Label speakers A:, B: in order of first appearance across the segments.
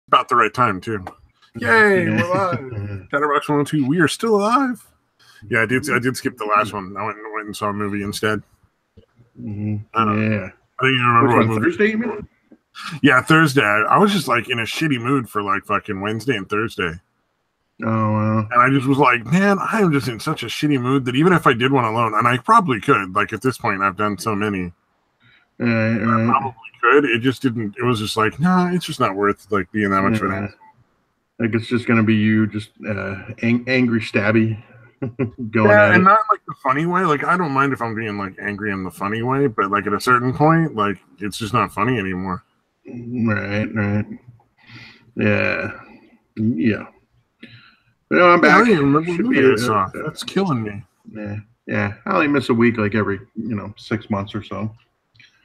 A: About the right time too. Yay, we're live. Chatterbox 102. We are still alive. Yeah, I did skip the last one. I went and saw a movie instead.
B: Yeah.
A: I don't even remember what movie.
B: Thursday, you mean?
A: Yeah, Thursday. I was just like in a shitty mood for like fucking Wednesday and Thursday.
B: Oh, wow.
A: And I just was like, man, I am just in such a shitty mood that even if I did one alone, and I probably could, like at this point, I've done so many. I probably could. It just didn't. It was just like, nah, it's just not worth like being that much of an ass.
B: Like it's just gonna be you, just angry, stabby, going at
A: and
B: it.
A: not like the funny way. Like I don't mind if I'm being like angry in the funny way, but like at a certain point, like it's just not funny anymore.
B: Right. Yeah. Well, I'm back.
A: I don't even remember what movie I saw. That's killing me.
B: Yeah. I only miss a week, like every 6 months or so.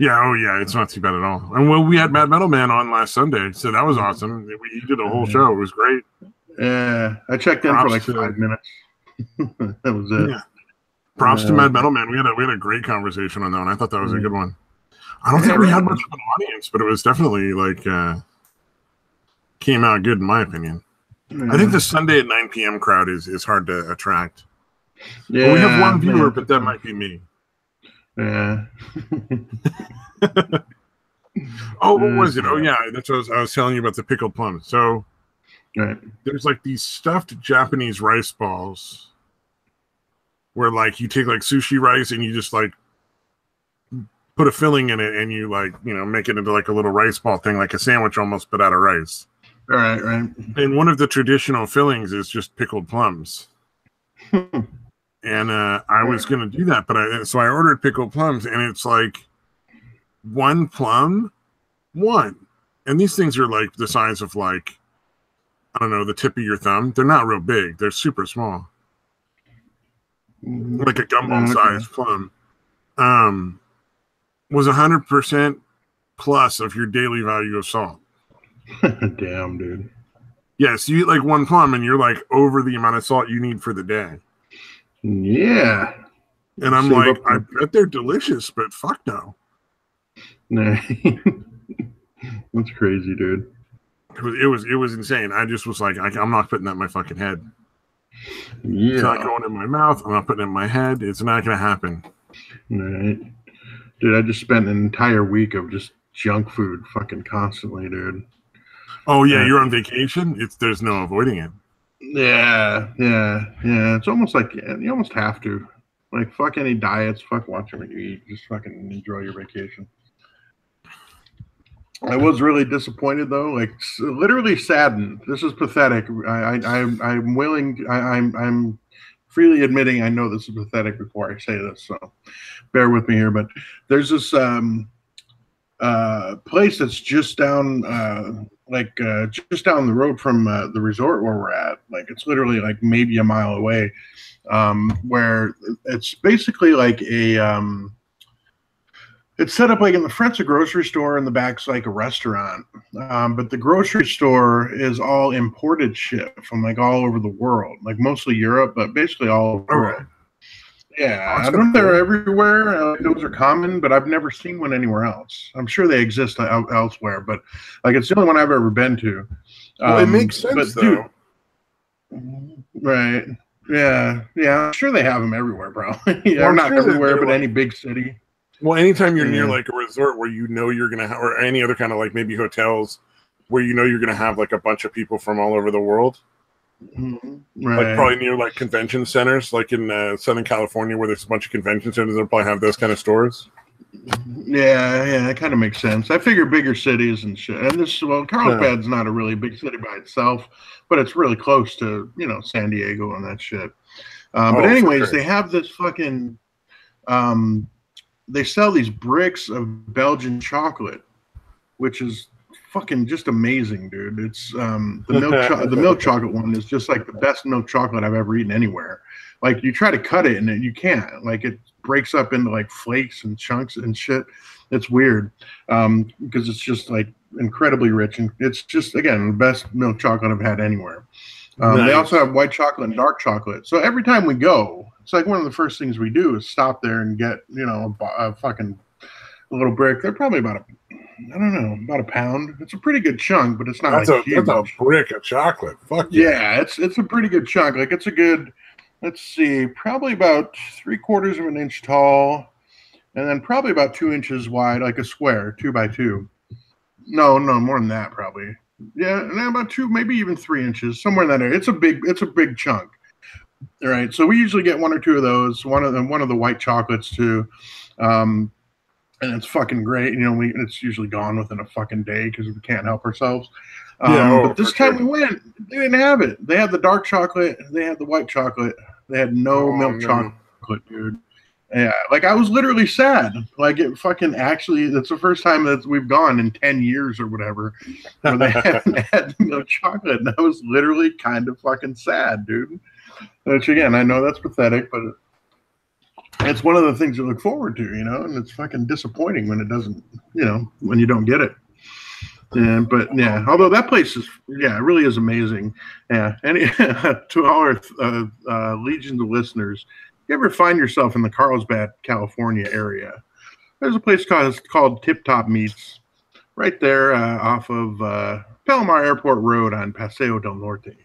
A: Yeah, oh yeah, it's not too bad at all. And well, we had Mad Metal Man on last Sunday, so that was awesome. We did a whole show. It was great.
B: Yeah, I checked in for like 5 minutes. That was it.
A: Yeah. Props to Mad Metal Man. We had a great conversation on that one. I thought that was a good one. I don't think we had much of an audience, but it was definitely like came out good in my opinion. I think the Sunday at 9 p.m. crowd is hard to attract. Yeah, well, we have one viewer, but that might be me.
B: Yeah.
A: Oh, what was it? Oh, yeah, that's what I was telling you about the pickled plums. So there's like these stuffed Japanese rice balls where like you take like sushi rice and you just like put a filling in it and you like, make it into like a little rice ball thing, like a sandwich almost, but out of rice.
B: Right.
A: And one of the traditional fillings is just pickled plums. And I was going to do that, but so I ordered pickled plums, and it's like one plum, one. And these things are like the size of like, I don't know, the tip of your thumb. They're not real big. They're super small. Like a gumball-sized plum. Was 100% plus of your daily value of salt.
B: Damn, dude.
A: Yes, you eat like one plum, and you're like over the amount of salt you need for the day.
B: Yeah.
A: And I'm like, I bet they're delicious, but fuck no.
B: That's crazy, dude.
A: It was insane. I just was like, I'm not putting that in my fucking head.
B: Yeah.
A: It's not going in my mouth. I'm not putting it in my head. It's not going to happen.
B: Right. Dude, I just spent an entire week of just junk food fucking constantly, dude.
A: Oh, yeah, you're on vacation? There's no avoiding it.
B: Yeah. It's almost like you almost have to. Like, fuck any diets, fuck watching what you eat. Just fucking enjoy your vacation. I was really disappointed though, like literally saddened. This is pathetic. I'm willing. I'm freely admitting I know this is pathetic before I say this, so bear with me here. But there's this place that's just down, just down the road from the resort where we're at. Like it's literally like maybe a mile away, where it's basically like a. It's set up like in the front's a grocery store, and the back's like a restaurant. But the grocery store is all imported shit from like all over the world, like mostly Europe, but basically all over the world. Yeah, I don't know if they're everywhere. Those are common, but I've never seen one anywhere else. I'm sure they exist elsewhere, but like it's the only one I've ever been to.
A: Well, it makes sense, though.
B: Right. Yeah. I'm sure they have them everywhere, bro. Yeah, not everywhere, but any big city.
A: Well, anytime you're near like a resort where you're going to have, or any other kind of like maybe hotels where you're going to have like a bunch of people from all over the world.
B: Right.
A: Like probably near like convention centers, like in Southern California where there's a bunch of convention centers, they'll probably have those kind of stores.
B: Yeah, that kind of makes sense. I figure bigger cities and shit. And Carlsbad's not a really big city by itself, but it's really close to, San Diego and that shit. But anyways, they have this fucking... they sell these bricks of Belgian chocolate, which is fucking just amazing, dude. It's the milk chocolate one is just like the best milk chocolate I've ever eaten anywhere. Like you try to cut it and you can't. Like it breaks up into like flakes and chunks and shit. It's weird because it's just like incredibly rich, and it's just again the best milk chocolate I've had anywhere. Nice. They also have white chocolate and dark chocolate. So every time we go, it's like one of the first things we do is stop there and get, a fucking little brick. They're probably about I don't know, about a pound. It's a pretty good chunk, but it's not
A: That's
B: like
A: that's a
B: huge.
A: brick of chocolate. Fuck yeah.
B: Yeah, it's a pretty good chunk. Like it's a good, let's see, probably about 3/4 of an inch tall, and then probably about 2 inches wide, like a square, 2 by 2. No, more than that, probably. Yeah, and about 2, maybe even 3 inches, somewhere in that area. It's a big chunk. All right, so we usually get 1 or 2 of those. One of the white chocolates too. And it's fucking great. You know, it's usually gone within a fucking day because we can't help ourselves. But this time we went, they didn't have it. They had the dark chocolate, they had the white chocolate, they had no milk chocolate, dude. Yeah, like I was literally sad. Like it fucking actually, that's the first time that we've gone in 10 years or whatever where they haven't had milk chocolate. And I was literally kind of fucking sad, dude. Which again, I know that's pathetic, but it's one of the things you look forward to, you know, and it's fucking disappointing when it doesn't, you know, when you don't get it. Yeah, but yeah, although that place is, yeah, it really is amazing. Yeah, and to our legions of listeners, if you ever find yourself in the Carlsbad, California area, there's a place called Tip Top Meats right there off of Palomar Airport Road on Paseo del Norte.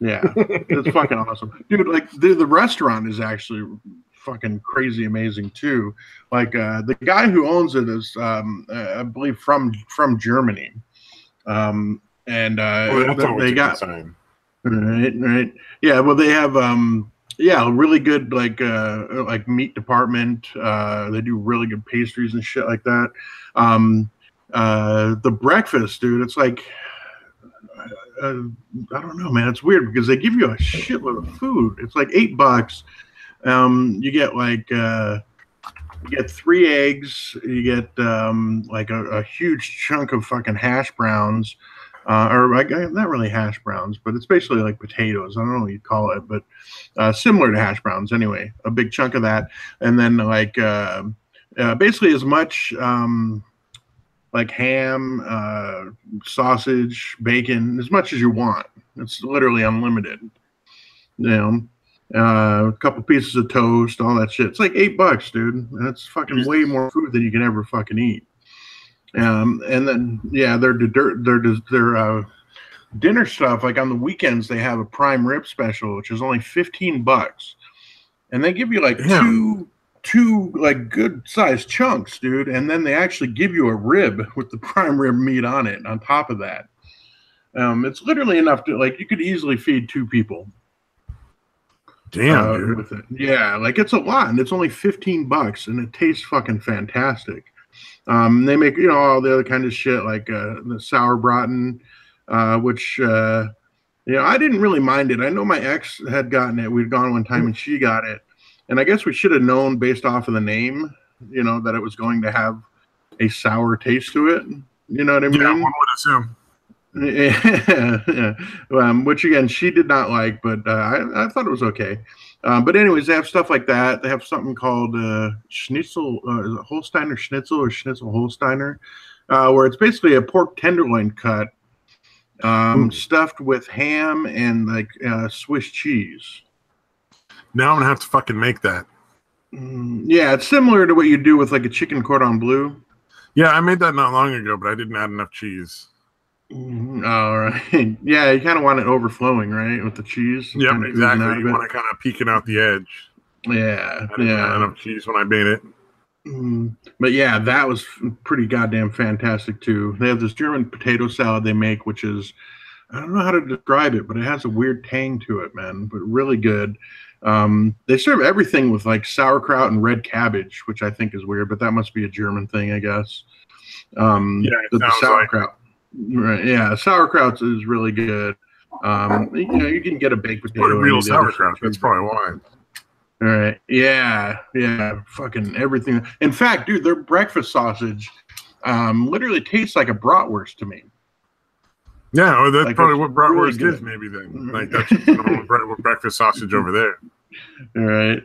B: Yeah, it's fucking awesome, dude. Like the restaurant is actually fucking crazy amazing too. Like the guy who owns it is, I believe, from Germany, and they got right. Yeah, well, they have yeah, really good like meat department. They do really good pastries and shit like that. The breakfast, dude, it's like. I don't know, man. It's weird because they give you a shitload of food. It's like $8. You get like you get 3 eggs. You get like a huge chunk of fucking hash browns, or like not really hash browns, but it's basically like potatoes. I don't know what you'd call it, but similar to hash browns anyway. A big chunk of that, and then like basically as much. Like ham, sausage, bacon, as much as you want. It's literally unlimited. You know, a couple pieces of toast, all that shit. It's like $8, dude. That's fucking way more food than you can ever fucking eat. And then yeah, their dinner stuff. Like on the weekends, they have a prime rib special, which is only $15, and they give you like two like good sized chunks, dude, and then they actually give you a rib with the prime rib meat on it on top of that. It's literally enough to, like, you could easily feed 2 people.
A: Damn, dude.
B: With it. Yeah, like it's a lot, and it's only $15, and it tastes fucking fantastic. They make, you know, all the other kind of shit like the sauerbraten, which you know, I didn't really mind it. I know my ex had gotten it. We'd gone one time and she got it. And I guess we should have known based off of the name, you know, that it was going to have a sour taste to it. You know what I mean?
A: Yeah, one would assume.
B: Yeah. Which again, she did not like, but I thought it was okay. But anyways, they have stuff like that. They have something called Schnitzel, Holsteiner Schnitzel or Schnitzel Holsteiner, where it's basically a pork tenderloin cut stuffed with ham and like Swiss cheese.
A: Now I'm gonna have to fucking make that.
B: Yeah, it's similar to what you do with like a chicken cordon bleu.
A: Yeah, I made that not long ago, but I didn't add enough cheese.
B: All right. Yeah, you kind of want it overflowing, right, with the cheese.
A: Yeah, exactly. You want to kind of peeking out the edge.
B: Yeah,
A: I didn't add enough cheese when I made it.
B: But yeah, that was pretty goddamn fantastic too. They have this German potato salad they make, which is, I don't know how to describe it, but it has a weird tang to it, man, but really good. They serve everything with like sauerkraut and red cabbage, which I think is weird, but that must be a German thing, I guess. The sauerkraut. Right, yeah, sauerkraut is really good. You know, you can get a baked potato.
A: Real sauerkraut. That's probably why.
B: All right. Yeah. Fucking everything. In fact, dude, their breakfast sausage literally tastes like a bratwurst to me.
A: Yeah, or that's like probably what bratwurst really is, maybe then. Like that's just normal breakfast sausage over there.
B: All right.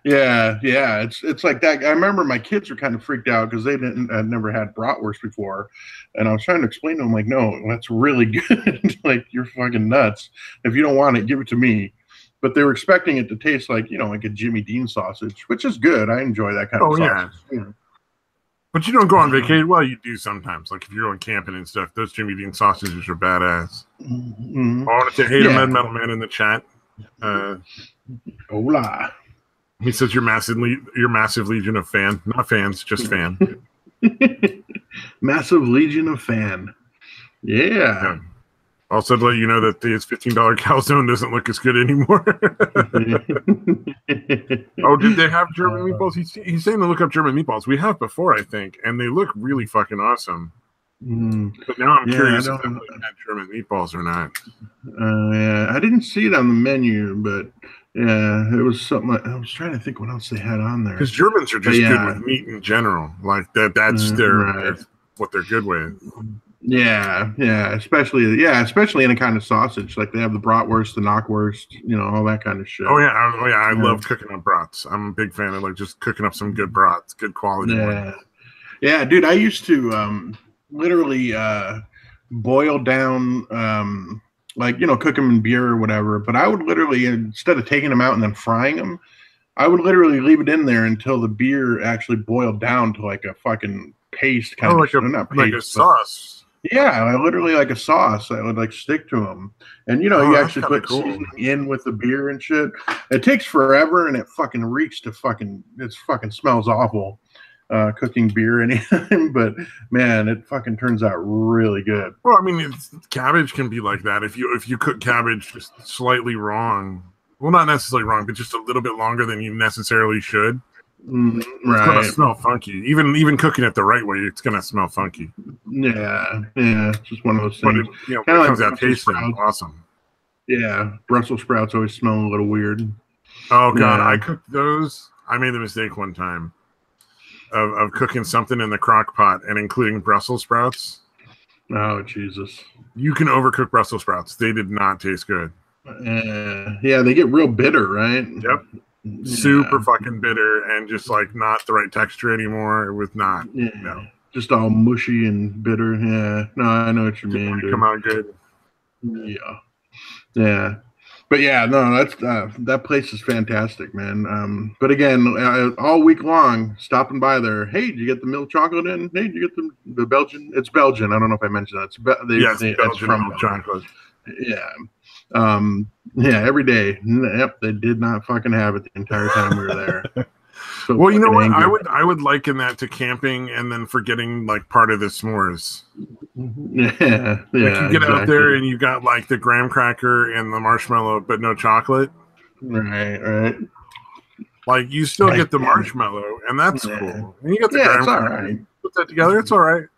B: Yeah. It's like that. I remember my kids were kind of freaked out because they had never had bratwurst before, and I was trying to explain to them like, no, that's really good. Like you're fucking nuts. If you don't want it, give it to me. But they were expecting it to taste like, you know, like a Jimmy Dean sausage, which is good. I enjoy that kind of sausage.
A: Yeah. But you don't go on vacation. Well, you do sometimes. Like if you're going camping and stuff, those Jimmy Dean sausages are badass.
B: Mm-hmm.
A: I wanted to hate a Metal Man in the chat.
B: Hola.
A: He says you're massive legion of fan. Not fans, just fan.
B: Massive legion of fan. Yeah.
A: Also to let you know that his $15 calzone doesn't look as good anymore. Oh, did they have German meatballs? He's saying to look up German meatballs. We have before, I think, and they look really fucking awesome. But now I'm curious if they had German meatballs or not.
B: Yeah, I didn't see it on the menu, but yeah, it was something. I was trying to think what else they had on there.
A: Because Germans are just good with meat in general. Like that's their what they're good with.
B: Yeah, especially in a kind of sausage. Like they have the bratwurst, the knockwurst, all that kind of shit.
A: Oh yeah, I love cooking up brats. I'm a big fan of like just cooking up some good brats, good quality ones.
B: Yeah, dude. I used to literally boil down cook them in beer or whatever. But I would literally, instead of taking them out and then frying them, I would literally leave it in there until the beer actually boiled down to like a fucking paste kind of
A: not paste, like a sauce.
B: Yeah, literally like a sauce that would like stick to them. And you actually put seasoning in with the beer and shit. It takes forever and it fucking reeks to it fucking smells awful. Cooking beer anytime, but man, it fucking turns out really good.
A: Well, I mean, cabbage can be like that if you cook cabbage just slightly wrong. Well, not necessarily wrong, but just a little bit longer than you necessarily should. It's gonna smell funky. Even cooking it the right way, it's gonna smell funky.
B: Yeah, it's just one of those things.
A: But it comes out tasting awesome.
B: Yeah, Brussels sprouts always smell a little weird.
A: Oh god, I cooked those. I made the mistake one time of cooking something in the crock pot and including Brussels sprouts.
B: Oh Jesus!
A: You can overcook Brussels sprouts. They did not taste good.
B: Yeah, they get real bitter, right?
A: Yep. Super fucking bitter and just like not the right texture anymore. It was not. No.
B: Just all mushy and bitter. Yeah. No, I know what you mean, dude.
A: Come out good.
B: Yeah. But yeah, no, that's that place is fantastic, man. But again, all week long, stopping by there. Hey, did you get the milk chocolate in? Hey, did you get the Belgian? It's Belgian. I don't know if I mentioned that. It's
A: Belgian
B: from
A: milk chocolate.
B: Yeah. Every day. Yep, they did not fucking have it the entire time we were there.
A: So well, you know what? Angry. I would liken that to camping and then forgetting like part of the s'mores.
B: Yeah.
A: Like you get out there and you got like the graham cracker and the marshmallow, but no chocolate.
B: Right.
A: Like you still get the marshmallow, and that's cool. And you got the graham cracker.
B: Right.
A: Put that together, it's all right.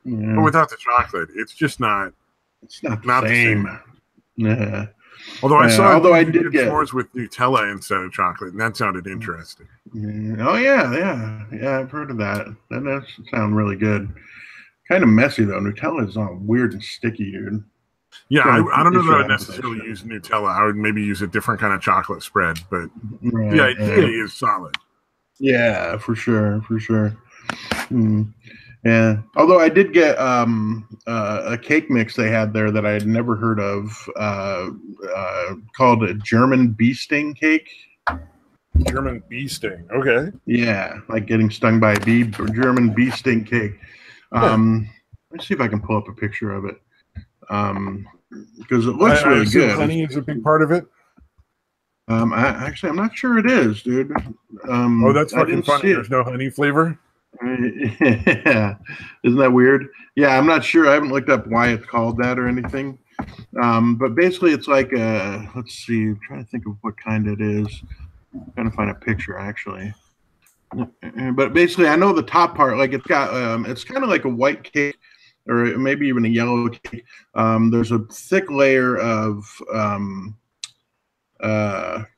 A: Yeah. But without the chocolate, it's just not.
B: It's not the same. Yeah.
A: Although I did get s'mores with Nutella instead of chocolate, and that sounded interesting.
B: Oh yeah. I've heard of that. That does sound really good. Kind of messy though. Nutella is all weird and sticky, dude.
A: Yeah, I don't know that I would necessarily use Nutella. I would maybe use a different kind of chocolate spread, but the idea is solid.
B: Yeah, for sure. Yeah, although I did get a cake mix they had there that I had never heard of, called a German bee sting cake.
A: German bee sting, okay.
B: Yeah, like getting stung by a bee. German bee sting cake. Let me see if I can pull up a picture of it, because it looks really good.
A: Honey is a big part of it.
B: I'm not sure it is, dude.
A: That's fucking funny. There's no honey flavor.
B: Yeah, isn't that weird? Yeah, I'm not sure. I haven't looked up why it's called that or anything. But basically, it's like let's see. I'm trying to think of what kind it is. I'm trying to find a picture actually. But basically, I know the top part. Like it's got, it's kind of like a white cake, or maybe even a yellow cake. There's a thick layer of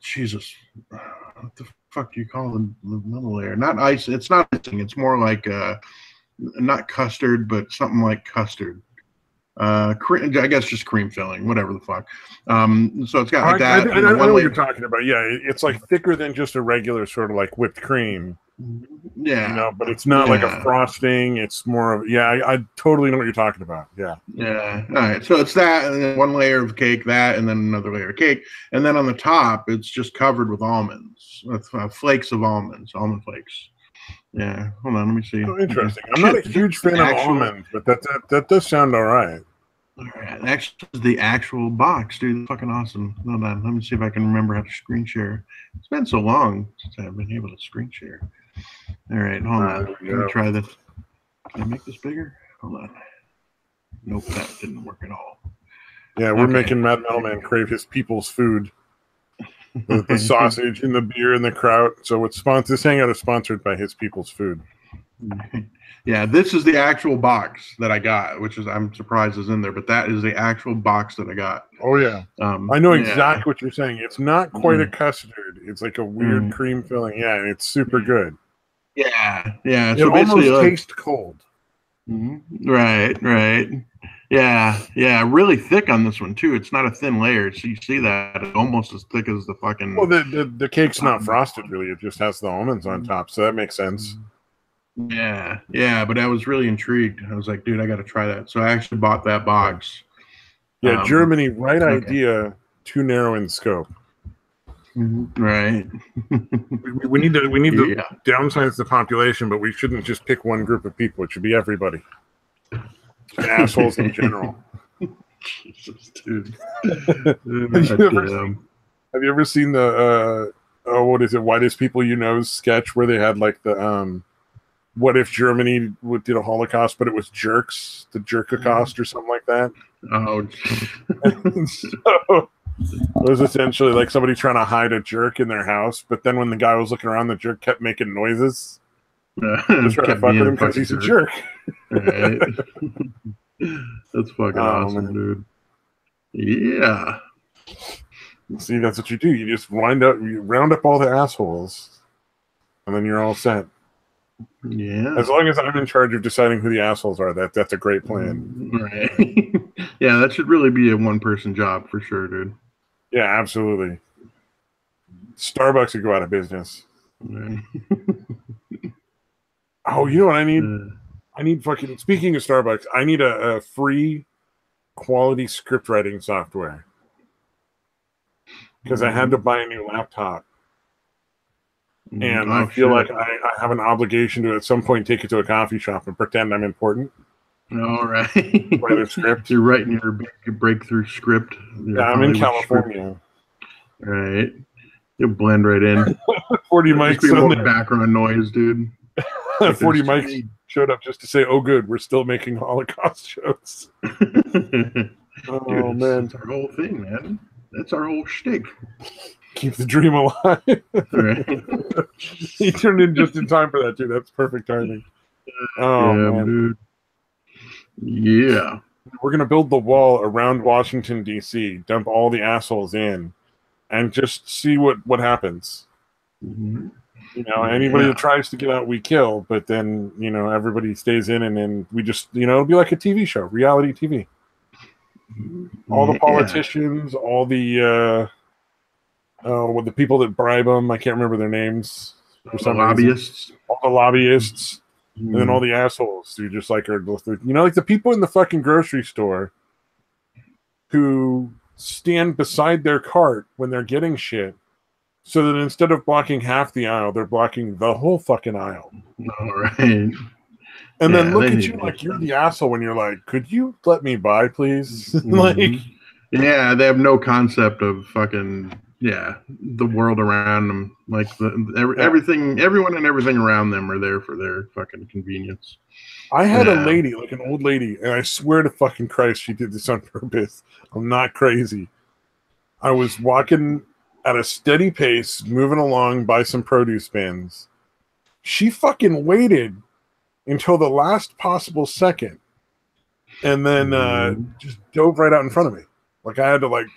B: Jesus. What the fuck do you call the middle layer? Not ice. It's not icing. It's more like not custard, but something like custard. Cream, I guess just cream filling, whatever the fuck. So it's got like that.
A: I know what you're talking about. Yeah, it's like thicker than just a regular sort of like whipped cream.
B: Yeah,
A: but it's not like a frosting. It's more of I totally know what you're talking about. Yeah.
B: All right. So it's that, and then one layer of cake, that, and then another layer of cake, and then on the top, it's just covered with almonds, with flakes of almonds, almond flakes. Yeah, hold on, let me see.
A: Oh, interesting. I'm not a huge fan of almonds, but that does sound all right.
B: All right, actually, the actual box, dude. That's fucking awesome. Hold on, let me see if I can remember how to screen share. It's been so long since I've been able to screen share. All right, hold on. Let me try this. Can I make this bigger? Hold on. Nope, that didn't work at all.
A: Yeah, we're making Mad Metal Man crave his people's food. The sausage and the beer and the kraut. So it's this hangout is sponsored by his people's food.
B: Yeah, this is the actual box that I got, which is I'm surprised is in there, but that is the actual box that I got.
A: Oh yeah, I know exactly what you're saying. It's not quite a custard; it's like a weird cream filling. Yeah, and it's super good.
B: Yeah.
A: It so basically almost tastes cold.
B: Right. Yeah. Really thick on this one too. It's not a thin layer, so you see that it's almost as thick as the fucking.
A: Well, the cake's not frosted really; it just has the almonds on top, so that makes sense.
B: Yeah, but I was really intrigued. I was like, dude, I got to try that. So I actually bought that box.
A: Yeah, Germany, right idea, too narrow in scope.
B: Right.
A: we need to downsize the population, but we shouldn't just pick one group of people. It should be everybody. Assholes in general.
B: Jesus, dude.
A: Have you ever seen the what is it? Whitest People You Know sketch where they had like the what if Germany did a Holocaust, but it was jerks, the jerkacost or something like that?
B: Oh,
A: so it was essentially like somebody trying to hide a jerk in their house, but then when the guy was looking around, the jerk kept making noises. Just trying to fuck with him because he's a jerk.
B: Right. That's fucking awesome, dude. Yeah.
A: See, that's what you do. You just you round up all the assholes, and then you're all set.
B: Yeah.
A: As long as I'm in charge of deciding who the assholes are, that's a great plan.
B: Right. Yeah, that should really be a one-person job for sure, dude.
A: Yeah, absolutely. Starbucks would go out of business.
B: Right.
A: Oh, you know what I need? I need fucking. Speaking of Starbucks, I need a free quality script writing software because I had to buy a new laptop. And I feel like I have an obligation to at some point take it to a coffee shop and pretend I'm important.
B: All right.
A: Write a script.
B: You're writing your big breakthrough script.
A: Yeah, I'm in California.
B: Script. Right. You'll blend right in.
A: 40 mics.
B: Be more background noise, dude.
A: 40 mics showed up just to say, "Oh, good, we're still making Holocaust shows."
B: Oh, man, that's our whole thing, man. That's our whole shtick.
A: Keep the dream alive. Right. He turned in just in time for that too. That's perfect timing. Oh yeah, man.
B: Dude. Yeah.
A: We're gonna build the wall around Washington D.C., dump all the assholes in, and just see what happens.
B: Mm-hmm.
A: You know, anybody that tries to get out, we kill. But then, you know, everybody stays in, and then we just, you know, it'll be like a TV show, reality TV. All the politicians, all the with the people that bribe them, I can't remember their names.
B: For some lobbyists.
A: All the lobbyists, and then all the assholes who just like are, you know, like the people in the fucking grocery store who stand beside their cart when they're getting shit, so that instead of blocking half the aisle, they're blocking the whole fucking aisle.
B: All right.
A: And then look at you like you're the asshole when you're like, could you let me by, please? Like,
B: yeah, they have no concept of fucking the world around them. Like everything, everyone and everything around them are there for their fucking convenience.
A: I had a lady, like an old lady, and I swear to fucking Christ, she did this on purpose. I'm not crazy. I was walking at a steady pace, moving along by some produce bins. She fucking waited until the last possible second, and then just dove right out in front of me. Like I had to like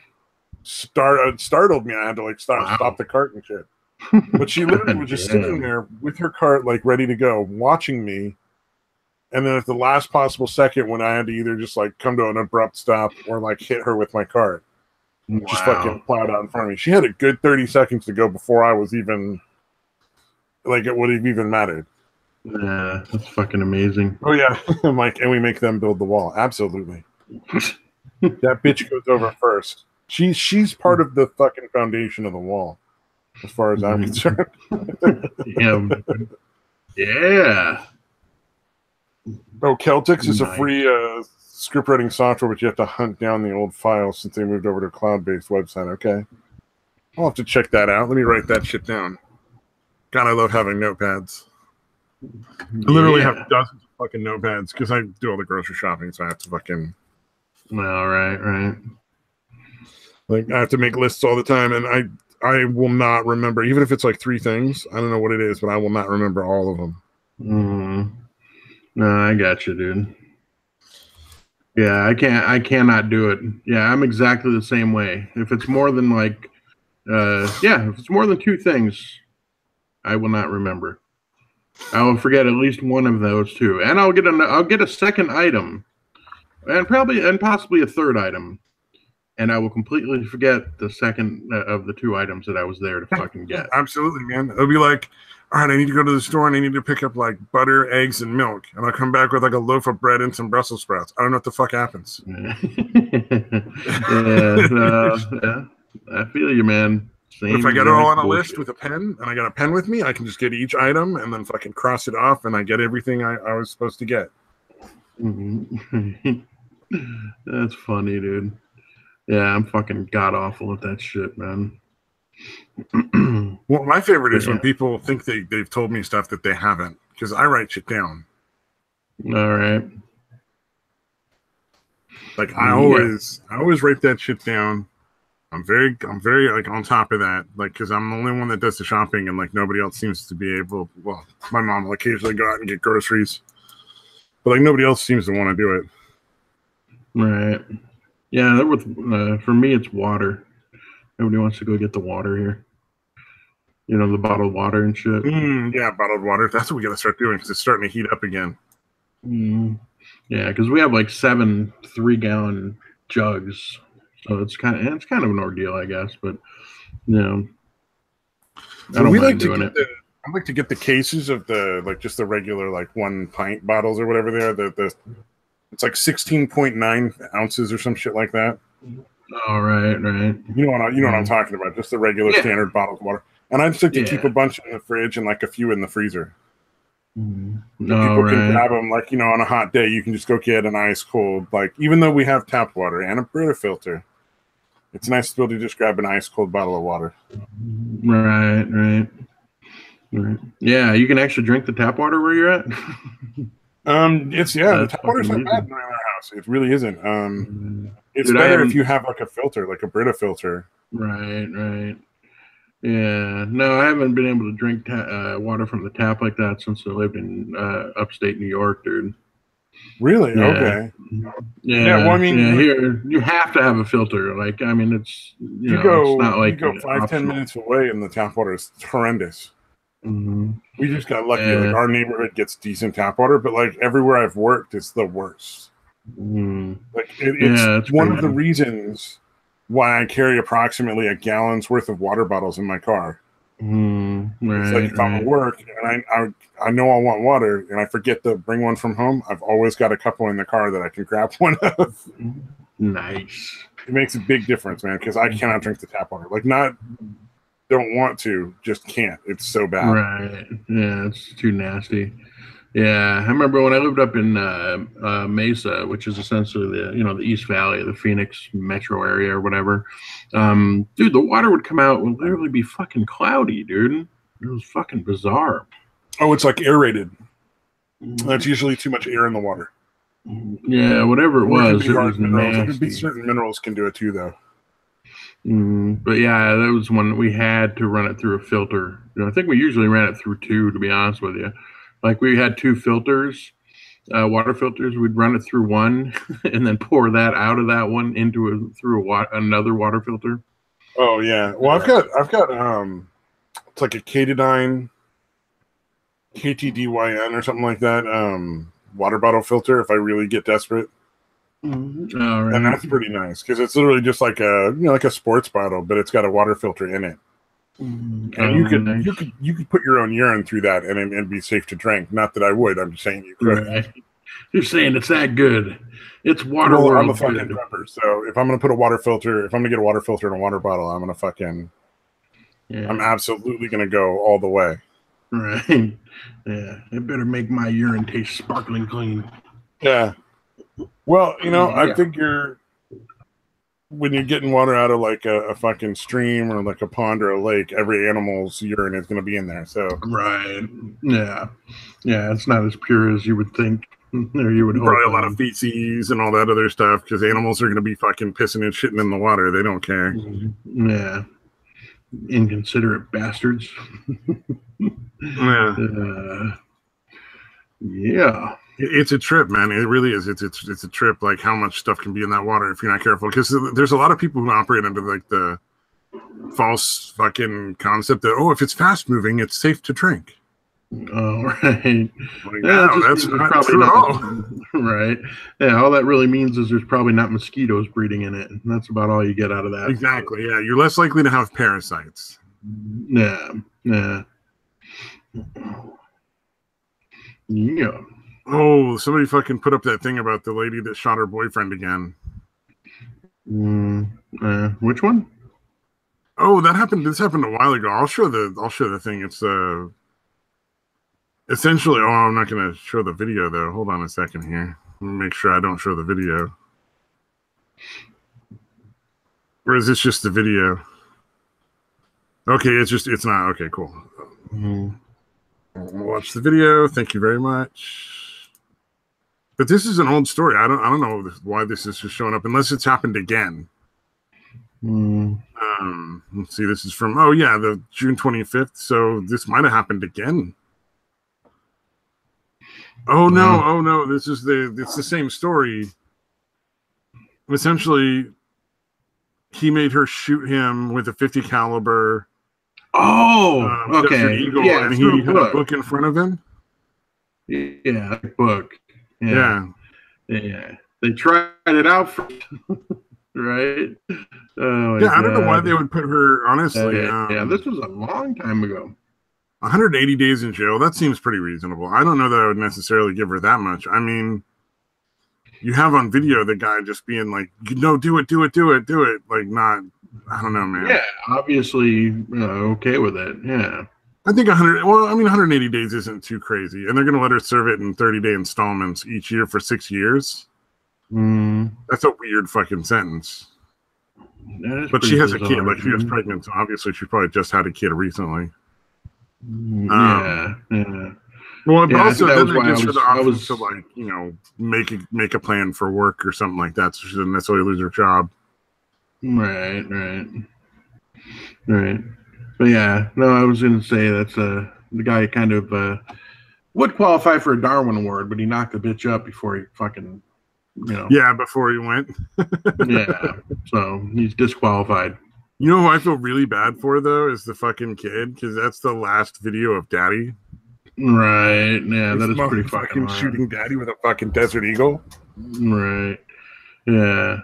A: startled me. I had to like stop the cart and shit. But she literally was just sitting there with her cart like ready to go, watching me. And then at the last possible second, when I had to either just like come to an abrupt stop or like hit her with my cart, just fucking plowed out in front of me. She had a good 30 seconds to go before I was even like it would have even mattered.
B: Yeah, that's fucking amazing.
A: Oh yeah, Mike, and we make them build the wall. Absolutely. That bitch goes over first. She's part of the fucking foundation of the wall, as far as I'm concerned.
B: Yeah. Yeah.
A: Oh, Celtics is a
B: Nice.
A: free script writing software, but you have to hunt down the old files since they moved over to a cloud-based website. Okay. I'll have to check that out. Let me write that shit down. God, I love having notepads. I literally have dozens of fucking notepads because I do all the grocery shopping, so I have to fucking...
B: All right.
A: Like, I have to make lists all the time, and I will not remember, even if it's like 3 things. I don't know what it is, but I will not remember all of them.
B: No, I got you, dude. Yeah, I cannot do it. Yeah, I'm exactly the same way. If it's more than like, if it's more than 2 things, I will not remember. I will forget at least one of those 2, and I'll get a second item, and possibly a third item, and I will completely forget the second of the 2 items that I was there to fucking get.
A: Absolutely, man. It'll be like, all right, I need to go to the store and I need to pick up like butter, eggs, and milk, and I'll come back with like a loaf of bread and some Brussels sprouts. I don't know what the fuck happens.
B: Yeah, I feel you, man.
A: But if I get it all on a list with a pen, and I got a pen with me, I can just get each item and then fucking cross it off, and I get everything I was supposed to get.
B: That's funny, dude. Yeah, I'm fucking god awful at that shit, man.
A: Well, my favorite is when people think they've told me stuff that they haven't, because I write shit down.
B: All right.
A: Like I always write that shit down. I'm very like on top of that, like because I'm the only one that does the shopping, and like nobody else seems to be able. Well, my mom will occasionally go out and get groceries, but like nobody else seems to want to do it.
B: Right. Yeah, for me it's water. Nobody wants to go get the water here. You know, the bottled water and shit.
A: Yeah, bottled water. That's what we got to start doing because it's starting to heat up again.
B: Yeah, because we have like 7 3-gallon jugs, so it's kind of an ordeal, I guess. But you know,
A: so I don't mind doing it. I like to get the cases of the like just the regular like 1 pint bottles or whatever they are. The it's like 16.9 ounces or some shit like that.
B: Oh, right.
A: You know what I'm talking about? Just the regular standard bottles of water. And I just like to keep a bunch in the fridge and like a few in the freezer. People can grab them, like, you know, on a hot day, you can just go get an ice cold, like, even though we have tap water and a Brita filter, it's nice to be able to just grab an ice cold bottle of water.
B: Right. Yeah, you can actually drink the tap water where you're at.
A: The tap water's not bad in our house. It really isn't. It's better if you have like a filter, like a Brita filter.
B: Right. Yeah, no, I haven't been able to drink water from the tap like that since I lived in upstate New York, dude.
A: Really?
B: Yeah.
A: Okay.
B: Yeah. Well, I mean, here you have to have a filter. Like, I mean, it's it's not like
A: you go 5-10 minutes away, and the tap water is horrendous. We just got lucky. Like our neighborhood gets decent tap water, but like everywhere I've worked, it's the worst. Like it's one of the reasons why I carry approximately a gallon's worth of water bottles in my car. It's like if I'm at work and I know I want water and I forget to bring one from home, I've always got a couple in the car that I can grab one of.
B: Nice.
A: It makes a big difference, man, because I cannot drink the tap water. Like, don't want to, just can't. It's so bad.
B: Right. Yeah, it's too nasty. Yeah, I remember when I lived up in Mesa, which is essentially the East Valley, the Phoenix metro area or whatever. Dude, the water would come out and literally be fucking cloudy, dude. It was fucking bizarre.
A: Oh, it's like aerated. That's usually too much air in the water.
B: Yeah, whatever it was nasty.
A: Certain minerals can do it too, though.
B: But yeah, that was when we had to run it through a filter. I think we usually ran it through 2, to be honest with you. Like we had 2 filters, water filters. We'd run it through one and then pour that out of that one through another water filter.
A: Oh yeah. Well, I've got it's like a KTDYN or something like that. Water bottle filter if I really get desperate.
B: Right.
A: And that's pretty nice because it's literally just like a sports bottle, but it's got a water filter in it. And you could put your own urine through that and be safe to drink. Not that I would. I'm just saying you could. Right.
B: You're saying it's that good. It's water.
A: Well, I'm a fucking prepper. So if I'm gonna get a water filter in a water bottle, I'm gonna fucking. Yeah. I'm absolutely gonna go all the way.
B: Right. Yeah. It better make my urine taste sparkling clean.
A: Yeah. Well, you know, I
B: Yeah.
A: figure when you're getting water out of like a fucking stream or like a pond or a lake, every animal's urine is going to be in there. So
B: right. Yeah. Yeah. It's not as pure as you would think, or you would hope.
A: Probably a lot of feces and all that other stuff because animals are going to be fucking pissing and shitting in the water. They don't care.
B: Yeah. Inconsiderate bastards.
A: Yeah.
B: Yeah.
A: It's a trip, man. It really is. It's a trip. Like how much stuff can be in that water if you're not careful. Because there's a lot of people who operate under like the false fucking concept that if it's fast moving, it's safe to drink.
B: Oh, right.
A: Like, no, that's not true at all.
B: Right. Yeah, all that really means is there's probably not mosquitoes breeding in it. And that's about all you get out of that.
A: Exactly. Yeah, you're less likely to have parasites.
B: Yeah. Yeah. Yeah.
A: Oh, somebody fucking put up that thing about the lady that shot her boyfriend again.
B: Which one?
A: Oh, that happened. This happened a while ago. I'll show the thing. It's essentially. Oh, I'm not going to show the video though. Hold on a second here. Let me make sure I don't show the video. Or is this just the video? Okay, it's not. Okay, cool. Watch the video. Thank you very much. But this is an old story. I don't know why this is just showing up unless it's happened again. Let's see. This is from the June 25th. So this might have happened again. Oh no! It's the same story. Essentially, he made her shoot him with a .50 caliber.
B: Okay.
A: Eagle, yeah, and he had a book in front of him.
B: Yeah, book.
A: Yeah.
B: They tried it out for, right?
A: Yeah, I don't know why they would put her. Honestly,
B: this was a long time ago.
A: 180 days in jail. That seems pretty reasonable. I don't know that I would necessarily give her that much. I mean, you have on video the guy just being like, "No, do it." Like, not. I don't know, man.
B: Yeah, obviously okay with it. Yeah.
A: I think 180 days isn't too crazy. And they're going to let her serve it in 30-day installments each year for 6 years. That's a weird fucking sentence. But she has a kid. Like, she was pregnant, so obviously she probably just had a kid recently.
B: Yeah.
A: Well, but also then that gives her the option to, like, you know, make a plan for work or something like that, so she doesn't necessarily lose her job.
B: Right. But yeah, no, I was going to say that's the guy kind of would qualify for a Darwin Award, but he knocked the bitch up before he fucking,
A: Yeah, before he went.
B: Yeah, so he's disqualified.
A: You know who I feel really bad for, though, is the fucking kid, because that's the last video of Daddy.
B: Right, yeah, that is pretty fucking hard.
A: Shooting Daddy with a fucking Desert Eagle.
B: Right, yeah.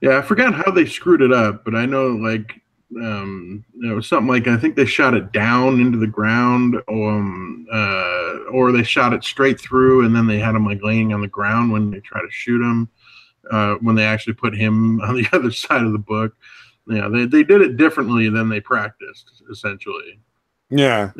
B: Yeah, I forgot how they screwed it up, but I know, like, it was something like, I think they shot it down into the ground, or they shot it straight through, and then they had him like laying on the ground when they try to shoot him. When they actually put him on the other side of the book, they did it differently than they practiced, essentially.
A: Yeah,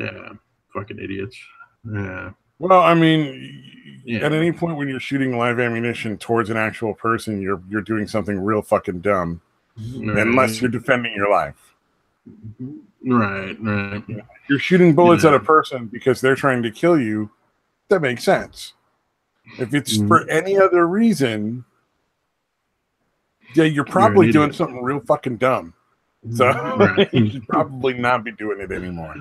B: fucking idiots. Yeah.
A: Well, I mean, at any point when you're shooting live ammunition towards an actual person, you're doing something real fucking dumb. Unless you're defending your life.
B: Right.
A: You're shooting bullets at a person because they're trying to kill you. That makes sense. If it's for any other reason, you're probably doing something real fucking dumb. So you should probably not be doing it anymore.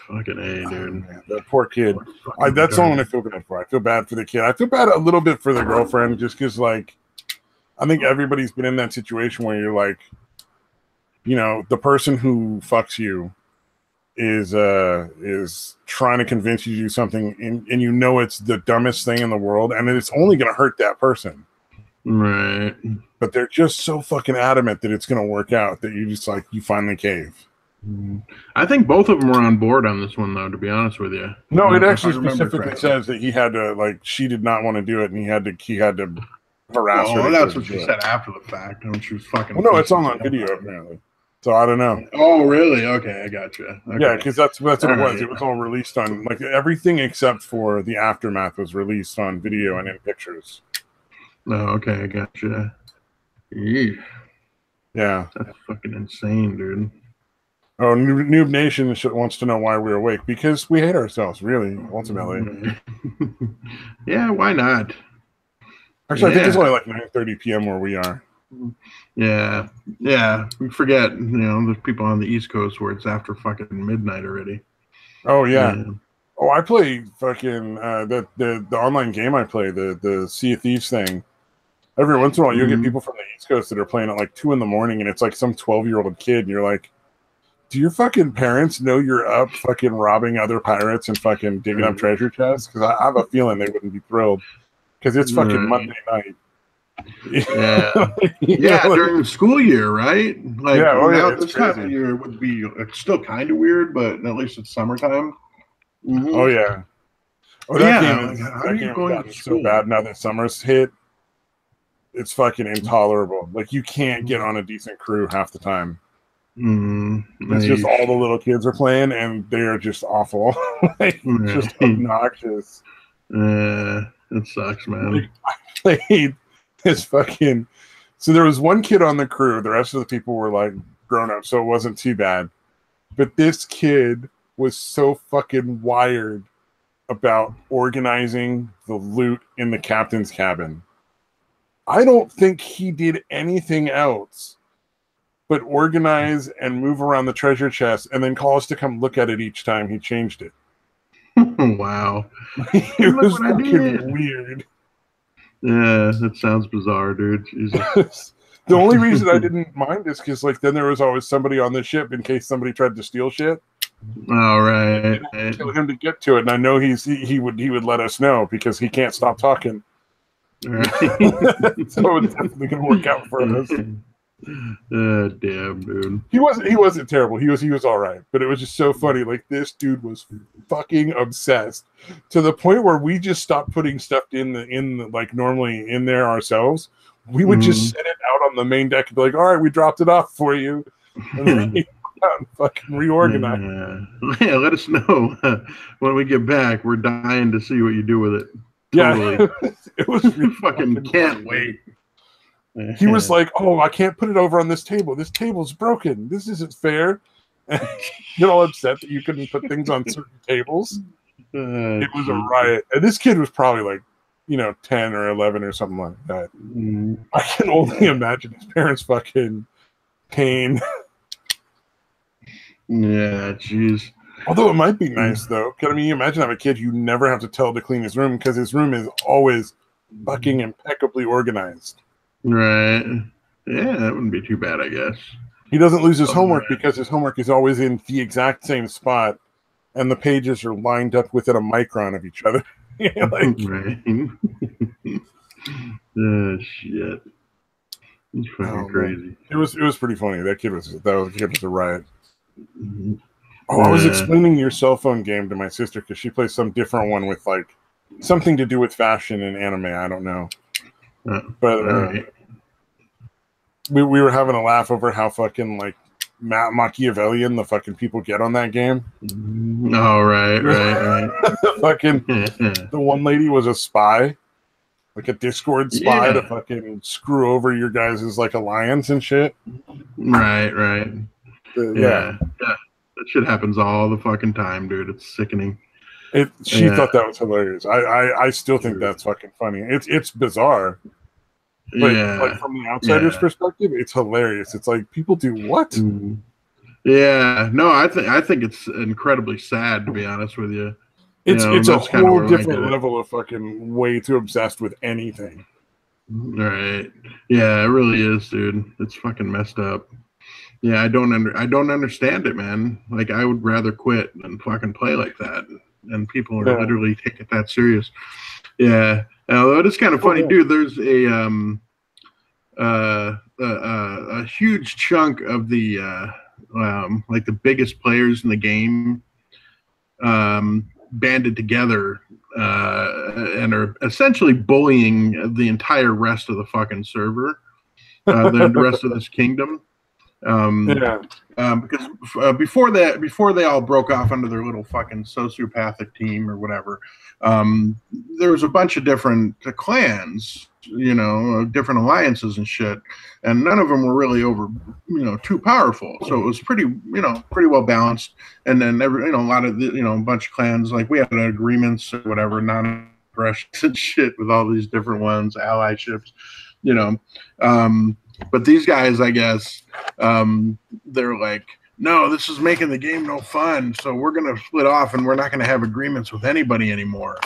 B: Fucking A, dude.
A: That poor kid. That's the one I feel bad for. I feel bad for the kid. I feel bad a little bit for the girlfriend just because, like, I think everybody's been in that situation where you're like, the person who fucks you is trying to convince you to do something, and it's the dumbest thing in the world, and it's only going to hurt that person.
B: Right.
A: But they're just so fucking adamant that it's going to work out that you just, like, you finally cave.
B: I think both of them were on board on this one, though, to be honest with you.
A: No, it actually specifically says that he had to, like, she did not want to do it, and he had to harass her.
B: That's what she said after the fact. And she was fucking.
A: Well, no, it's all on video, apparently. So I don't know.
B: Oh, really? Okay, I gotcha. Okay.
A: Yeah, because that's what it was.
B: Right.
A: It was all released on, like, everything except for the Aftermath was released on video and in pictures.
B: Oh, okay, I gotcha. Eesh.
A: Yeah.
B: That's fucking insane, dude.
A: Oh, Noob Nation wants to know why we're awake. Because we hate ourselves, really, ultimately.
B: Yeah, why not?
A: Actually, I think it's only like 9:30 p.m. where we are.
B: Yeah, yeah. We forget, there's people on the East Coast where it's after fucking midnight already.
A: Oh yeah. Oh, I play fucking the online game I play, the Sea of Thieves thing. Every once in a while, you'll get people from the East Coast that are playing at like 2 in the morning, and it's like some 12-year-old kid, and you're like, do your fucking parents know you're up fucking robbing other pirates and fucking digging up treasure chests? Because I have a feeling they wouldn't be thrilled. Because it's fucking Monday night.
B: Yeah, yeah, during the school year, right? Like, this time of year would be still kind of weird, but at least it's summertime.
A: Mm-hmm. Oh yeah. Oh, that game has gotten so bad now that summer's hit. It's fucking intolerable. Like, you can't get on a decent crew half the time. It's just all the little kids are playing, and they are just awful. Like, just obnoxious.
B: It sucks, man.
A: Like, I played this fucking. So there was one kid on the crew. The rest of the people were like grown up, so it wasn't too bad. But this kid was so fucking wired about organizing the loot in the captain's cabin. I don't think he did anything else but organize and move around the treasure chest and then call us to come look at it each time he changed it.
B: Wow.
A: It was fucking weird.
B: Yeah, that sounds bizarre, dude. Jesus.
A: The only reason I didn't mind is because, like, then there was always somebody on the ship in case somebody tried to steal shit.
B: All right.
A: Kill him to get to it, and I know he would let us know because he can't stop talking. Right. So it's definitely gonna work out for us.
B: Damn, dude.
A: He wasn't terrible. He was all right, but it was just so funny. Like, this dude was fucking obsessed to the point where we just stopped putting stuff in the like normally in there ourselves. We would just set it out on the main deck and be like, "All right, we dropped it off for you," and then he out and fucking reorganize.
B: Yeah, let us know when we get back. We're dying to see what you do with it. Totally.
A: Yeah, it was really
B: fucking can't wait.
A: He was like, "Oh, I can't put it over on this table. This table's broken. This isn't fair." Get all upset that you couldn't put things on certain tables. It was a riot. And this kid was probably like, 10 or 11 or something like that. I can only imagine his parents' fucking pain.
B: Yeah, jeez.
A: Although it might be nice, though. I mean, you imagine having a kid you never have to tell to clean his room because his room is always fucking impeccably organized.
B: Right. Yeah, that wouldn't be too bad, I guess.
A: He doesn't lose his homework because his homework is always in the exact same spot, and the pages are lined up within a micron of each other.
B: Right. Oh, shit. It's fucking crazy.
A: Man. It was pretty funny. That kid was a riot. Oh, I was explaining your cell phone game to my sister because she plays some different one with like something to do with fashion and anime. I don't know. But we were having a laugh over how fucking like Machiavellian the fucking people get on that game.
B: Oh, right.
A: Fucking the one lady was a spy, like a Discord spy to fucking screw over your guys' like alliance and shit.
B: Right. Yeah. That shit happens all the fucking time, dude. It's sickening.
A: She thought that was hilarious. I still think that's fucking funny. It's bizarre. But like from the outsider's perspective, it's hilarious. It's like, people do what?
B: Yeah, no, I think it's incredibly sad, to be honest with you.
A: It's a whole different level of fucking way too obsessed with anything.
B: Right. Yeah, it really is, dude. It's fucking messed up. Yeah, I don't understand it, man. Like, I would rather quit than fucking play like that. And people are literally taking it that serious. Yeah. Although it is kind of funny, dude. There's a huge chunk of the like the biggest players in the game banded together and are essentially bullying the entire rest of the fucking server, the rest of this kingdom.
A: Yeah.
B: Because before they all broke off under their little fucking sociopathic team or whatever, there was a bunch of different clans, different alliances and shit, and none of them were really too powerful. So it was pretty well balanced. And then a lot of a bunch of clans, like we had agreements or whatever, non-aggression and shit with all these different ones, allyships, but these guys, I guess, they're like, no, this is making the game no fun. So we're going to split off and we're not going to have agreements with anybody anymore.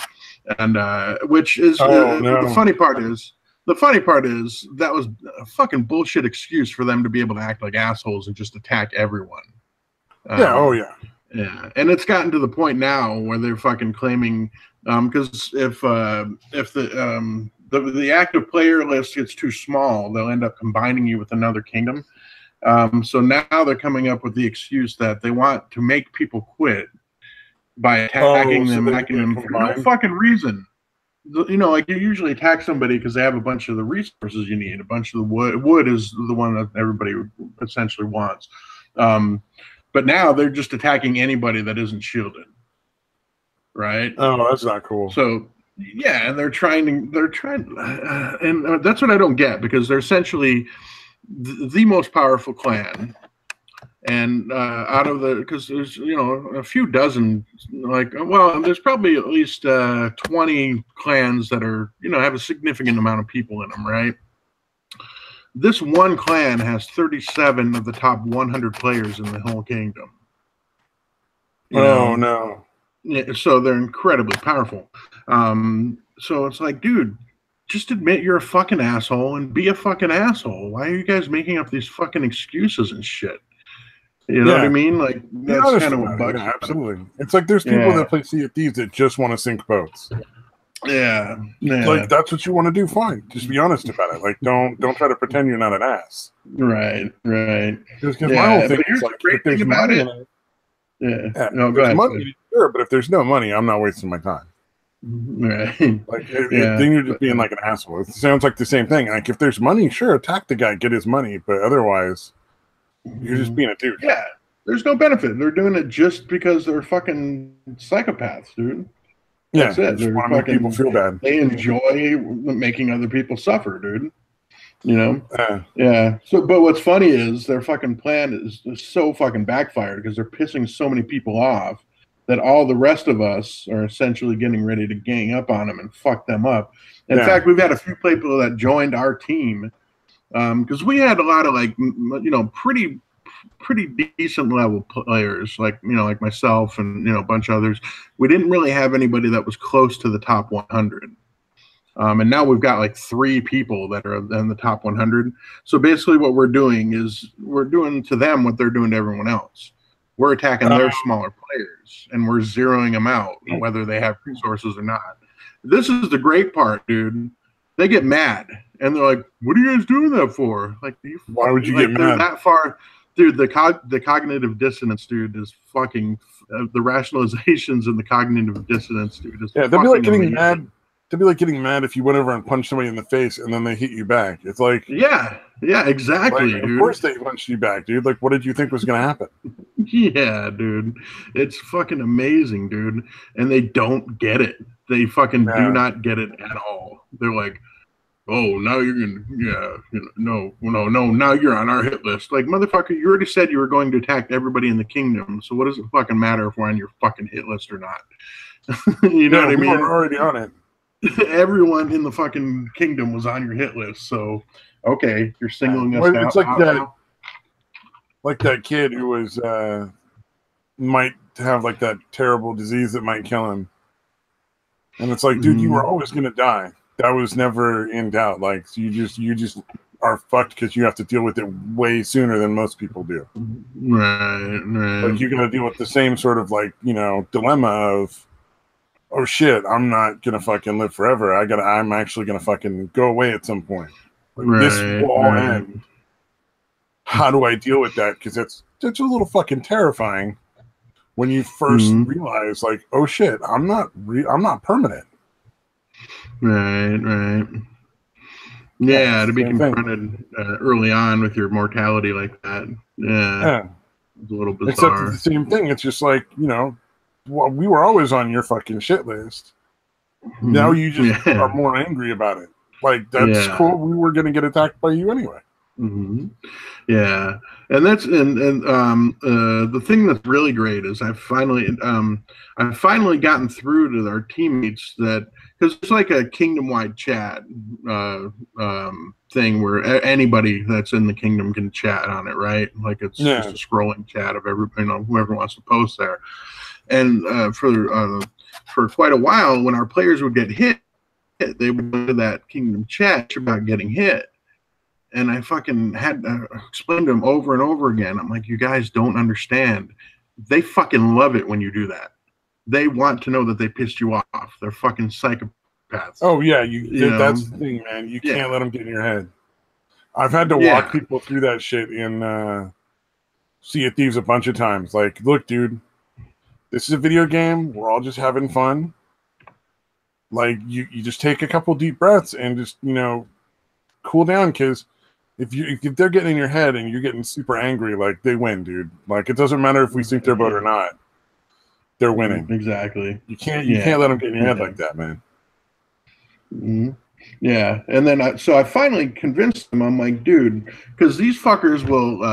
B: And which is the funny part is that was a fucking bullshit excuse for them to be able to act like assholes and just attack everyone. Yeah. And it's gotten to the point now where they're fucking claiming because if the active player list gets too small, they'll end up combining you with another kingdom. So now they're coming up with the excuse that they want to make people quit by attacking them for no fucking reason. Like you usually attack somebody because they have a bunch of the resources you need. A bunch of the wood. Wood is the one that everybody essentially wants. But now they're just attacking anybody that isn't shielded. Right?
A: Oh, that's not cool.
B: So yeah, and they're trying, and that's what I don't get, because they're essentially the most powerful clan, and because there's a few dozen, there's probably at least 20 clans that are have a significant amount of people in them, right? This one clan has 37 of the top 100 players in the whole kingdom.
A: No.
B: Yeah, so they're incredibly powerful. So it's like, dude, just admit you're a fucking asshole and be a fucking asshole. Why are you guys making up these fucking excuses and shit? You know what I mean? Like, that's kind of what bugs me.
A: Absolutely. It's like there's people that play Sea of Thieves that just want to sink boats.
B: Yeah.
A: Like, that's what you want to do, fine. Just be honest about it. Like, don't try to pretend you're not an ass.
B: Right.
A: Because my whole thing is, like, if there's money in it,
B: no, go ahead.
A: Money, sure, but if there's no money, I'm not wasting my time.
B: Right.
A: Like, then you're just being like an asshole. It sounds like the same thing. Like, if there's money, sure, attack the guy, get his money, but otherwise, you're just being a dude.
B: Yeah, there's no benefit. They're doing it just because they're fucking psychopaths, dude. That's it.
A: They want to make people feel bad.
B: They enjoy making other people suffer, dude. Yeah. So, but what's funny is their fucking plan is so fucking backfired because they're pissing so many people off that all the rest of us are essentially getting ready to gang up on them and fuck them up. In fact, we've had a few people that joined our team because we had a lot of pretty decent level players, like myself and a bunch of others. We didn't really have anybody that was close to the top 100. And now we've got like 3 people that are in the top 100. So basically what we're doing is we're doing to them what they're doing to everyone else. We're attacking their smaller players and we're zeroing them out, whether they have resources or not. This is the great part, dude. They get mad and they're like, what are you guys doing that for? Like,
A: why would you get mad?
B: That far? Dude, the cognitive dissonance, dude, is fucking the rationalizations and the cognitive dissonance, dude. Is
A: they'd be like getting mad. They'd be like getting mad if you went over and punched somebody in the face and then they hit you back. It's like,
B: yeah, exactly.
A: Like, of course they punched you back, dude. Like, what did you think was going to happen?
B: Yeah, dude, it's fucking amazing, dude. And they don't get it. They fucking do not get it at all. They're like, oh, now you're gonna, no, now you're on our hit list. Like, motherfucker, you already said you were going to attack everybody in the kingdom, so what does it fucking matter if we're on your fucking hit list or not? You know what I mean?
A: We're already on it.
B: Everyone in the fucking kingdom was on your hit list, so okay, you're singling us out.
A: It's like that kid who was might have like that terrible disease that might kill him, and it's like, dude, you were always gonna die. That was never in doubt. Like, you just are fucked because you have to deal with it way sooner than most people do.
B: Right.
A: Like, you're gonna deal with the same sort of dilemma of, oh shit, I'm not gonna fucking live forever. I'm actually gonna fucking go away at some point. Like, this will all end. How do I deal with that? Because it's a little fucking terrifying when you first realize, like, oh shit, I'm not permanent.
B: Right. Yeah, to be confronted early on with your mortality like that. Yeah. It's a little bizarre.
A: Except it's the same thing. It's just like, you know, well, we were always on your fucking shit list. Mm-hmm. Now you just are more angry about it. Like, that's cool. We were going to get attacked by you anyway.
B: Mm-hmm. Yeah, and that's the thing that's really great is I've finally gotten through to our teammates that, because it's like a kingdom-wide chat thing where anybody that's in the kingdom can chat on it, right? Like it's just a scrolling chat of whoever wants to post there. And for quite a while, when our players would get hit, they would go to that kingdom chat about getting hit. And I fucking had to explain to them over and over again. I'm like, you guys don't understand. They fucking love it when you do that. They want to know that they pissed you off. They're fucking psychopaths.
A: Oh, yeah. That's the thing, man. You can't let them get in your head. I've had to walk people through that shit in Sea of Thieves a bunch of times. Like, look, dude, this is a video game. We're all just having fun. Like, you just take a couple deep breaths and just, you know, cool down, because if they're getting in your head and you're getting super angry, like, they win, dude. Like, it doesn't matter if we sink their boat or not. They're winning.
B: Exactly.
A: You can't let them get in your head like that, man.
B: Mm-hmm. Yeah. And then I finally convinced them. I'm like, dude, because these fuckers will,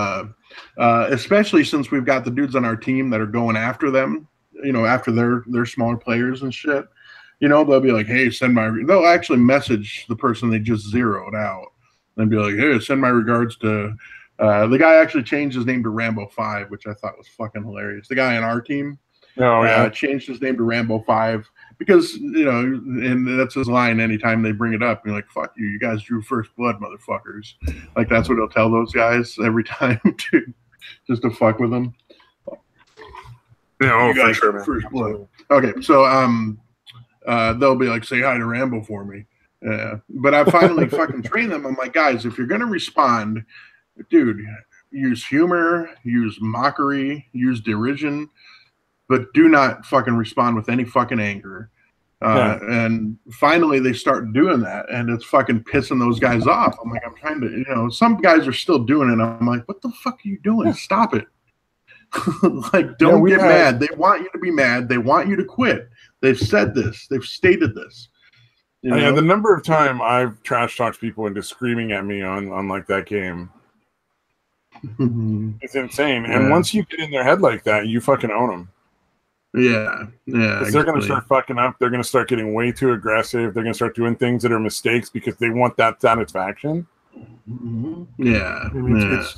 B: especially since we've got the dudes on our team that are going after them, you know, after their smaller players and shit. You know, they'll be like, hey, they'll actually message the person they just zeroed out. And be like, hey, send my regards to the guy. Actually changed his name to Rambo 5, which I thought was fucking hilarious. The guy on our team changed his name to Rambo 5 because, you know, and that's his line anytime they bring it up. You're like, fuck you guys drew first blood, motherfuckers. Like, that's what he'll tell those guys every time, dude, just to fuck with them.
A: Yeah, for sure, man.
B: First blood. Okay, so they'll be like, say hi to Rambo for me. Yeah, but I finally fucking trained them. I'm like, guys, if you're going to respond, dude, use humor, use mockery, use derision, but do not fucking respond with any fucking anger. And finally they start doing that, and it's fucking pissing those guys off. I'm like, I'm trying to, you know, some guys are still doing it. I'm like, what the fuck are you doing? Stop it. Like, don't get mad. They want you to be mad. They want you to quit. They've said this. They've stated this. You know?
A: Yeah, the number of time I've trash talked people into screaming at me on like that game, it's insane. Yeah. And once you get in their head like that, you fucking own them.
B: Yeah, yeah.
A: Because they're going to start fucking up. They're going to start getting way too aggressive. They're going to start doing things that are mistakes because they want that satisfaction.
B: Yeah,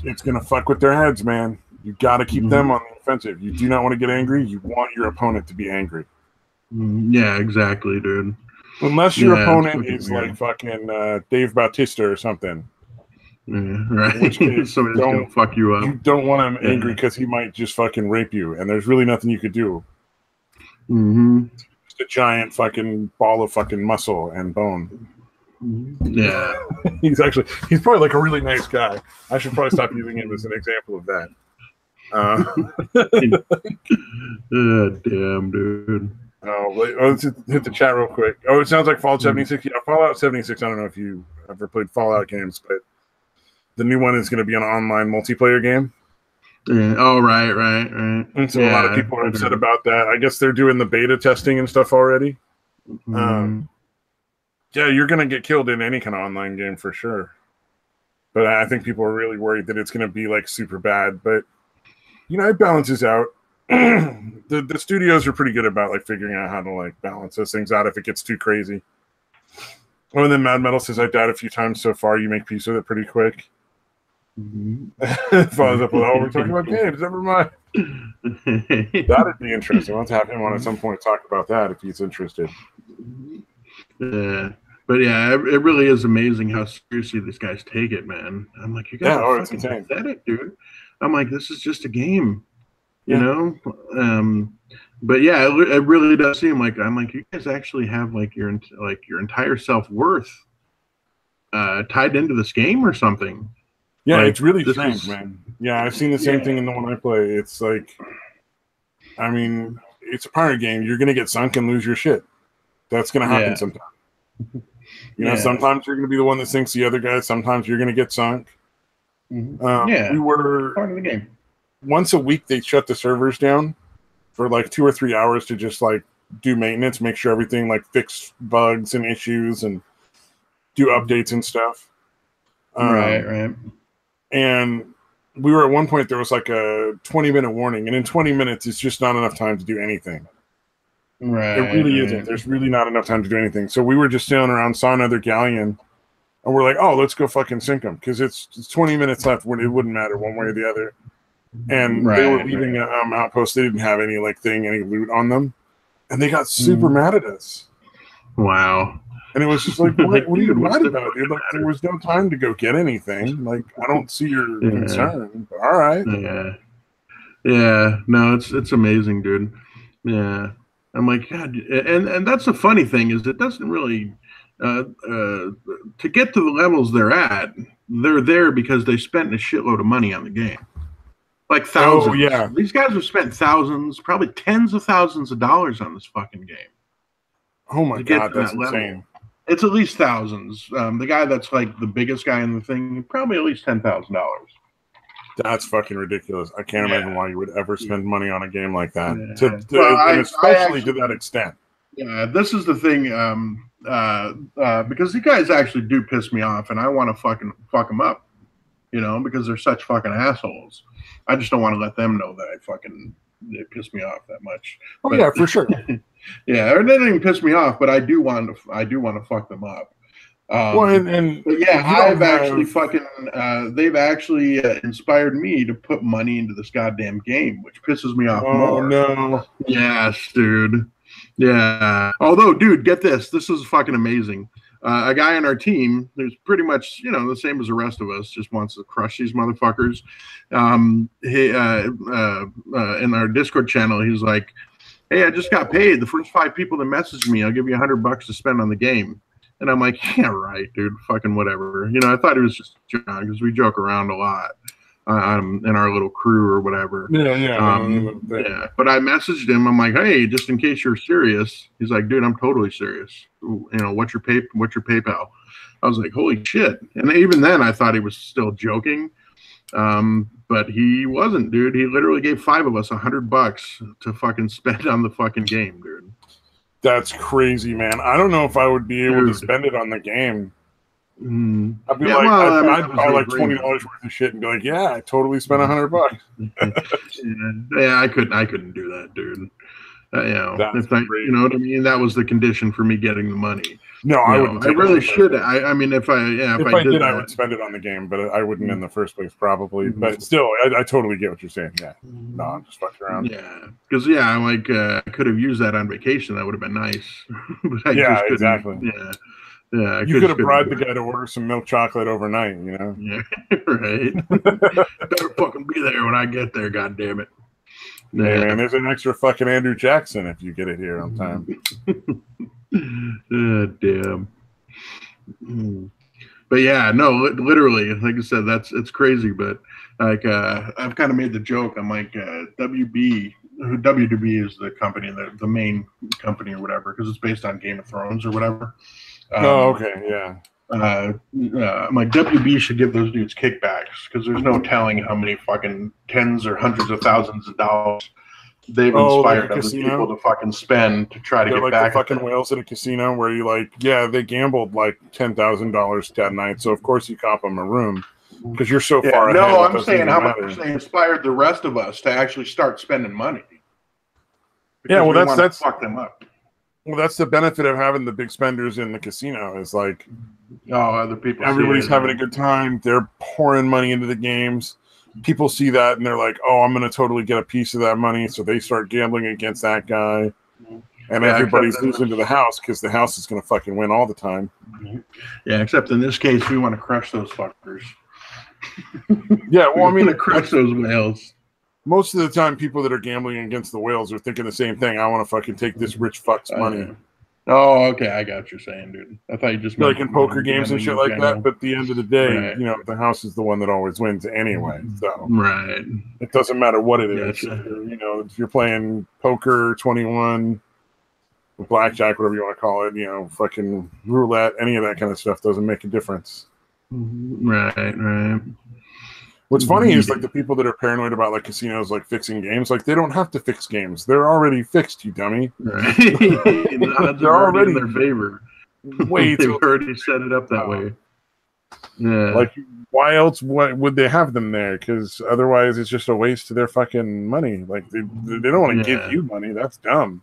A: it's going to fuck with their heads, man. You got to keep them on the offensive. You do not want to get angry. You want your opponent to be angry.
B: Yeah, exactly, dude.
A: Unless your opponent is like fucking Dave Bautista or something.
B: Yeah, right.
A: In which case,
B: somebody's gonna fuck you up.
A: You don't want him angry because he might just fucking rape you, and there's really nothing you could do. Just a giant fucking ball of fucking muscle and bone.
B: Yeah.
A: He's probably like a really nice guy. I should probably stop using him as an example of that.
B: Damn, dude.
A: Let's hit the chat real quick. Oh, it sounds like Fallout 76. Yeah, Fallout 76. I don't know if you ever played Fallout games, but the new one is going to be an online multiplayer game.
B: Yeah. Oh, right.
A: And so a lot of people are upset about that. I guess they're doing the beta testing and stuff already. Yeah, you're going to get killed in any kind of online game for sure. But I think people are really worried that it's going to be like super bad. But, you know, it balances out. The studios are pretty good about like figuring out how to like balance those things out if it gets too crazy. Oh, and then Mad Metal says, I died a few times so far. You make peace with it pretty quick. Follows up with, oh, we're talking about games. Never mind. That'd be interesting. Let's have him on at some point talk about that if he's interested.
B: Yeah. But yeah, it really is amazing how seriously these guys take it, man. I'm like, you guys are fucking pathetic, dude. I'm like, this is just a game. You know, but yeah, it really does seem like you guys actually have like your entire self-worth tied into this game or something.
A: Yeah, like, it's really strange, man. Yeah, I've seen the same thing in the one I play. It's like, I mean, it's a pirate game. You're gonna get sunk and lose your shit. That's gonna happen sometime. You know, sometimes you're going to be the one that sinks the other guy. Sometimes you're going to get sunk.
B: Mm-hmm.
A: We were
B: part of the game.
A: Once a week. They shut the servers down for like 2 or 3 hours to just like do maintenance, make sure everything like fix bugs and issues and do updates and stuff.
B: Right.
A: And we were at one point, there was like a 20-minute warning, and in 20 minutes, it's just not enough time to do anything.
B: Right.
A: It really isn't. There's really not enough time to do anything. So we were just sailing around, saw another galleon, and we're like, oh, let's go fucking sink them, because it's 20 minutes left when it wouldn't matter one way or the other. And they were leaving an outpost. They didn't have any any loot on them, and they got super mad at us.
B: Wow.
A: And it was just like, what are you mad about, dude? Like, there was no time to go get anything. Like, I don't see your concern. But all right.
B: Yeah. No, it's amazing, dude. Yeah. I'm like, God, and that's the funny thing is it doesn't really to get to the levels they're at, they're there because they spent a shitload of money on the game. Like thousands.
A: Oh, yeah.
B: These guys have spent thousands, probably tens of thousands of dollars on this fucking game.
A: Oh my God, that's insane.
B: It's at least thousands. The guy that's like the biggest guy in the thing, probably at least $10,000.
A: That's fucking ridiculous. I can't imagine why you would ever spend money on a game like that,
B: and
A: especially to that extent.
B: Yeah, this is the thing, because you guys actually do piss me off, and I want to fucking fuck them up, you know, because they're such fucking assholes. I just don't want to let them know that they piss me off that much.
A: Oh, yeah, for sure.
B: Yeah, or they didn't even piss me off, but I do want to fuck them up. But yeah, they've actually inspired me to put money into this goddamn game, which pisses me off more.
A: No.
B: Yes, dude. Yeah. Although, dude, get this. This is fucking amazing. A guy on our team who's pretty much, you know, the same as the rest of us, just wants to crush these motherfuckers. In our Discord channel, he's like, hey, I just got paid. The first 5 people that messaged me, I'll give you $100 to spend on the game. And I'm like, yeah, right, dude. Fucking whatever. You know, I thought it was just because we joke around a lot in our little crew or whatever.
A: Yeah.
B: But I messaged him. I'm like, hey, just in case you're serious. He's like, dude, I'm totally serious. You know, what's your PayPal? I was like, holy shit. And even then, I thought he was still joking. But he wasn't, dude. He literally gave 5 of us $100 to fucking spend on the fucking game, dude.
A: That's crazy, man. I don't know if I would be able to spend it on the game. I'd be I'd buy like $20 worth of shit and be like, yeah, I totally spent $100.
B: Yeah, I couldn't do that, dude. You know what I mean? That was the condition for me getting the money.
A: No, I wouldn't.
B: I really should. I mean, if I did,
A: I would spend it on the game, but I wouldn't in the first place, probably. But still, I totally get what you're saying. Yeah, no, I'm just fucking around.
B: Yeah, because I'm like, I could have used that on vacation. That would have been nice. But
A: exactly.
B: Yeah.
A: You could have bribed the guy to order some milk chocolate overnight. You know.
B: Yeah. Right. Better fucking be there when I get there. God damn it.
A: Yeah, man. There's an extra fucking Andrew Jackson if you get it here on time.
B: Damn. But yeah, no, literally, like I said, it's crazy. But like, I've kind of made the joke. I'm like, WB is the company, the main company or whatever, because it's based on Game of Thrones or whatever.
A: Okay, yeah.
B: I'm like, WB should give those dudes kickbacks because there's no telling how many fucking tens or hundreds of thousands of dollars they've inspired other people to fucking spend to try to get like back.
A: The fucking whales at a casino where you like, they gambled like $10,000 that night, so of course you cop them a room because you're so far ahead.
B: No, I'm saying how much they inspired the rest of us to actually start spending money.
A: Yeah, well, that's
B: fuck them up.
A: Well, that's the benefit of having the big spenders in the casino is like,
B: other people.
A: Everybody's having a good time. They're pouring money into the games. People see that and they're like, "Oh, I'm going to totally get a piece of that money." So they start gambling against that guy, and everybody's losing to the house because the house is going to fucking win all the time.
B: Yeah, except in this case, we want to crush those fuckers.
A: Yeah, well, I mean,
B: to crush those whales.
A: Most of the time, people that are gambling against the whales are thinking the same thing. I want to fucking take this rich fuck's money.
B: Oh, okay. I got what you're saying, dude. I thought you just
A: meant like in poker games and shit like that. But at the end of the day, the house is the one that always wins anyway. So it doesn't matter what it is. If you're playing poker 21 blackjack, whatever you want to call it, you know, fucking roulette, any of that kind of stuff doesn't make a difference.
B: Right.
A: What's funny is like the people that are paranoid about like casinos like fixing games, like they don't have to fix games. They're already fixed, you dummy.
B: Right. The odds are already in their favor.
A: Wait,
B: they've already set it up that way. Yeah.
A: Like, why else would they have them there? Because otherwise, it's just a waste of their fucking money. Like, they don't want to give you money. That's dumb.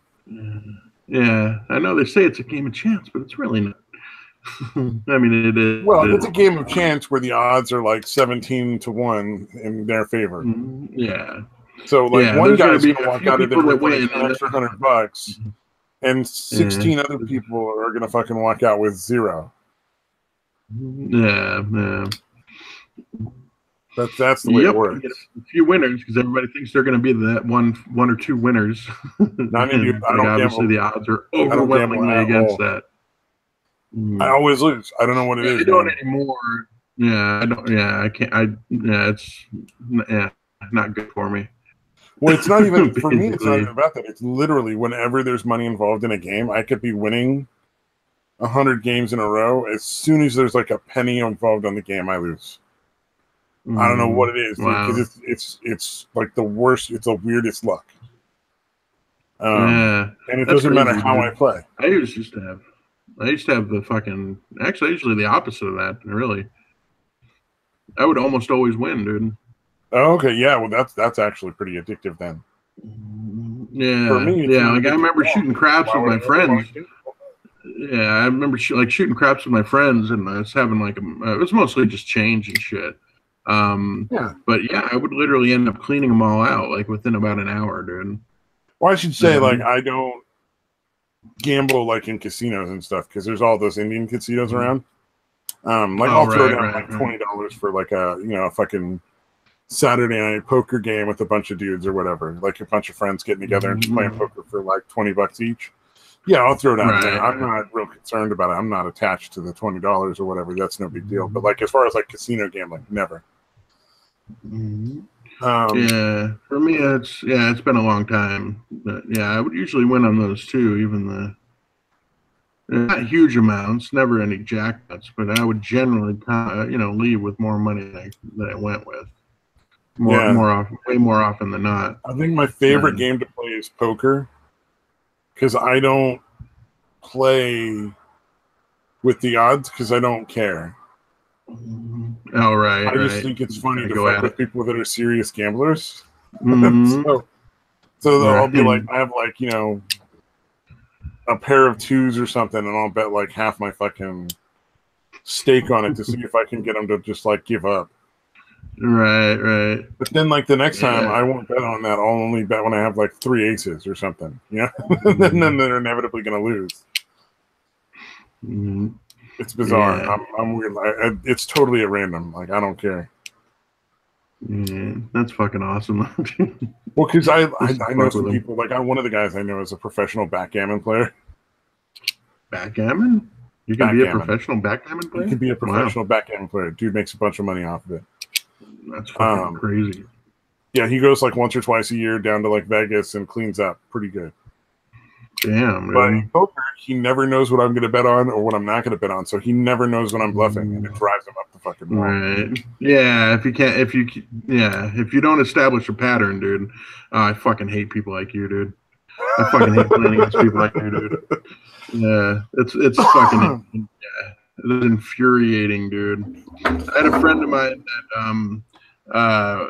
B: Yeah, I know they say it's a game of chance, but it's really not. I mean, it is.
A: Well, it's a game of chance where the odds are like 17-1 in their favor.
B: Yeah.
A: So, like, one guy's going to walk out of there with like an extra $100, and 16 other people are going to fucking walk out with $0.
B: Yeah.
A: That's the way it works.
B: A few winners because everybody thinks they're going to be that one or two winners. Obviously, the odds are overwhelmingly against that.
A: I always lose. I don't know what it is.
B: I don't anymore. Yeah, I don't. Yeah, I can't. It's not good for me.
A: Well, it's not even for me. It's not even about that. It's literally whenever there's money involved in a game, I could be winning 100 games in a row. As soon as there's like a penny involved on the game, I lose. I don't know what it is because it's like the worst. It's the weirdest luck. And it doesn't matter how I play.
B: I used to have the fucking. Actually, usually the opposite of that. Really, I would almost always win, dude.
A: Oh, okay, yeah. Well, that's actually pretty addictive then.
B: Yeah, for me, like I remember shooting craps with my friends. Yeah, I remember shooting craps with my friends, and I was having like it was mostly just change and shit. But yeah, I would literally end up cleaning them all out like within about an hour, dude.
A: Well, I should say like I don't gamble like in casinos and stuff because there's all those Indian casinos around. I'll throw down like $20 for like a fucking Saturday night poker game with a bunch of dudes or whatever, like a bunch of friends getting together and just playing poker for like $20 each. Yeah, I'll throw down there. I'm not real concerned about it. I'm not attached to the $20 or whatever. That's no big deal. But like as far as like casino gambling, never.
B: Yeah, for me it's been a long time. But yeah, I would usually win on those too, even not huge amounts, never any jackpots, but I would generally leave with more money than I went with. Way more often than not.
A: I think my favorite game to play is poker because I don't play with the odds because I don't care.
B: Oh, right.
A: I just think it's funny to fuck with people that are serious gamblers. So I'll be like, I have like, a pair of twos or something, and I'll bet like half my fucking stake on it to see if I can get them to just like give up.
B: Right.
A: But then like the next time I won't bet on that. I'll only bet when I have like 3 aces or something. Yeah. And then they're inevitably going to lose. It's bizarre. Yeah. I'm weird. It's totally at random. Like I don't care.
B: That's fucking awesome.
A: Well, because I know some people. Like one of the guys I know is a professional backgammon player.
B: Backgammon? You can be a professional backgammon player?
A: You can be a professional backgammon player. Dude makes a bunch of money off of it.
B: That's fucking crazy.
A: Yeah, he goes like once or twice a year down to like Vegas and cleans up pretty good.
B: Damn,
A: but in poker, he never knows what I'm going to bet on or what I'm not going to bet on, so he never knows when I'm bluffing, and it drives him up the fucking wall.
B: Right? Yeah. If you don't establish a pattern, dude, I fucking hate people like you, dude. I fucking hate playing against people like you, dude. Yeah, it's fucking it's infuriating, dude. I had a friend of mine that I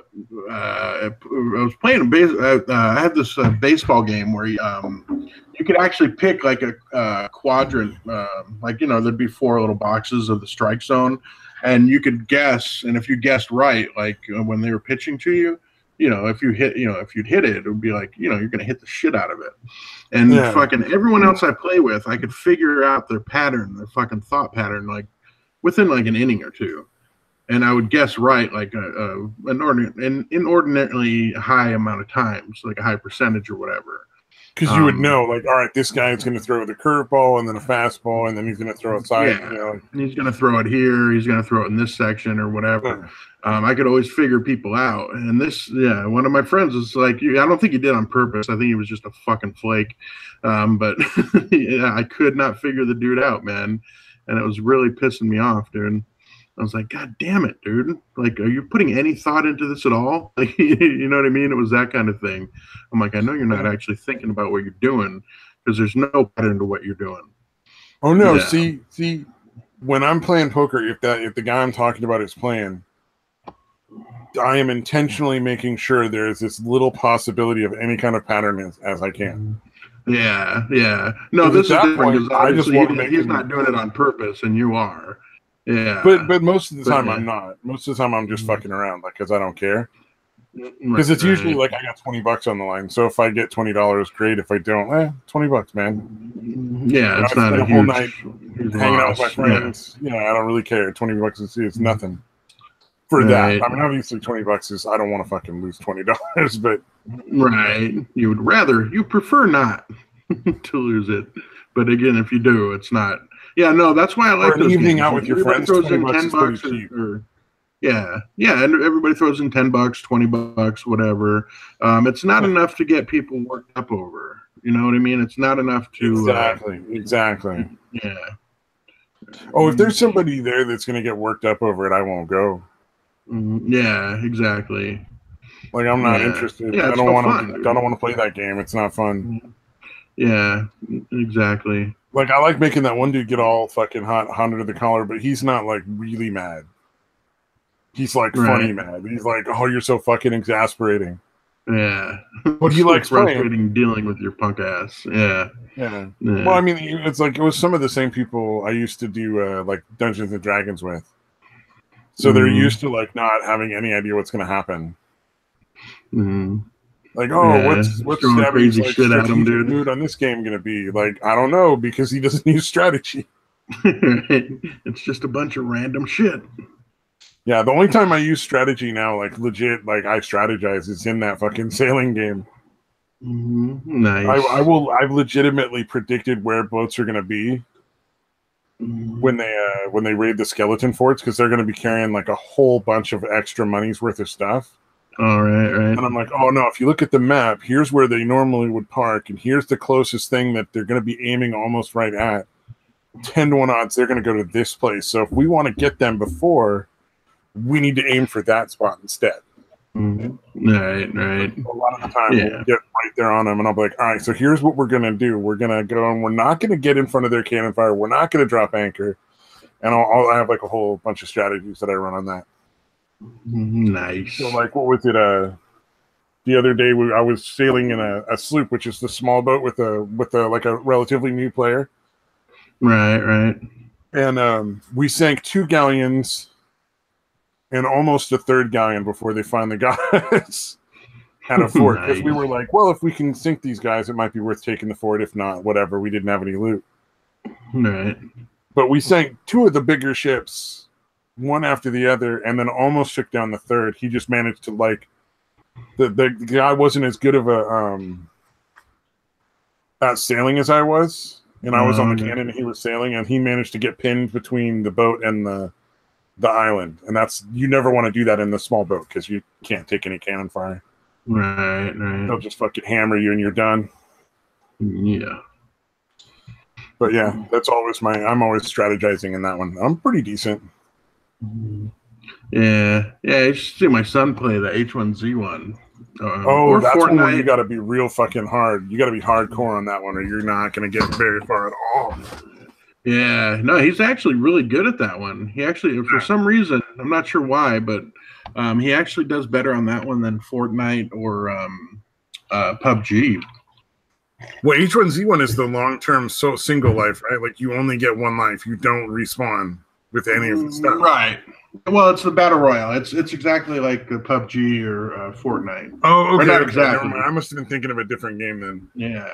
B: was playing I had this baseball game where you could actually pick like a quadrant, there'd be 4 little boxes of the strike zone, and you could guess, and if you guessed right, like when they were pitching to you, if you'd hit it, it would be like, you're gonna hit the shit out of it. And fucking everyone else I play with, I could figure out their pattern, their fucking thought pattern, like within like an inning or two. And I would guess right, like an inordinately high amount of times, like a high percentage or whatever.
A: Because you would know, like, all right, this guy's going to throw the curveball and then a fastball, and then he's going to throw it side.
B: Yeah,
A: you know,
B: he's going to throw it here. He's going to throw it in this section or whatever. I could always figure people out. And this, one of my friends was like, I don't think he did on purpose. I think he was just a fucking flake. But yeah, I could not figure the dude out, man. And it was really pissing me off, dude. I was like, God damn it, dude. Like, are you putting any thought into this at all? Like, you know what I mean? It was that kind of thing. I'm like, I know you're not actually thinking about what you're doing because there's no pattern to what you're doing.
A: Oh, no. Yeah. See, when I'm playing poker, if the guy I'm talking about is playing, I am intentionally making sure there's this little possibility of any kind of pattern as I can.
B: Yeah. No, this is different because obviously he's not doing it on purpose and you are. Yeah,
A: but most of the time I'm not. Most of the time I'm just fucking around, like, because I don't care. Because it's usually like I got $20 on the line, so if I get $20, great. If I don't, $20, man.
B: Yeah, it's not a
A: whole
B: huge
A: night hanging out with my friends. Yeah. I don't really care. $20 is nothing for that. I mean, obviously $20 is. I don't want to fucking lose $20, but
B: you prefer not to lose it, but again, if you do, it's not. Yeah, no, that's why I like those
A: evening
B: games.
A: Out with your friends.
B: Throws in $10 or and everybody throws in $10, $20, whatever. It's not enough to get people worked up over. You know what I mean? It's not enough to
A: exactly.
B: Yeah.
A: Oh, if there's somebody there that's going to get worked up over it, I won't go.
B: Yeah, exactly.
A: Like, I'm not interested.
B: Yeah,
A: I don't want to play that game. It's not fun.
B: Yeah, exactly.
A: Like, I like making that one dude get all fucking hot under the collar, but he's not, like, really mad. He's, like, funny mad. He's like, oh, you're so fucking exasperating.
B: Yeah.
A: But he likes
B: frustrating dealing with your punk ass. Yeah.
A: Well, I mean, it's like, it was some of the same people I used to do, like, Dungeons and Dragons with. So they're used to, like, not having any idea what's going to happen. Like, what's
B: crazy shit at him, dude?
A: Mood on this game going to be? Like, I don't know, because he doesn't use strategy.
B: It's just a bunch of random shit.
A: Yeah, the only time I use strategy now, like, legit, like, I strategize, is in that fucking sailing game.
B: Nice.
A: I've legitimately predicted where boats are going to be when they raid the skeleton forts, because they're going to be carrying, like, a whole bunch of extra money's worth of stuff.
B: All right.
A: And I'm like, oh no, if you look at the map, here's where they normally would park, and here's the closest thing that they're going to be aiming almost right at. 10-1 odds they're going to go to this place. So if we want to get them before, we need to aim for that spot instead.
B: Right.
A: A lot of the time we'll get right there on them, and I'll be like, all right, so here's what we're going to do. We're going to go, and we're not going to get in front of their cannon fire. We're not going to drop anchor. And I'll have, like, a whole bunch of strategies that I run on that.
B: Nice.
A: So, like, what was it? The other day I was sailing in a sloop, which is the small boat with a like a relatively new player.
B: Right.
A: And we sank 2 galleons and almost a 3rd galleon before they finally got us at a fort. Because we were like, well, if we can sink these guys, it might be worth taking the fort. If not, whatever. We didn't have any loot.
B: Right.
A: But we sank 2 of the bigger ships, one after the other, and then almost took down the 3rd. He just managed to, like, the guy wasn't as good of a at sailing as I was, and I was on the cannon and he was sailing, and he managed to get pinned between the boat and the island. And you never want to do that in the small boat because you can't take any cannon fire.
B: Right.
A: They'll just fucking hammer you and you're done.
B: Yeah.
A: But yeah, that's always I'm always strategizing in that one. I'm pretty decent.
B: Yeah. I should see my son play the H1Z1.
A: Or that's Fortnite. One where you got to be real fucking hard. You got to be hardcore on that one, or you're not going to get very far at all.
B: Yeah, no, he's actually really good at that one. He actually, for some reason, I'm not sure why, but he actually does better on that one than Fortnite or PUBG.
A: Well, H1Z1 is the long-term single life, right? Like, you only get one life. You don't respawn with any of the stuff.
B: Right. Well, it's the Battle Royale. It's exactly like PUBG or Fortnite.
A: Oh, okay.
B: Or not exactly.
A: I must have been thinking of a different game then.
B: Yeah.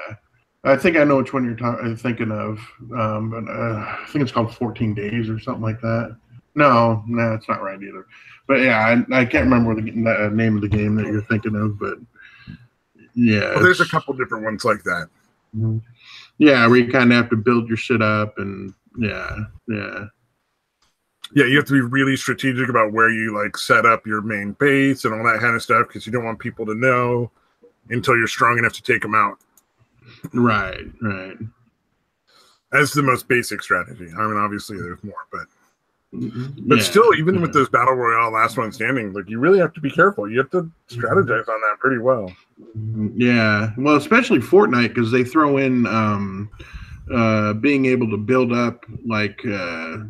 B: I think I know which one you're thinking of. But I think it's called 14 Days or something like that. No, it's not right either. But yeah, I can't remember the name of the game that you're thinking of, but Yeah,
A: well, there's a couple different ones like that.
B: Yeah, where you kind of have to build your shit up, and yeah,
A: you have to be really strategic about where you like set up your main base and all that kind of stuff, because you don't want people to know until you're strong enough to take them out.
B: Right.
A: That's the most basic strategy. I mean, obviously there's more, but still, even with those battle royale last one standing, like you really have to be careful. You have to strategize on that pretty well.
B: Yeah, well, especially Fortnite, because they throw in being able to build up like what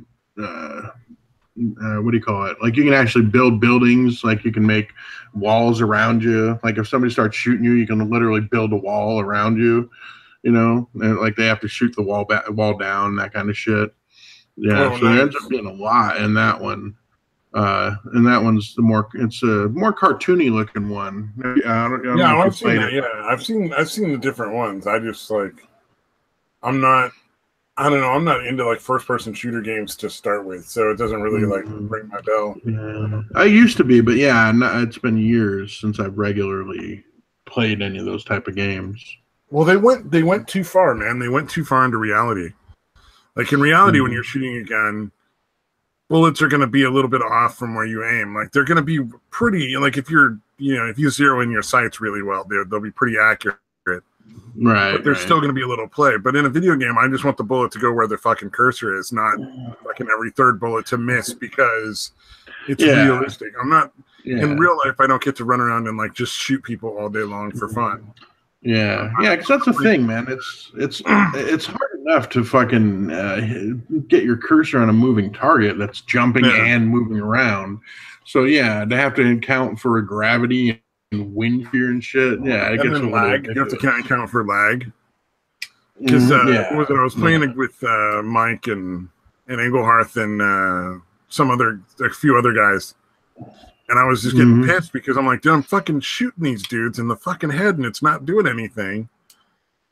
B: do you call it? Like you can actually build buildings. Like you can make walls around you. Like if somebody starts shooting you, you can literally build a wall around you. You know, and like they have to shoot the wall down, that kind of shit. Yeah, so there ends up being a lot in that one. And that one's it's a more cartoony looking one.
A: I've seen that. Yeah, I've seen the different ones. I just like, I'm not into like first person shooter games to start with, so it doesn't really like ring my bell.
B: Yeah. I used to be, but yeah, it's been years since I've regularly played any of those type of games.
A: Well, they went too far, man. They went too far into reality. Like in reality, when you're shooting a gun, bullets are going to be a little bit off from where you aim. Like they're going to be pretty, like if you zero in your sights really well, they'll be pretty accurate.
B: Right.
A: But there's still going to be a little play. But in a video game, I just want the bullet to go where the fucking cursor is, not fucking every third bullet to miss, because it's realistic. I'm not in real life. I don't get to run around and like just shoot people all day long for fun.
B: Yeah, because that's the thing, man. It's hard enough to fucking get your cursor on a moving target that's jumping and moving around. So yeah, to have to account for gravity and wind shear and shit. Yeah, it gets a
A: lag. You have to account for lag. Because I was playing with Mike and Engelharth and a few other guys. And I was just getting pissed because I'm like, dude, I'm fucking shooting these dudes in the fucking head and it's not doing anything.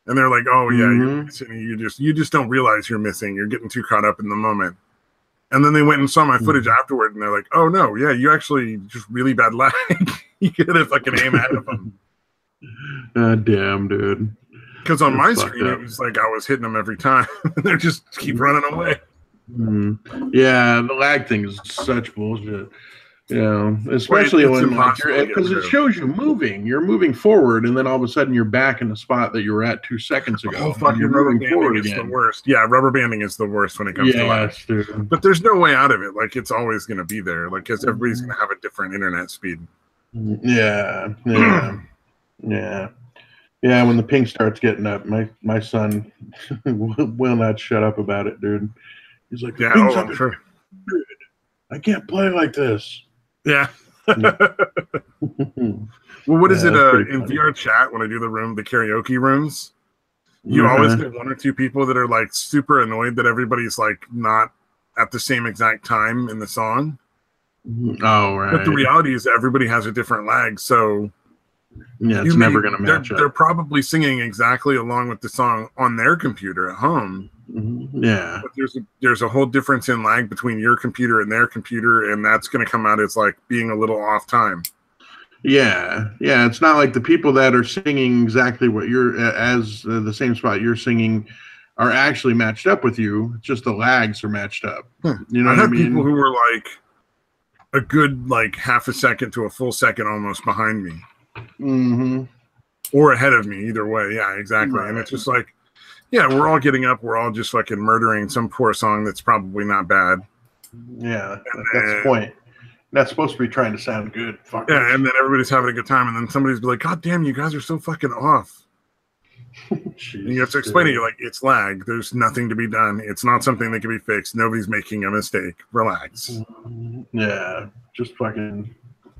A: And they're like, oh yeah, you're missing. You just don't realize you're missing. You're getting too caught up in the moment. And then they went and saw my footage afterward, and they're like, oh no, yeah, you actually just really bad lag. You gotta fucking aim ahead of them.
B: Damn, dude.
A: Because on my screen, it was like I was hitting them every time. They just keep running away.
B: Yeah, the lag thing is such bullshit. Yeah, especially when because it shows you moving. You're moving forward, and then all of a sudden you're back in the spot that you were at 2 seconds ago.
A: Oh, fucking rubber banding is the worst. Yeah, rubber banding is the worst when it comes to lag.
B: Dude.
A: But there's no way out of it. Like it's always going to be there. Like because everybody's going to have a different internet speed.
B: Yeah. When the ping starts getting up, my son will not shut up about it, dude. He's like,
A: I'm sure.
B: I can't play like this.
A: Yeah. Well, what is it in VR chat when I do the karaoke rooms? You always get one or two people that are like super annoyed that everybody's like not at the same exact time in the song.
B: Oh, right.
A: But the reality is everybody has a different lag, so
B: it's never going to match up.
A: They're probably singing exactly along with the song on their computer at home.
B: Yeah,
A: but there's a whole difference in lag between your computer and their computer, and that's going to come out as like being a little off time.
B: Yeah. It's not like the people that are singing exactly what you're the same spot you're singing are actually matched up with you. It's just the lags are matched up. You know, I
A: had people who were like a good like half a second to a full second almost behind me, or ahead of me. Either way, yeah, exactly. Right. And it's just like. Yeah, we're all getting up. We're all just fucking murdering some poor song that's probably not bad.
B: Yeah, that's the point. That's supposed to be trying to sound good.
A: Yeah, and then everybody's having a good time, and then somebody's be like, God damn, you guys are so fucking off. And you have to explain it. You're like, it's lag. There's nothing to be done. It's not something that can be fixed. Nobody's making a mistake. Relax.
B: Yeah, just fucking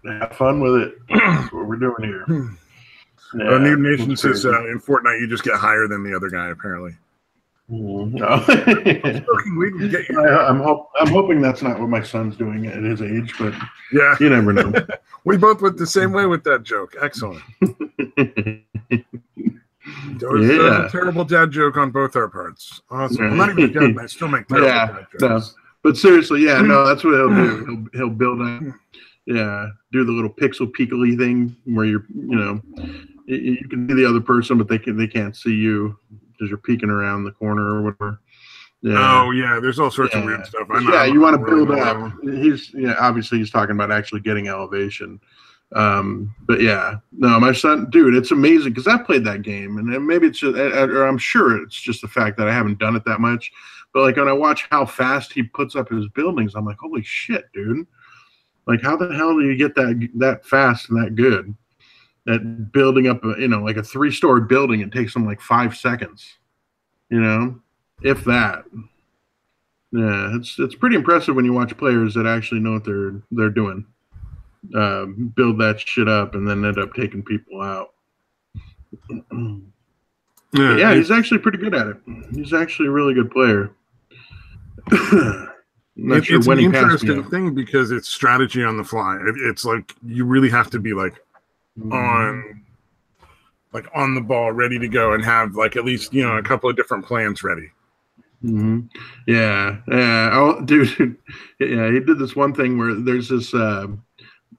B: have fun with it. That's what we're doing here.
A: Yeah, New Nation says in Fortnite you just get higher than the other guy. Apparently,
B: I'm hoping that's not what my son's doing at his age, but
A: yeah,
B: you never know.
A: We both went the same way with that joke. Excellent. That was a terrible dad joke on both our parts. Awesome. I'm not even a dad, I still make terrible dad jokes.
B: No. But seriously, that's what he'll do. He'll build up. Yeah, do the little pixel peekly thing where you're, You can see the other person, but they can't see you because you're peeking around the corner or whatever. Yeah.
A: Oh yeah, there's all sorts of weird stuff.
B: You want to build
A: really
B: up. Obviously he's talking about actually getting elevation. But yeah, no, my son, dude, it's amazing because I played that game, and maybe it's just, or I'm sure it's just the fact that I haven't done it that much. But like when I watch how fast he puts up his buildings, I'm like, holy shit, dude! Like how the hell do you get that fast and that good? That building up, like a 3-story building, it takes them like 5 seconds, if that. Yeah, it's pretty impressive when you watch players that actually know what they're doing. Build that shit up and then end up taking people out. Yeah, he's actually pretty good at it. He's actually a really good player.
A: It's an interesting thing because it's strategy on the fly. It's like you really have to be like on the ball, ready to go, and have like at least a couple of different plans ready.
B: Mm-hmm. Yeah. Oh, dude. Yeah, he did this one thing where there's this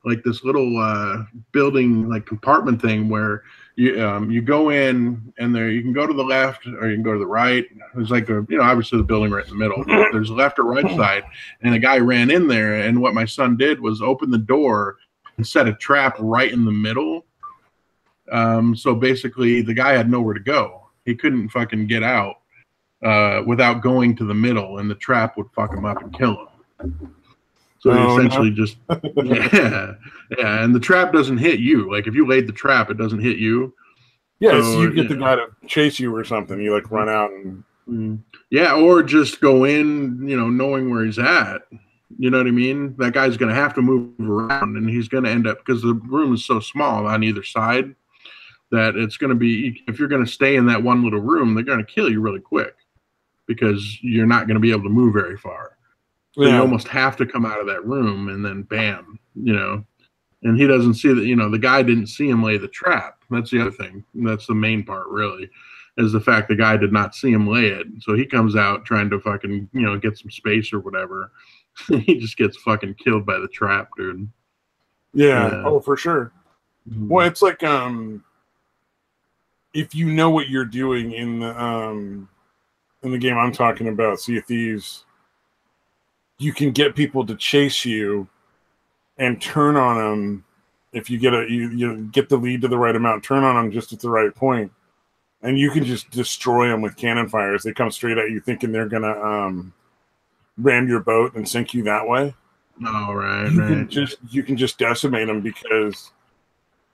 B: like this little building like compartment thing where you go in and there you can go to the left or you can go to the right. There's like obviously the building right in the middle. There's a left or right side, and a guy ran in there. And what my son did was open the door and set a trap right in the middle. So basically, the guy had nowhere to go. He couldn't fucking get out without going to the middle, and the trap would fuck him up and kill him. So he essentially just yeah, and the trap doesn't hit you. Like if you laid the trap, it doesn't hit you.
A: Yeah, so you get the guy to chase you or something. You like run out and
B: or just go in, knowing where he's at. You know what I mean? That guy's going to have to move around, and he's going to end up because the room is so small on either side that it's going to be if you're going to stay in that one little room, they're going to kill you really quick because you're not going to be able to move very far. So you almost have to come out of that room and then bam, and he doesn't see that, the guy didn't see him lay the trap. That's the other thing. That's the main part really is the fact the guy did not see him lay it. So he comes out trying to fucking, get some space or whatever. He just gets fucking killed by the trap, dude.
A: Yeah. Oh, for sure. Mm-hmm. Well, it's like, if you know what you're doing in the game I'm talking about, Sea of Thieves, you can get people to chase you and turn on them if you get you get the lead to the right amount, turn on them just at the right point, and you can just destroy them with cannon fires. They come straight at you thinking they're gonna ram your boat and sink you that way.
B: Oh, right.
A: You can just decimate them because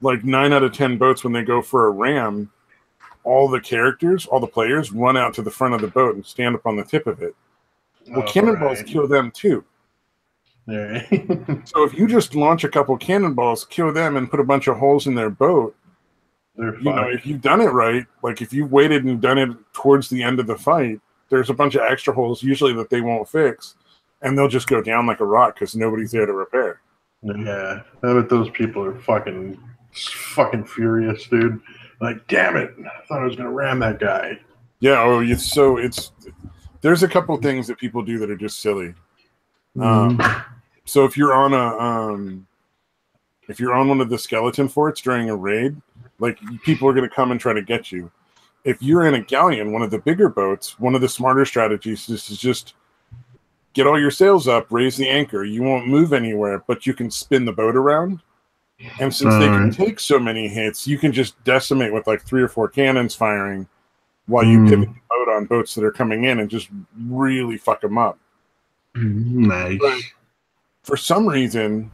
A: like 9 out of 10 boats when they go for a ram, all the players run out to the front of the boat and stand up on the tip of it. Well, cannonballs kill them too.
B: Yeah.
A: So if you just launch a couple cannonballs, kill them, and put a bunch of holes in their boat, if you've done it right, like if you've waited and done it towards the end of the fight, there's a bunch of extra holes usually that they won't fix, and they'll just go down like a rock because nobody's there to repair.
B: Yeah, I bet those people are fucking furious, dude. Like, damn it! I thought I was gonna ram that guy.
A: Yeah. There's a couple things that people do that are just silly. So if you're on one of the skeleton forts during a raid, like people are going to come and try to get you. If you're in a galleon, one of the bigger boats, one of the smarter strategies is to just get all your sails up, raise the anchor. You won't move anywhere, but you can spin the boat around. And since they can take so many hits, you can just decimate with like 3 or 4 cannons firing while you pivot the boat on boats that are coming in and just really fuck them up.
B: Nice.
A: But for some reason,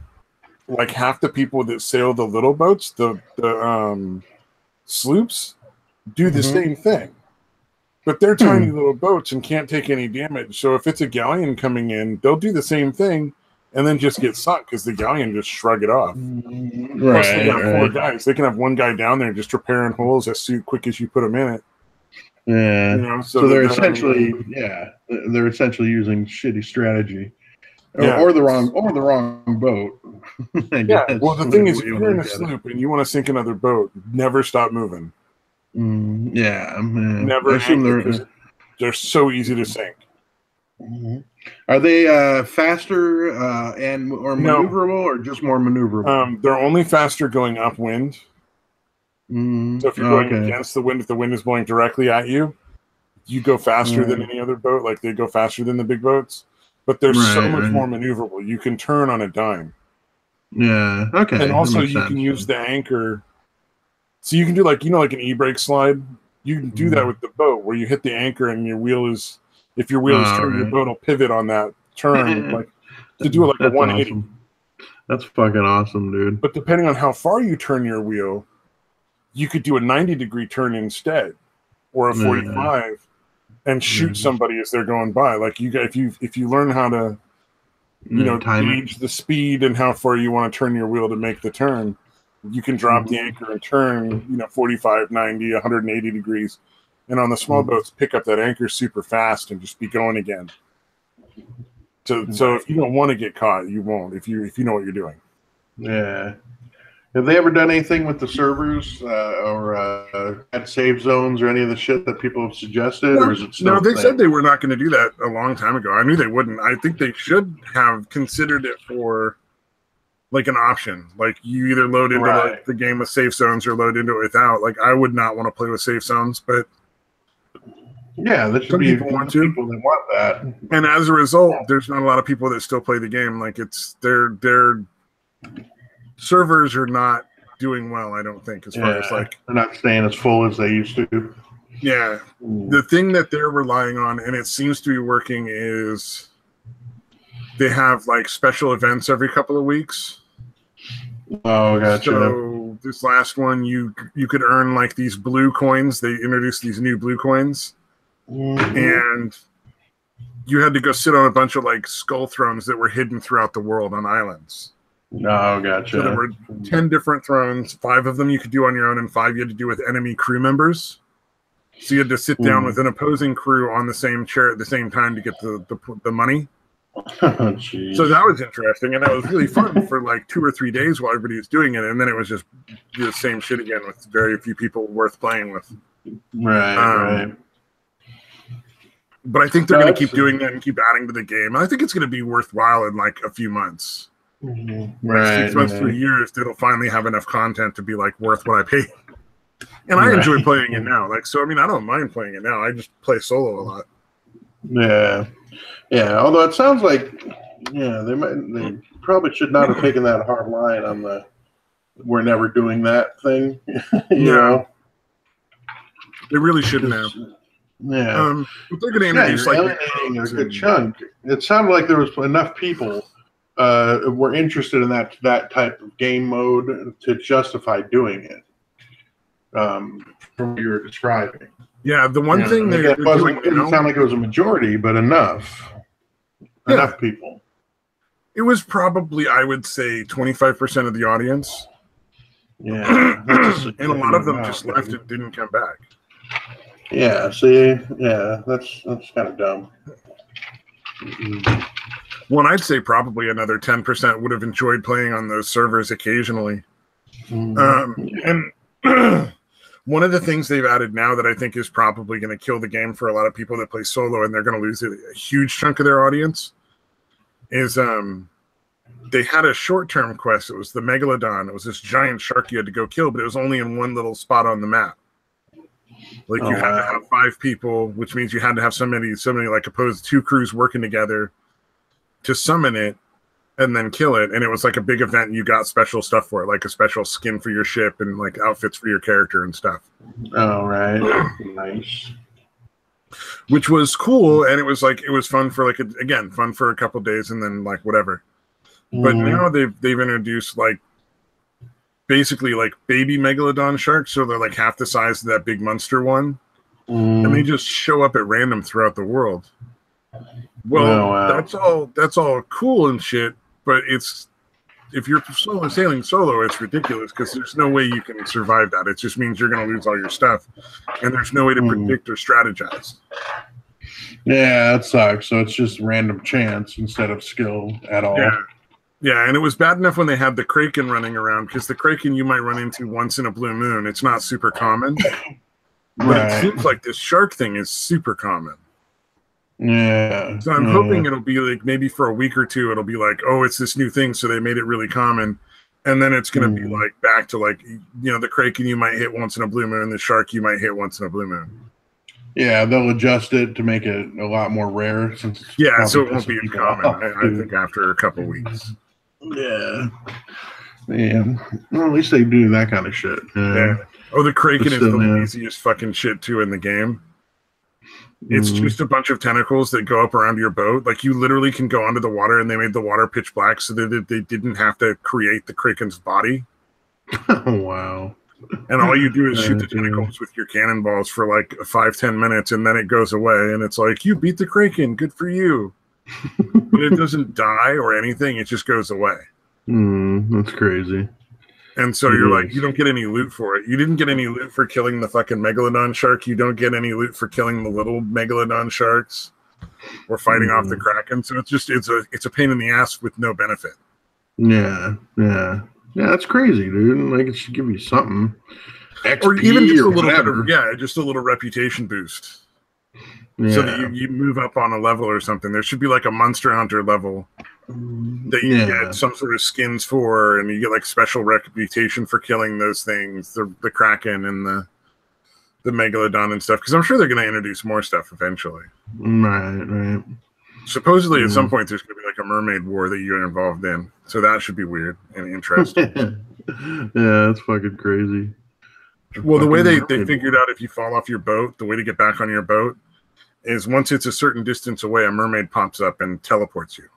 A: like half the people that sail the little boats, the sloops, do the same thing. But they're tiny little boats and can't take any damage. So if it's a galleon coming in, they'll do the same thing and then just get sunk because the galleon just shrug it off. Plus, they got 4 guys. They can have one guy down there just repairing holes as quick as you put them in it.
B: Yeah. So they're essentially using shitty strategy, or the wrong boat.
A: Yeah. Well, the thing is, if you're in a sloop and you want to sink another boat, never stop moving.
B: Yeah, man.
A: Never. They're so easy to sink.
B: Are they faster or maneuverable, or just more maneuverable?
A: They're only faster going upwind. So if you're going against the wind, if the wind is blowing directly at you, you go faster than any other boat. Like they go faster than the big boats, but they're so much more maneuverable. You can turn on a dime.
B: Yeah. Okay.
A: And also you can use the anchor. So you can do like an e-brake slide. You can do that with the boat where you hit the anchor and your wheel is, if your wheel is turned, your boat will pivot on that turn, like to do it like a 180.
B: Awesome. That's fucking awesome, dude.
A: But depending on how far you turn your wheel, you could do a 90-degree turn instead, or a 45, and shoot somebody as they're going by. Like if you learn how to, gauge the speed and how far you want to turn your wheel to make the turn, you can drop the anchor and turn, 45, 90, 180 degrees. And on the small boats, pick up that anchor super fast and just be going again. So if you don't want to get caught, you won't. If you know what you're doing.
B: Yeah. Have they ever done anything with the servers or had save zones or any of the shit that people have suggested? Or is it still
A: they said they were not going to do that a long time ago. I knew they wouldn't. I think they should have considered it for like an option. Like you either load into like the game with safe zones or load into it without. Like I would not want to play with safe zones, but
B: yeah, there should be people that want that.
A: And as a result, there's not a lot of people that still play the game. Like it's their servers are not doing well, I don't think, as far as like
B: they're not staying as full as they used to.
A: Yeah. The thing that they're relying on, and it seems to be working, is they have like special events every couple of weeks.
B: Oh, gotcha.
A: So this last one, you could earn like these blue coins. They introduced these new blue coins, and you had to go sit on a bunch of like skull thrones that were hidden throughout the world on islands.
B: Oh, gotcha.
A: So there were 10 different thrones. 5 of them you could do on your own, and 5 you had to do with enemy crew members. So you had to sit down with an opposing crew on the same chair at the same time to get the money. So that was interesting, and that was really fun for like 2 or 3 days while everybody was doing it, and then it was just the same shit again with very few people worth playing with.
B: Right.
A: But I think they're going to keep doing that and keep adding to the game. I think it's going to be worthwhile in like a few months.
B: Right.
A: 6 months to a year, it'll finally have enough content to be like worth what I pay. And I enjoy playing it now. Like, so I mean, I don't mind playing it now. I just play solo a lot.
B: Yeah. Although it sounds like, they probably should not have taken that hard line on the "we're never doing that" thing. you know,
A: they really shouldn't have.
B: Yeah,
A: but they're going to introduce like
B: alienating a good chunk. It sounded like there was enough people were interested in that type of game mode to justify doing it. From what you were describing.
A: Yeah, the one thing
B: it didn't sound like it was a majority, but enough people.
A: It was probably, I would say, 25% of the audience.
B: Yeah,
A: and a lot of them just left and didn't come back.
B: Yeah, see, that's kind of dumb.
A: Well, I'd say probably another 10% would have enjoyed playing on those servers occasionally. And one of the things they've added now that I think is probably going to kill the game for a lot of people that play solo, and they're going to lose a huge chunk of their audience, is they had a short-term quest. It was the Megalodon. It was this giant shark you had to go kill, but it was only in one little spot on the map. Like you had to have 5 people, which means you had to have so many like opposed 2 crews working together to summon it and then kill it. And it was like a big event, and you got special stuff for it, like a special skin for your ship and like outfits for your character and stuff.
B: Oh, right. Nice.
A: Which was cool, and it was fun for fun for a couple days, and then like whatever. But now they've introduced like basically like baby megalodon sharks, so they're like half the size of that big monster one, and they just show up at random throughout the world. Well, that's all cool and shit, but if you're sailing solo, it's ridiculous because there's no way you can survive that. It just means you're going to lose all your stuff, and there's no way to predict or strategize.
B: Yeah, that sucks. So it's just random chance instead of skill at all.
A: Yeah, and it was bad enough when they had the Kraken running around, because the Kraken you might run into once in a blue moon. It's not super common. But it seems like this shark thing is super common.
B: Yeah.
A: So I'm hoping it'll be like maybe for a week or two, it'll be like, oh, it's this new thing, so they made it really common. And then it's going to be like back to like, you know, the kraken you might hit once in a blue moon, the shark you might hit once in a blue moon.
B: Yeah, they'll adjust it to make it a lot more rare. Since
A: so it won't be as common. I think after a couple weeks.
B: Yeah. Well, at least they do that kind of shit.
A: Yeah. Oh, the kraken is the easiest fucking shit too in the game. It's just a bunch of tentacles that go up around your boat. Like, you literally can go under the water, and they made the water pitch black so that they didn't have to create the kraken's body.
B: Oh, wow.
A: And all you do is shoot the tentacles with your cannonballs for like 5-10 minutes, and then it goes away. And it's like, you beat the kraken. Good for you. But it doesn't die or anything. It just goes away.
B: That's crazy.
A: And so you're like, you don't get any loot for it. You didn't get any loot for killing the fucking megalodon shark. You don't get any loot for killing the little megalodon sharks or fighting off the kraken. So it's just it's a pain in the ass with no benefit.
B: Yeah. That's crazy, dude. Like, it should give you something, XP
A: or even just a little
B: whatever.
A: Just a little reputation boost.
B: Yeah.
A: So that you move up on a level or something. There should be like a Monster Hunter level that you get some sort of skins for, and you get like special reputation for killing those things, the kraken and the megalodon and stuff. Because I'm sure they're going to introduce more stuff eventually.
B: Right.
A: Supposedly, at some point, there's going to be like a mermaid war that you're involved in. So that should be weird and interesting.
B: Yeah, that's fucking crazy.
A: Well, the way they figured out if you fall off your boat, the way to get back on your boat is once it's a certain distance away, a mermaid pops up and teleports you.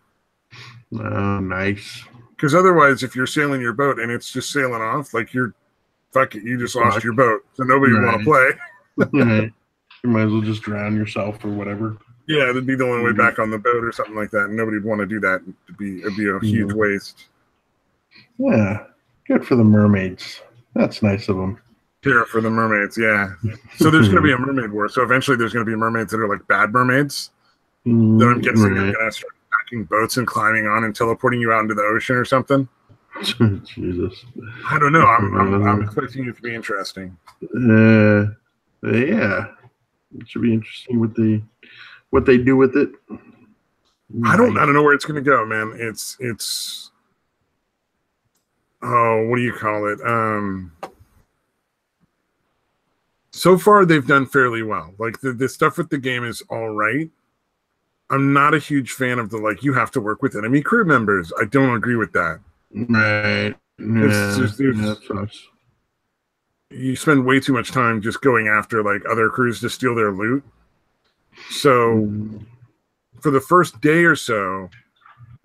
B: Oh, nice.
A: Because otherwise, if you're sailing your boat and it's just sailing off, like you just lost your boat. So nobody would want to play.
B: Right. You might as well just drown yourself or whatever.
A: Yeah, that'd be the only way back on the boat or something like that. And nobody'd want to do that. It'd be a huge waste.
B: Yeah. Good for the mermaids. That's nice of them.
A: Care for the mermaids, yeah. So there's going to be a mermaid war. So eventually there's going to be mermaids that are like bad mermaids. That I'm guessing are going to start attacking boats and climbing on and teleporting you out into the ocean or something.
B: Jesus.
A: I don't know. I'm expecting it to be interesting.
B: Yeah. It should be interesting what they do with it.
A: I don't know where it's going to go, man. It's what do you call it? So far, they've done fairly well. Like, the stuff with the game is all right. I'm not a huge fan of you have to work with enemy crew members. I don't agree with that.
B: Right. That sucks.
A: You spend way too much time just going after, like, other crews to steal their loot. So, for the first day or so,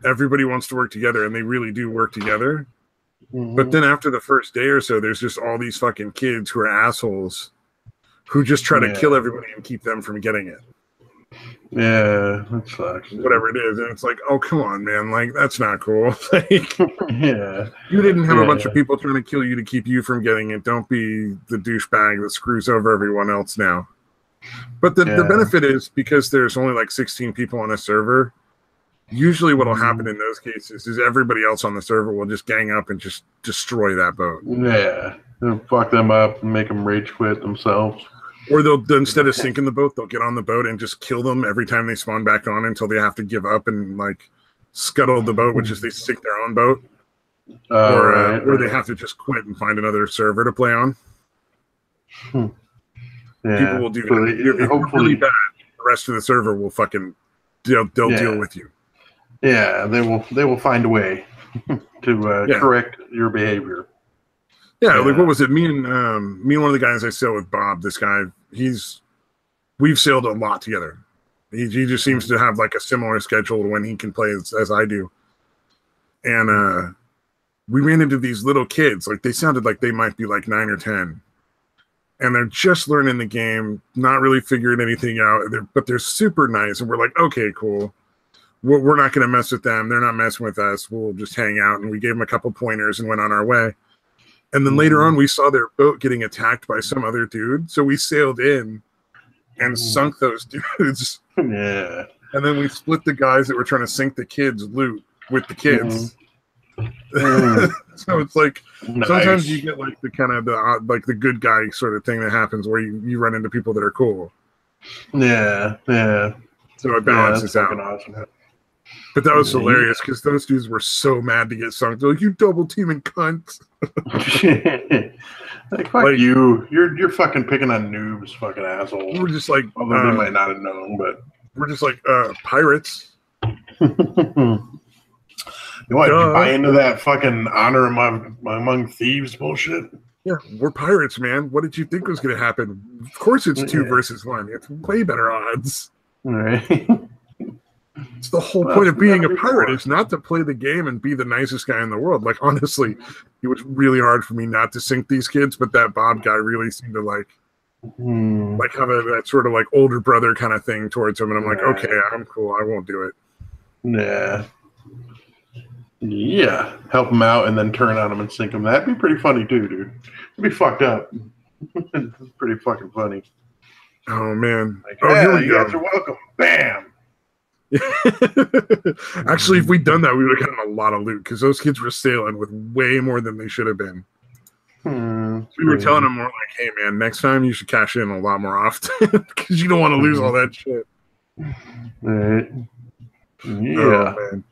A: everybody wants to work together, and they really do work together. But then after the first day or so, there's just all these fucking kids who are assholes who just try to kill everybody and keep them from getting it.
B: Yeah, that sucks.
A: Whatever it is. And it's like, oh, come on, man. Like, that's not cool. Like,
B: yeah.
A: You didn't have a bunch of people trying to kill you to keep you from getting it. Don't be the douchebag that screws over everyone else now. But the benefit is, because there's only like 16 people on a server, usually what will happen in those cases is everybody else on the server will just gang up and just destroy that boat.
B: Yeah. They'll fuck them up and make them rage quit themselves.
A: Or they'll, instead of sinking the boat, they'll get on the boat and just kill them every time they spawn back on until they have to give up and like scuttle the boat, which is they sink their own boat. Or they have to just quit and find another server to play on.
B: Yeah.
A: People will do that. If you're really bad, the rest of the server will they'll deal with you.
B: Yeah, they will find a way to correct your behavior.
A: Yeah, like what was it? Me and one of the guys I sailed with, Bob, this guy, we've sailed a lot together. He just seems to have like a similar schedule to when he can play as I do. And we ran into these little kids. Like, they sounded like they might be like 9 or 10. And they're just learning the game, not really figuring anything out. But they're super nice. And we're like, okay, cool. We're not going to mess with them. They're not messing with us. We'll just hang out. And we gave them a couple pointers and went on our way. And then later on, we saw their boat getting attacked by some other dude. So we sailed in and sunk those dudes.
B: Yeah.
A: And then we split the guys that were trying to sink the kids' loot with the kids. So it's like, sometimes you get like the kind of the good guy sort of thing that happens where you run into people that are cool.
B: Yeah.
A: So it balances out.
B: Awesome.
A: But that was hilarious because those dudes were so mad to get sunk. They're like, "You double teaming cunt!"
B: Like, fuck you. You're fucking picking on noobs, fucking assholes.
A: We're just like,
B: although they might not have known, but
A: we're just like pirates.
B: You what? You buy into that fucking honor among thieves bullshit?
A: Yeah, we're pirates, man. What did you think was going to happen? Of course, it's 2 versus 1. It's way better odds.
B: All right.
A: It's the whole point of being a pirate is not to play the game and be the nicest guy in the world. Like, honestly, it was really hard for me not to sink these kids, but that Bob guy really seemed to like have that sort of like older brother kind of thing towards him. And I'm like, okay, I'm cool. I won't do it.
B: Yeah. Yeah. Help him out and then turn on him and sink him. That'd be pretty funny too, dude. It'd be fucked up. It's pretty fucking funny.
A: Oh, man.
B: Like, here you guys are welcome. Bam.
A: Actually, if we'd done that, we would have gotten a lot of loot because those kids were sailing with way more than they should have been. We were telling them more like, hey, man, next time you should cash in a lot more often because you don't want to lose all that shit.
B: Right. Yeah.
A: Oh, man.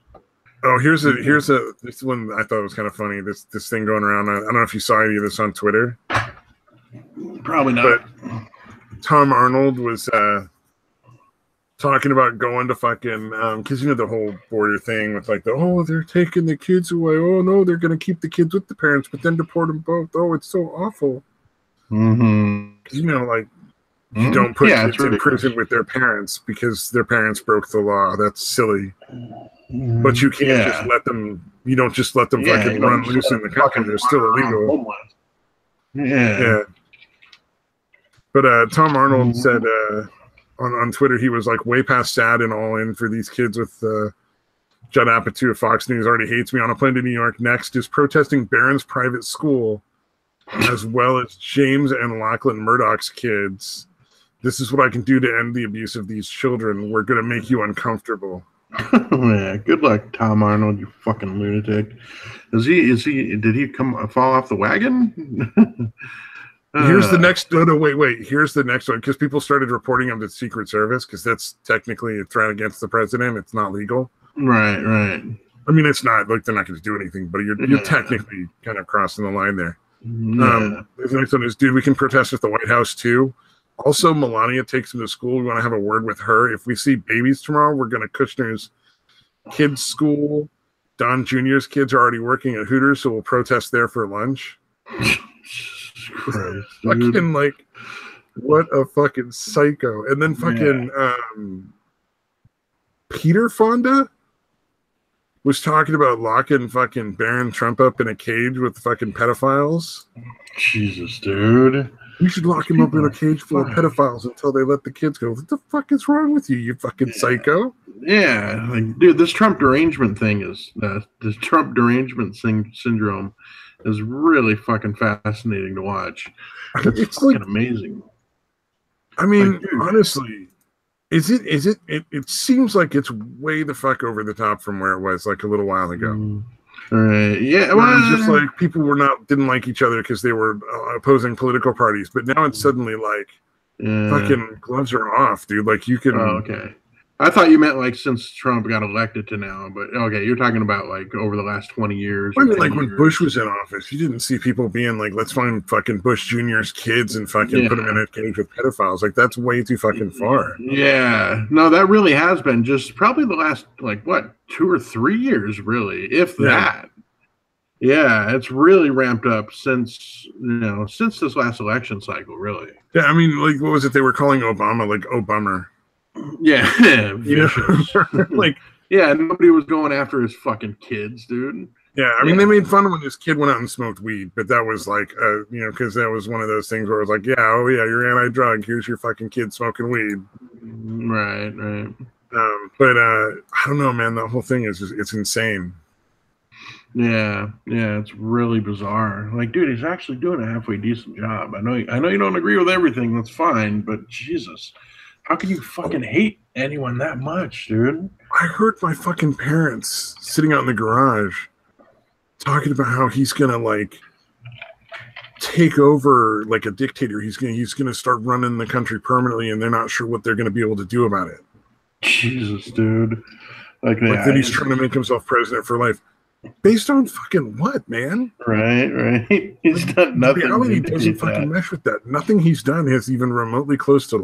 A: Oh, here's this one I thought was kind of funny. This thing going around. I don't know if you saw any of this on Twitter.
B: Probably not.
A: But Tom Arnold was talking about going to fucking because the whole border thing with like they're taking the kids away. Oh no, they're gonna keep the kids with the parents, but then deport them both. Oh, it's so awful. Because like you don't put kids in prison with their parents because their parents broke the law. That's silly. But you can't just let them. You don't just let them fucking run loose in the country. They're still illegal. Yeah. But Tom Arnold said on Twitter he was like way past sad and all in for these kids with Judd Apatow of Fox News already hates me on a plane to New York. Next is protesting Barron's private school as well as James and Lachlan Murdoch's kids. This is what I can do to end the abuse of these children. We're going to make you uncomfortable.
B: Yeah, good luck, Tom Arnold, you fucking lunatic. Did he fall off the wagon?
A: Here's the next. No, wait. Here's the next one because people started reporting him to the Secret Service because that's technically a threat against the president. It's not legal.
B: Right.
A: I mean, it's not like they're not going to do anything, but you're technically kind of crossing the line there. The next one is, dude, we can protest at the White House too. Also, Melania takes him to school. We want to have a word with her. If we see babies tomorrow, we're going to Kushner's kids' school. Don Jr.'s kids are already working at Hooters, so we'll protest there for lunch.
B: Christ,
A: fucking like, what a fucking psycho. And then fucking Peter Fonda was talking about locking fucking Barron Trump up in a cage with fucking pedophiles.
B: Jesus, dude.
A: You should lock him up in a cage full of pedophiles until they let the kids go. What the fuck is wrong with you, you fucking psycho?
B: Yeah, like, dude, this Trump derangement thing is this Trump derangement syndrome is really fucking fascinating to watch. It's fucking like, amazing.
A: I mean, like, honestly, it seems like it's way the fuck over the top from where it was like a little while ago.
B: Right. Yeah.
A: Well, it was just like people didn't like each other because they were opposing political parties, but now it's suddenly like fucking gloves are off, dude. Like you can.
B: Oh, okay. I thought you meant like since Trump got elected to now, but okay, you're talking about like over the last 20 years.
A: I mean, like when Bush was in office, you didn't see people being like, let's find fucking Bush Jr.'s kids and fucking put them in a cage with pedophiles. Like that's way too fucking far.
B: Yeah. No, that really has been just probably the last like what 2 or 3 years, really, if that. Yeah, it's really ramped up since this last election cycle, really.
A: Yeah, I mean, like what was it they were calling Obama like Obama?
B: Yeah,
A: like
B: nobody was going after his fucking kids, dude.
A: Yeah, I mean they made fun of when his kid went out and smoked weed, but that was like, because that was one of those things where it was like, you're anti-drug. Here's your fucking kid smoking weed.
B: Right.
A: But I don't know, man. The whole thing is it's insane.
B: Yeah, it's really bizarre. Like, dude, he's actually doing a halfway decent job. I know you don't agree with everything. That's fine, but Jesus. How can you fucking hate anyone that much, dude?
A: I heard my fucking parents sitting out in the garage talking about how he's gonna like take over like a dictator. He's gonna start running the country permanently, and they're not sure what they're gonna be able to do about it.
B: Jesus, dude. Like
A: that he's trying to make himself president for life. Based on fucking what, man?
B: Right. He's done nothing.
A: Reality doesn't fucking mesh with that. Nothing he's done is even remotely close to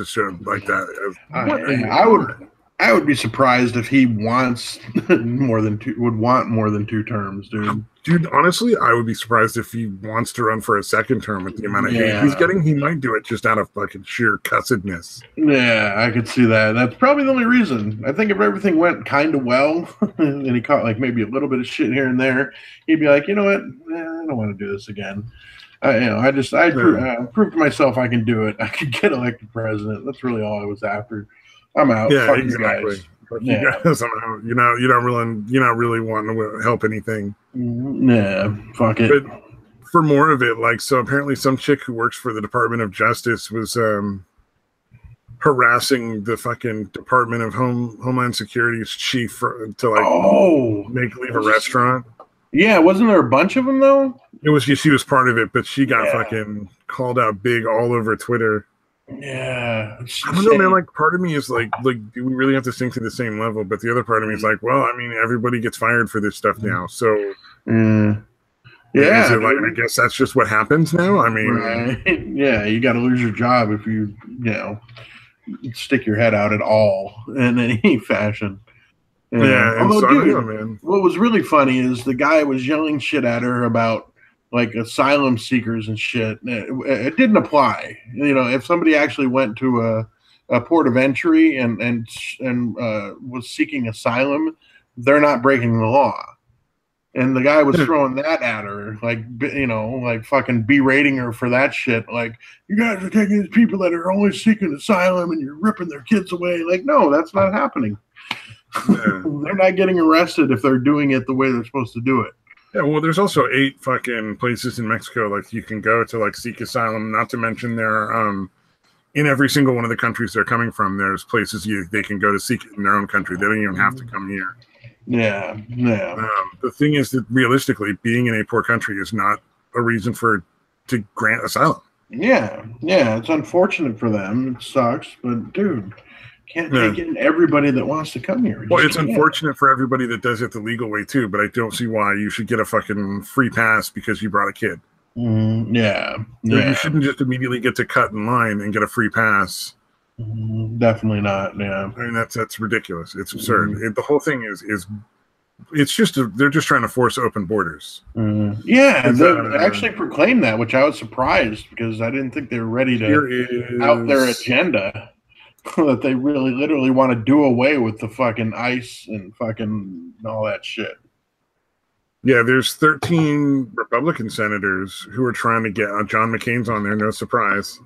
A: shit like that.
B: I would be surprised if he wants would want more than 2 terms, dude.
A: Dude, honestly, I would be surprised if he wants to run for a 2nd term with the amount of hate he's getting. He might do it just out of fucking sheer cussedness.
B: Yeah, I could see that. That's probably the only reason. I think if everything went kind of well, and he caught like maybe a little bit of shit here and there, he'd be like, you know what, I don't want to do this again. I proved to myself I can do it. I can get elected president. That's really all I was after. I'm out.
A: Yeah, exactly. But you guys somehow, you're not really wanting to help anything.
B: Yeah, fuck it.
A: But for more of it, like, so apparently some chick who works for the Department of Justice was harassing the fucking Department of Homeland Security's chief to make leave a restaurant.
B: Yeah, wasn't there a bunch of them though?
A: She was part of it, but she got fucking called out big all over Twitter.
B: Yeah,
A: I don't know, man. Like, part of me is like, do we really have to sink to the same level? But the other part of me is like, well, I mean, everybody gets fired for this stuff now, so
B: yeah.
A: Is it like, I guess that's just what happens now? I mean,
B: yeah, you got to lose your job if you stick your head out at all in any fashion.
A: Yeah,
B: although,
A: so,
B: dude,
A: I don't know, man.
B: What was really funny is the guy was yelling shit at her about like asylum seekers and shit. It didn't apply. If somebody actually went to a port of entry and was seeking asylum, they're not breaking the law. And the guy was throwing that at her, like fucking berating her for that shit. Like, you guys are taking these people that are only seeking asylum and you're ripping their kids away. Like, no, that's not happening. Yeah. They're not getting arrested if they're doing it the way they're supposed to do it.
A: Yeah, well, there's also 8 fucking places in Mexico like you can go to like seek asylum. Not to mention there, in every single one of the countries they're coming from, there's places they can go to seek it in their own country. They don't even have to come here.
B: Yeah.
A: The thing is that realistically, being in a poor country is not a reason to grant asylum.
B: Yeah, it's unfortunate for them. It sucks, but dude. Can't take in everybody that wants to come here.
A: Well, it's unfortunate for everybody that does it the legal way too, but I don't see why you should get a fucking free pass because you brought a kid.
B: Yeah.
A: You shouldn't just immediately get to cut in line and get a free pass.
B: Definitely not. Yeah.
A: I mean, that's ridiculous. It's absurd. The whole thing is it's just they're just trying to force open borders.
B: Yeah, they actually proclaimed that, which I was surprised because I didn't think they were ready to out their agenda. That they really literally want to do away with the fucking ICE and fucking all that shit.
A: Yeah, there's 13 Republican senators who are trying to get John McCain's on there, no surprise.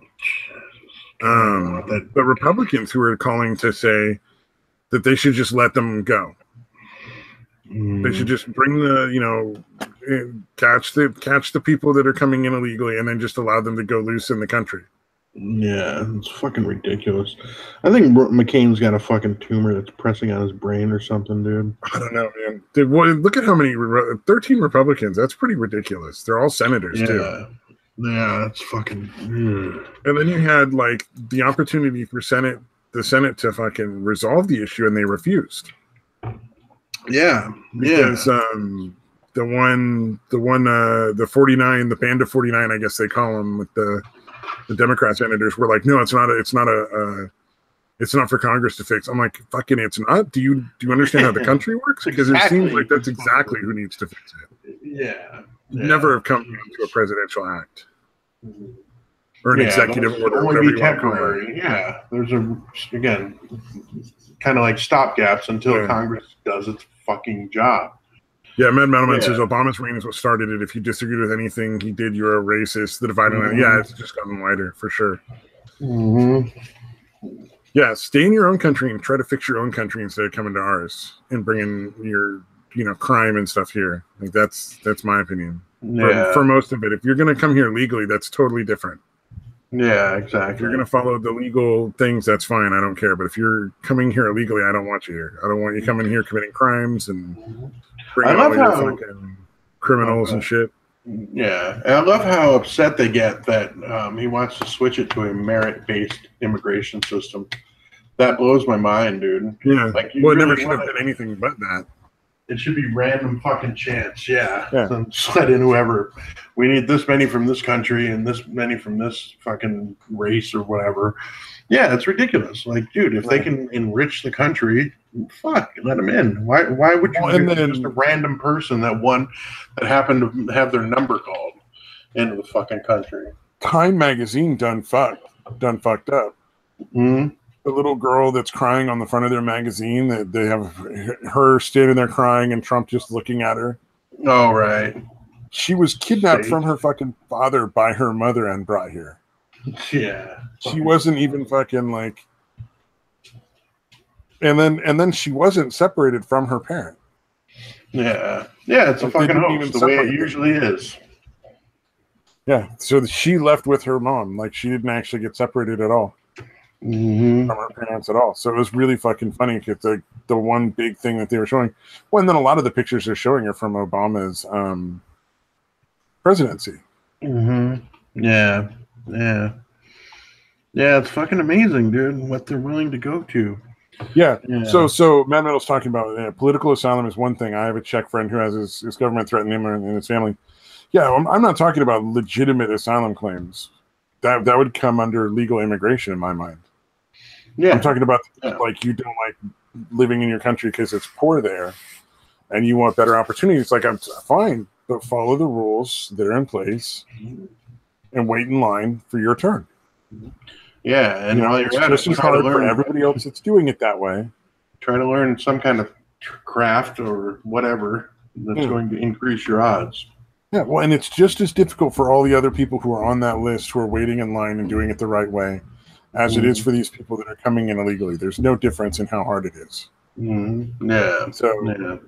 A: The Republicans who are calling to say that they should just let them go. They should just bring catch the people that are coming in illegally and then just allow them to go loose in the country.
B: Yeah, it's fucking ridiculous. I think McCain's got a fucking tumor that's pressing on his brain or something, dude.
A: I don't know, man. Dude, look at how many 13 Republicans. That's pretty ridiculous. They're all senators too.
B: Yeah, that's fucking.
A: And then you had like the opportunity for the Senate to fucking resolve the issue, and they refused.
B: Yeah,
A: because the 49, the band of 49, I guess they call them, with the Democrat senators were like, no, it's not for Congress to fix. I'm like, fucking, it's not. Do you understand how the country works? Because it seems like that's exactly who needs to fix it.
B: Yeah.
A: Never have come to a presidential act or an executive order.
B: Only be temporary. Yeah. There's again, kind of like stopgaps until Congress does its fucking job.
A: Yeah, Matt Medelman says Obama's reign is what started it. If you disagreed with anything he did, you're a racist. The dividing line. Yeah, it's just gotten wider for sure. Yeah, stay in your own country and try to fix your own country instead of coming to ours and bringing your crime and stuff here. Like that's my opinion. Yeah. For most of it, if you're going to come here legally, that's totally different.
B: Yeah, exactly.
A: If you're going to follow the legal things, that's fine. I don't care. But if you're coming here illegally, I don't want you here. I don't want you coming here committing crimes and bringing all your fucking criminals and shit.
B: Yeah, and I love how upset they get that he wants to switch it to a merit-based immigration system. That blows my mind, dude.
A: Yeah.
B: Like,
A: Well, it never should have been anything but that.
B: It should be random fucking chance. Yeah.
A: Yeah.
B: Just let in whoever. We need this many from this country and this many from this fucking race or whatever. Yeah, it's ridiculous. Like, dude, if they can enrich the country, fuck, let them in. Why would you just a random person that happened to have their number called into the fucking country?
A: Time magazine done fucked up.
B: Mm-hmm.
A: The little girl that's crying on the front of their magazine, that they have her standing there crying and Trump just looking at her.
B: Oh, right.
A: She was kidnapped from her fucking father by her mother and brought here.
B: Yeah.
A: She wasn't even fucking like, and then she wasn't separated from her parent.
B: Yeah. Yeah, it's a fucking hoax, the way it usually is.
A: Yeah. So she left with her mom. Like, she didn't actually get separated at all.
B: Mm-hmm.
A: From her parents at all. So it was really fucking funny because the one big thing that they were showing, well, and then a lot of the pictures they're showing are from Obama's presidency.
B: Mm-hmm. Yeah. It's fucking amazing, dude, what they're willing to go to.
A: Yeah. So Matt Meadows talking about political asylum is one thing. I have a Czech friend who has his government threatening him and his family. Yeah, I'm not talking about legitimate asylum claims. That would come under legal immigration in my mind. Yeah, I'm talking about like, you don't like living in your country because it's poor there, and you want better opportunities. Like, I'm fine, but follow the rules that are in place and wait in line for your turn.
B: Yeah, and while you're at it,
A: just as hard for everybody else that's doing it that way.
B: Try to learn some kind of craft or whatever that's going to increase your odds.
A: Yeah, well, and it's just as difficult for all the other people who are on that list who are waiting in line and doing it the right way as it is for these people that are coming in illegally. There's no difference in how hard it is.
B: Mm-hmm. Yeah.
A: So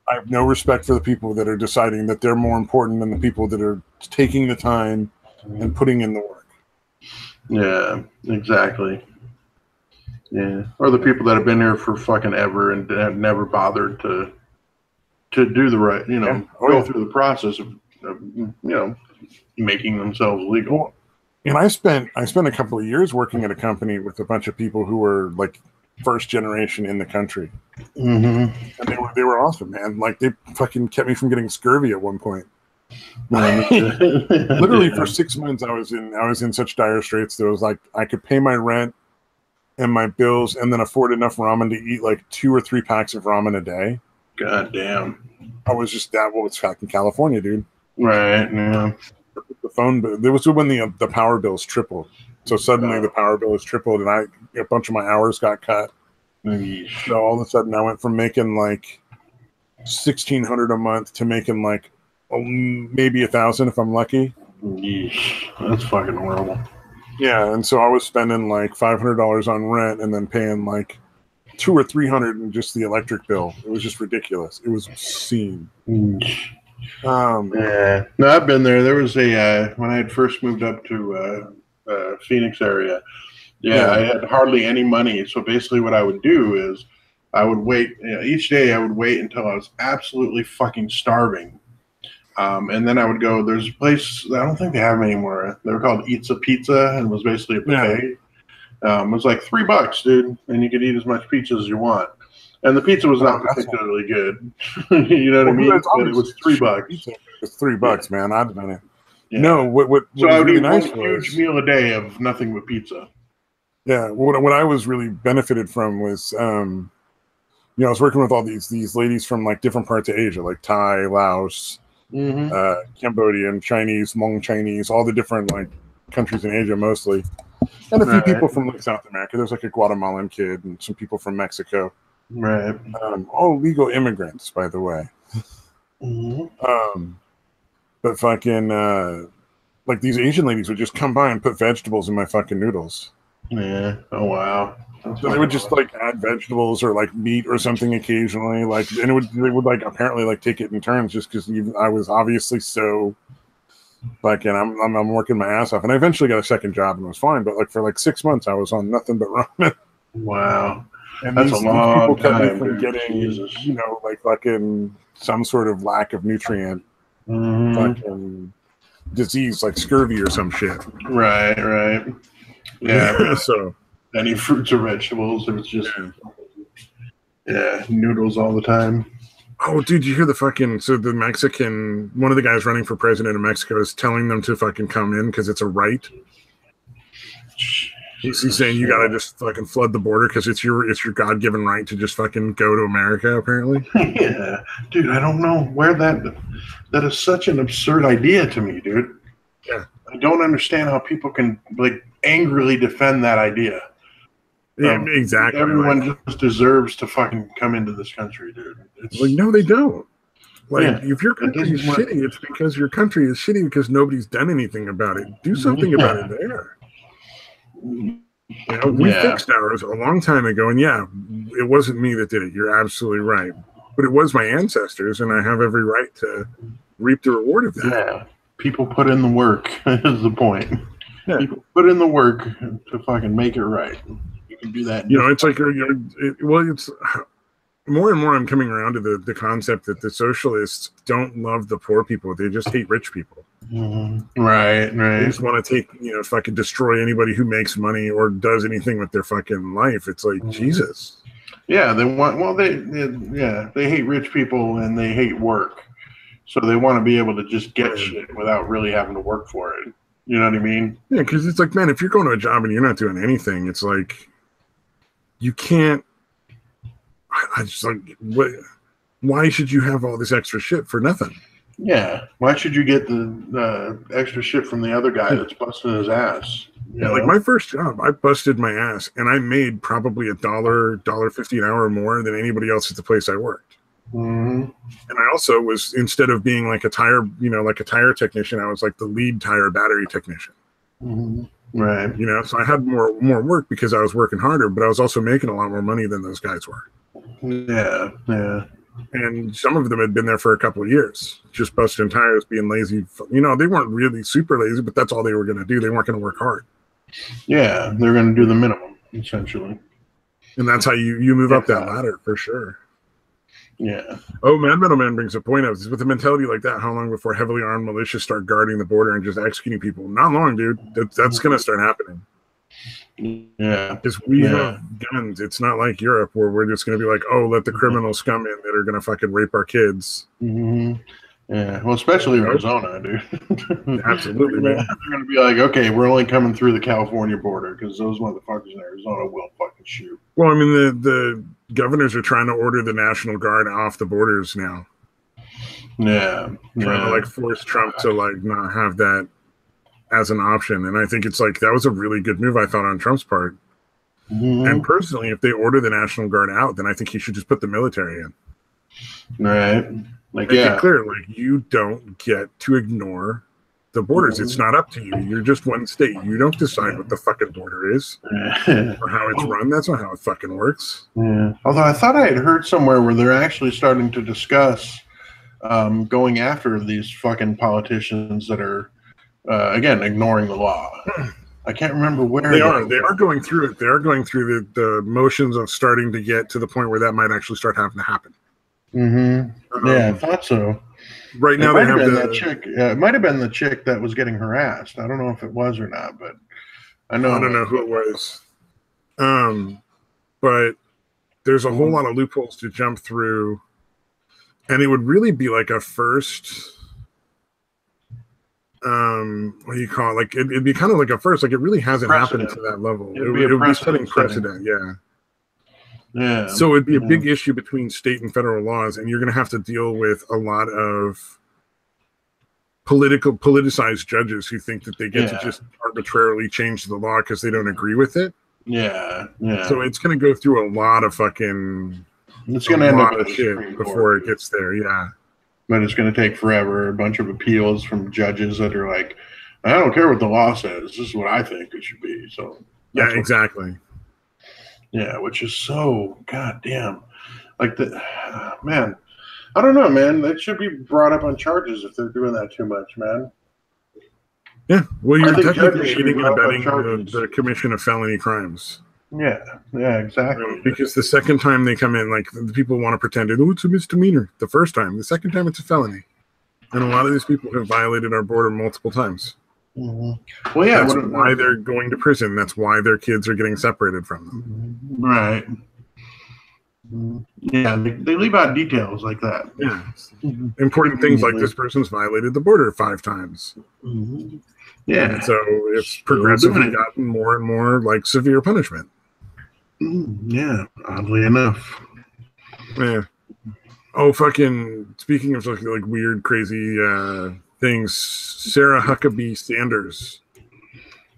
A: I have no respect for the people that are deciding that they're more important than the people that are taking the time and putting in the work.
B: Yeah, exactly. Yeah. Or the people that have been here for fucking ever and have never bothered to do the right, go through the process of making themselves legal.
A: Well, and I spent a couple of years working at a company with a bunch of people who were like first generation in the country.
B: Mm-hmm.
A: And they were awesome, man. Like, they fucking kept me from getting scurvy at one point. Literally for 6 months I was in such dire straits that it was like I could pay my rent and my bills and then afford enough ramen to eat like 2 or 3 packs of ramen a day.
B: God damn.
A: I was just that. Well, it's fucking California, dude.
B: Right. Yeah.
A: The phone bill. There was when the power bills tripled. So suddenly the power bill is tripled, and a bunch of my hours got cut. So all of a sudden, I went from making like $1,600 a month to making like maybe $1,000 if I'm lucky.
B: Yeesh. That's fucking horrible.
A: Yeah, and so I was spending like $500 on rent, and then paying like $200 or $300 in just the electric bill. It was just ridiculous. It was obscene.
B: Yeah, no, I've been there. There was when I had first moved up to Phoenix area. I had hardly any money. So basically, what I would do is I would wait each day. I would wait until I was absolutely fucking starving, and then I would go. There's a place I don't think they have them anymore. They were called Eats a Pizza, and it was basically a buffet. It was like $3, dude, and you could eat as much pizza as you want. And the pizza was not particularly good. You know what I mean? But it was $3.
A: It was $3, man. I'd have done it.
B: Yeah.
A: No, what
B: so I would
A: really
B: do
A: nice
B: one huge meal a day of nothing but pizza.
A: Yeah, what I was really benefited from was, I was working with all these ladies from like different parts of Asia, like Thai, Laos, Cambodian, Chinese, Hmong Chinese, all the different like countries in Asia mostly, and a few people from like South America. There's like a Guatemalan kid and some people from Mexico.
B: Right.
A: All legal immigrants, by the way. But fucking like these Asian ladies would just come by and put vegetables in my fucking noodles.
B: Yeah. Oh wow.
A: So they would just like add vegetables or like meat or something occasionally, like, and they would like apparently like take it in turns just because I was obviously so like, and I'm working my ass off, and I eventually got a second job and it was fine. But like for like 6 months, I was on nothing but ramen.
B: Wow.
A: And
B: that's a long
A: people
B: time,
A: kept me from getting, like fucking some sort of lack of nutrient, fucking disease like scurvy or some shit.
B: Right. Yeah.
A: So
B: any fruits or vegetables. It was just noodles all the time.
A: Oh, dude, you hear the fucking... So the Mexican... One of the guys running for president of Mexico is telling them to fucking come in because it's a right. He's saying you gotta just fucking flood the border because it's your God-given right to just fucking go to America, apparently.
B: Yeah. Dude, I don't know where that is such an absurd idea to me, dude.
A: Yeah.
B: I don't understand how people can, like, angrily defend that idea.
A: Yeah, exactly.
B: Everyone just deserves to fucking come into this country, dude.
A: It's like, no, they don't. Like, if your country is shitty, it's because your country is shitty because nobody's done anything about it. Do something about it there. We fixed ours a long time ago, and it wasn't me that did it. You're absolutely right. But it was my ancestors, and I have every right to reap the reward of that. Yeah.
B: People put in the work, is the point. Yeah. People put in the work to fucking make it right. Do that.
A: It's like it's more and more I'm coming around to the concept that the socialists don't love the poor people. They just hate rich people.
B: Right.
A: They just want to take, fucking destroy anybody who makes money or does anything with their fucking life. It's like, Jesus.
B: Yeah, they hate rich people and they hate work. So they want to be able to just get shit without really having to work for it. You know what I mean?
A: Yeah, because it's like, man, if you're going to a job and you're not doing anything, it's like, you can't. I just like, why should you have all this extra shit for nothing?
B: Yeah, why should you get the extra shit from the other guy that's busting his ass?
A: Like my first job, I busted my ass, and I made probably $1.50 an hour more than anybody else at the place I worked.
B: Mm-hmm.
A: And I also was, instead of being like a tire technician, I was like the lead tire battery technician.
B: Mm-hmm. Right.
A: So I had more work because I was working harder, but I was also making a lot more money than those guys were.
B: Yeah.
A: And some of them had been there for a couple of years, just busting tires, being lazy. They weren't really super lazy, but that's all they were going to do. They weren't going to work hard.
B: Yeah, they're going to do the minimum, essentially.
A: And that's how you move up that ladder, for sure.
B: Yeah.
A: Oh, Mad Metal Man brings a point up. With a mentality like that, how long before heavily armed militias start guarding the border and just executing people? Not long, dude. That's going to start happening.
B: Yeah.
A: Because we have guns. It's not like Europe where we're just going to be like, oh, let the criminals come in that are going to fucking rape our kids.
B: Mm-hmm. Yeah. Well, especially Arizona, dude.
A: Absolutely, man.
B: They're going to be like, okay, we're only coming through the California border because those motherfuckers in Arizona will fucking shoot.
A: Well, I mean, the governors are trying to order the National Guard off the borders now.
B: Yeah.
A: Trying to force Trump to not have that as an option. And I think it's that was a really good move, I thought, on Trump's part.
B: Mm-hmm.
A: And personally, if they order the National Guard out, then I think he should just put the military in.
B: Right.
A: Make it clear, you don't get to ignore the borders. It's not up to you. You're just one state. You don't decide what the fucking border is or how it's run. That's not how it fucking works.
B: Yeah. Although I thought I had heard somewhere where they're actually starting to discuss going after these fucking politicians that are, again, ignoring the law. I can't remember where
A: they are. They are going through it. They are going through the motions of starting to get to the point where that might actually start having to happen.
B: Mm-hmm. Yeah, I thought so.
A: Right now, they have
B: that chick. It might have been the chick that was getting harassed. I don't know if it was or not, but I don't know
A: who it was. But there's a whole lot of loopholes to jump through, and it would really be like a first. What do you call it? It'd be kind of like a first. It really hasn't happened to that level. It would be setting precedent. Yeah.
B: Yeah.
A: So it'd be a big issue between state and federal laws, and you're going to have to deal with a lot of politicized judges who think that they get to just arbitrarily change the law because they don't agree with it.
B: Yeah.
A: So it's going to go through a lot of fucking.
B: It's going to end up
A: shit before it gets there. Yeah.
B: But it's going to take forever. A bunch of appeals from judges that are like, I don't care what the law says. This is what I think it should be. So
A: yeah, exactly.
B: Yeah, which is so goddamn man. I don't know, man. They should be brought up on charges if they're doing that too much, man.
A: Yeah, well, you're technically aiding and abetting the commission of felony crimes.
B: Yeah, exactly.
A: Because the second time they come in, the people want to pretend it's a misdemeanor. The first time, the second time it's a felony, and a lot of these people have violated our border multiple times.
B: Mm-hmm. Well, yeah,
A: that's why they're going to prison. That's why their kids are getting separated from them.
B: Right. Yeah, they leave out details like that.
A: Yeah. Important things like this person's violated the border 5 times.
B: Mm-hmm. Yeah.
A: And so it's progressively gotten more and more like severe punishment.
B: Yeah, oddly enough.
A: Yeah. Oh, fucking, speaking of like weird, crazy things, Sarah Huckabee Sanders,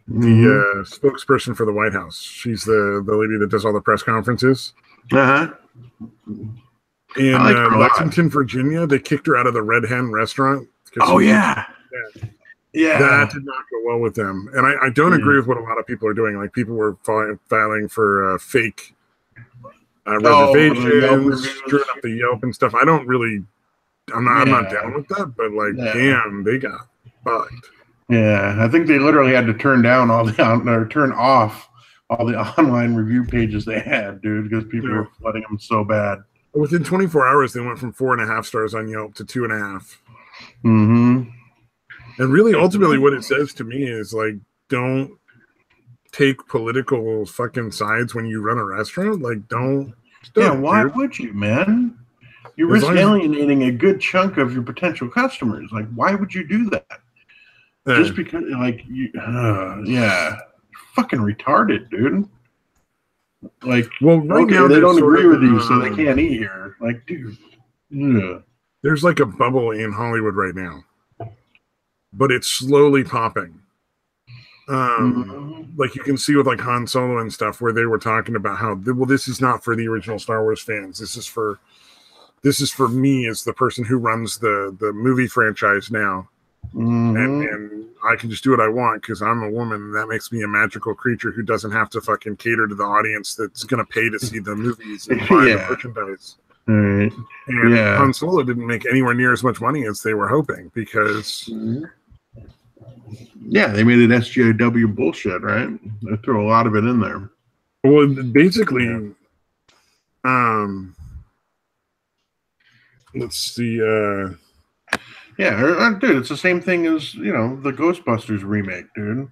A: the spokesperson for the White House. She's the lady that does all the press conferences.
B: Uh-huh.
A: In Lexington, Virginia, they kicked her out of the Red Hen restaurant.
B: Oh, yeah. Yeah.
A: That did not go well with them. And I don't agree with what a lot of people are doing. Like, people were filing for fake reservations, screwing up the Yelp and stuff. I'm not down with that, but like, damn, they got fucked.
B: Yeah, I think they literally had to turn off all the online review pages they had, dude, because people were flooding them so bad.
A: Within 24 hours, they went from 4.5 stars on Yelp to 2.5.
B: Mm-hmm.
A: And really, ultimately, what it says to me is like, don't take political fucking sides when you run a restaurant. Like, don't.
B: Why would you, man? You risk alienating a good chunk of your potential customers. Like, why would you do that? Just because, like, fucking retarded, dude. Like,
A: well, right now
B: they don't agree with you, so they can't eat here. Like, dude,
A: there's like a bubble in Hollywood right now, but it's slowly popping. Like, you can see with like Han Solo and stuff, where they were talking about how, well, this is not for the original Star Wars fans. This is for me as the person who runs the movie franchise now. And I can just do what I want because I'm a woman, and that makes me a magical creature who doesn't have to fucking cater to the audience that's going to pay to see the movies and buy the merchandise.
B: And
A: Han Solo didn't make anywhere near as much money as they were hoping because
B: they made it SJW bullshit, right? They threw a lot of it in there.
A: Well, basically, let's see.
B: Yeah, dude, it's the same thing as, the Ghostbusters remake, dude.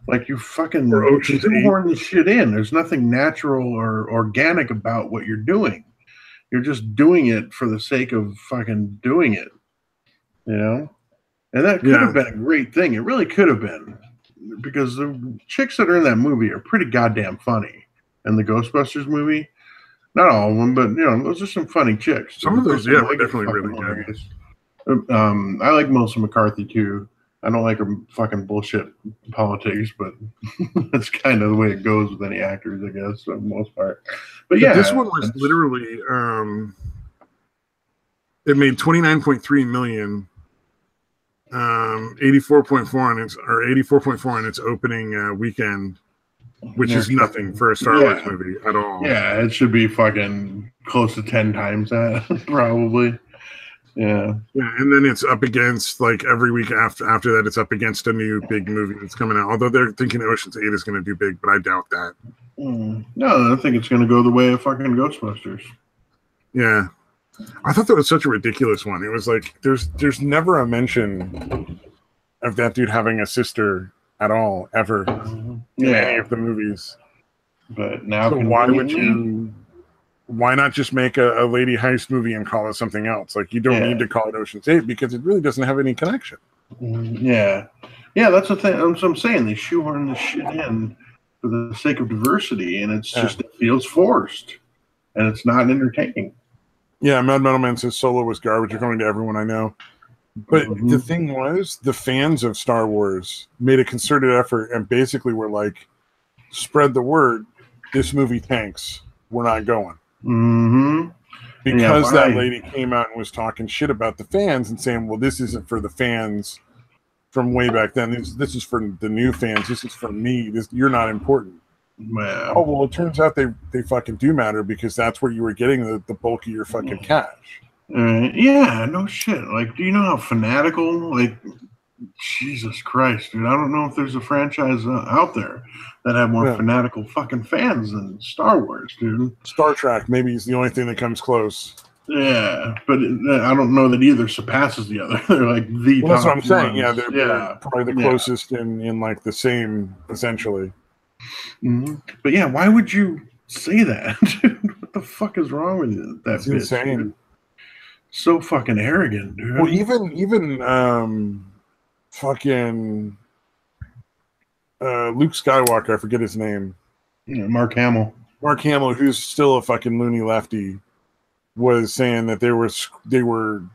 B: Like, you fucking shoehorn the shit in. There's nothing natural or organic about what you're doing. You're just doing it for the sake of fucking doing it. And that could have been a great thing. It really could have been. Because the chicks that are in that movie are pretty goddamn funny. In the Ghostbusters movie. Not all of them, but, those are some funny chicks.
A: Some of those, were definitely really good.
B: I like Melissa McCarthy too. I don't like her fucking bullshit politics, but that's kind of the way it goes with any actors, I guess, for the most part. But
A: this one was literally it made $29.3 million, 84.4 on its opening weekend, which is nothing for a Star Wars movie at all.
B: Yeah, it should be fucking close to 10 times that, probably. Yeah,
A: and then it's up against, like, every week after that, it's up against a new big movie that's coming out. Although they're thinking Ocean's 8 is going to do big, but I doubt that.
B: No, I think it's going to go the way of fucking Ghostbusters.
A: Yeah, I thought that was such a ridiculous one. It was like there's never a mention of that dude having a sister at all ever in any of the movies.
B: But now,
A: so why would you? Why not just make a lady heist movie and call it something else? Like, you don't need to call it Ocean's 8 because it really doesn't have any connection.
B: Yeah, that's the thing. That's what I'm saying. They shoehorn this shit in for the sake of diversity, and it's just, it feels forced, and it's not entertaining.
A: Yeah, Mad Metal Man says Solo was garbage according to everyone I know. But the thing was, the fans of Star Wars made a concerted effort and basically were like, spread the word, this movie tanks, we're not going. Because that lady came out and was talking shit about the fans and saying, well, this isn't for the fans from way back then. This is for the new fans. This is for me. You're not important.
B: Wow.
A: Oh, well, it turns out they fucking do matter because that's where you were getting the bulk of your fucking cash.
B: Yeah, no shit. Like, do you know how fanatical, like, Jesus Christ, dude, I don't know if there's a franchise out there that have more fanatical fucking fans than Star Wars, dude.
A: Star Trek maybe is the only thing that comes close.
B: Yeah, but I don't know that either surpasses the other. They're like the
A: Well, that's what
B: top
A: I'm saying.
B: ones.
A: Yeah, they're probably the
B: Yeah.
A: closest in like the same, essentially.
B: But yeah, why would you say that? What the fuck is wrong with that
A: It's
B: bitch?
A: insane.
B: Dude? So fucking arrogant, dude.
A: Well, even fucking Luke Skywalker, I forget his name.
B: Yeah, Mark Hamill.
A: Mark Hamill, who's still a fucking loony lefty, was saying that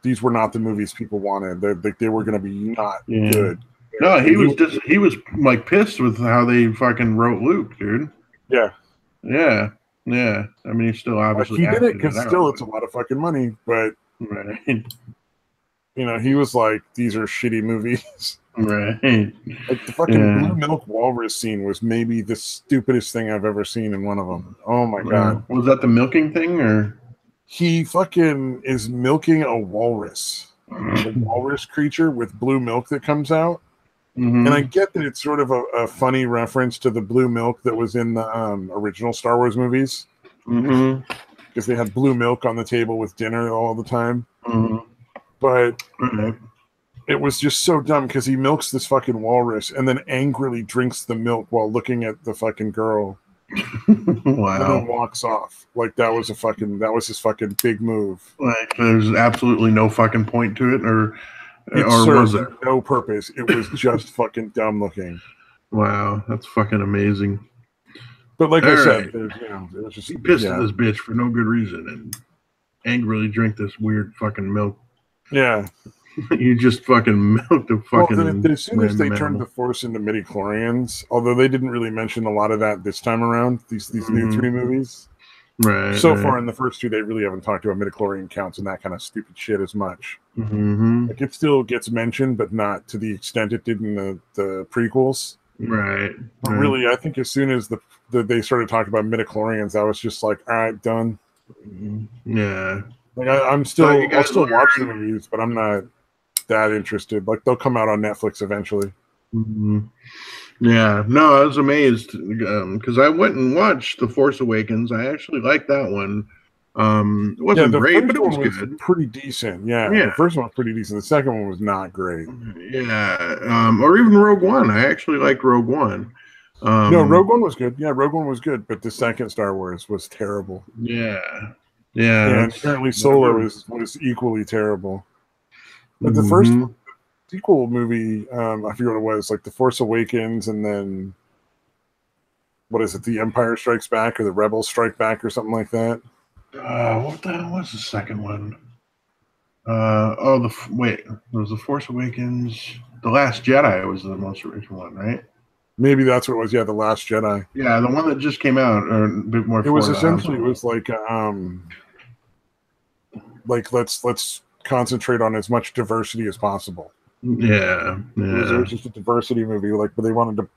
A: these were not the movies people wanted. They were going to be not good.
B: No, he was like pissed with how they fucking wrote Luke, dude.
A: Yeah.
B: Yeah. I mean, he still obviously
A: he did it because still it's a lot of fucking money, but
B: right.
A: You know, he was like, "These are shitty movies."
B: Right.
A: Like the fucking blue milk walrus scene was maybe the stupidest thing I've ever seen in one of them. Oh my god!
B: Was that the milking thing, or
A: he fucking is milking a walrus, a walrus creature with blue milk that comes out? And I get that it's sort of a funny reference to the blue milk that was in the original Star Wars movies, because they had blue milk on the table with dinner all the time. But it was just so dumb because he milks this fucking walrus and then angrily drinks the milk while looking at the fucking girl.
B: Wow.
A: And then walks off. Like that was his fucking big move.
B: Like there's absolutely no fucking point to it, or
A: was there no purpose? It was just fucking dumb looking.
B: Wow, that's fucking amazing.
A: But like I said, it was just
B: he pissed at this bitch for no good reason and angrily drink this weird fucking milk.
A: Yeah.
B: You just fucking milked the fucking.
A: Well, as soon as they turned the Force into midichlorians, although they didn't really mention a lot of that this time around, these new 3 movies.
B: Right.
A: So far in the first 2, they really haven't talked about midichlorian counts and that kind of stupid shit as much. Like it still gets mentioned, but not to the extent it did in the prequels.
B: Right.
A: But really, I think as soon as they started talking about midichlorians, I was just like, all right, done.
B: Yeah.
A: Like I'll still watch the movies, but I'm not that interested. Like they'll come out on Netflix eventually.
B: Yeah, no, I was amazed because I went and watched The Force Awakens. I actually liked that one. It wasn't great, but it was good.
A: Pretty decent. Yeah, the first one was pretty decent. The second one was not great.
B: Yeah, or even Rogue One. I actually liked Rogue One.
A: No, Rogue One was good. Yeah, Rogue One was good, but the second Star Wars was terrible.
B: Yeah.
A: And apparently Solo was equally terrible. But the first sequel movie, I forget what it was, like The Force Awakens, and then what is it, The Empire Strikes Back or The Rebels Strike Back or something like that?
B: What the hell was the second one? Wait, there was The Force Awakens. The Last Jedi was the most recent one, right?
A: Maybe that's what it was. Yeah, The Last Jedi.
B: Yeah, the one that just came out, or a bit more.
A: It was essentially, it was like let's concentrate on as much diversity as possible.
B: Yeah.
A: It was just a diversity movie, like, but they wanted to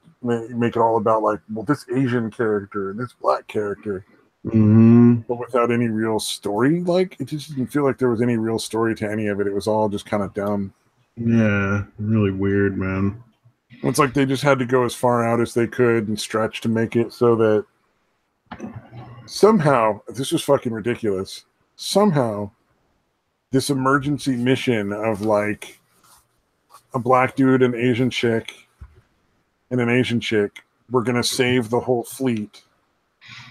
A: make it all about like, well, this Asian character and this black character, but without any real story. Like, it just didn't feel like there was any real story to any of it. It was all just kind of dumb.
B: Yeah, really weird, man.
A: It's like they just had to go as far out as they could and stretch to make it so that somehow, this was fucking ridiculous, somehow this emergency mission of like a black dude, an Asian chick, and an Asian chick were going to save the whole fleet.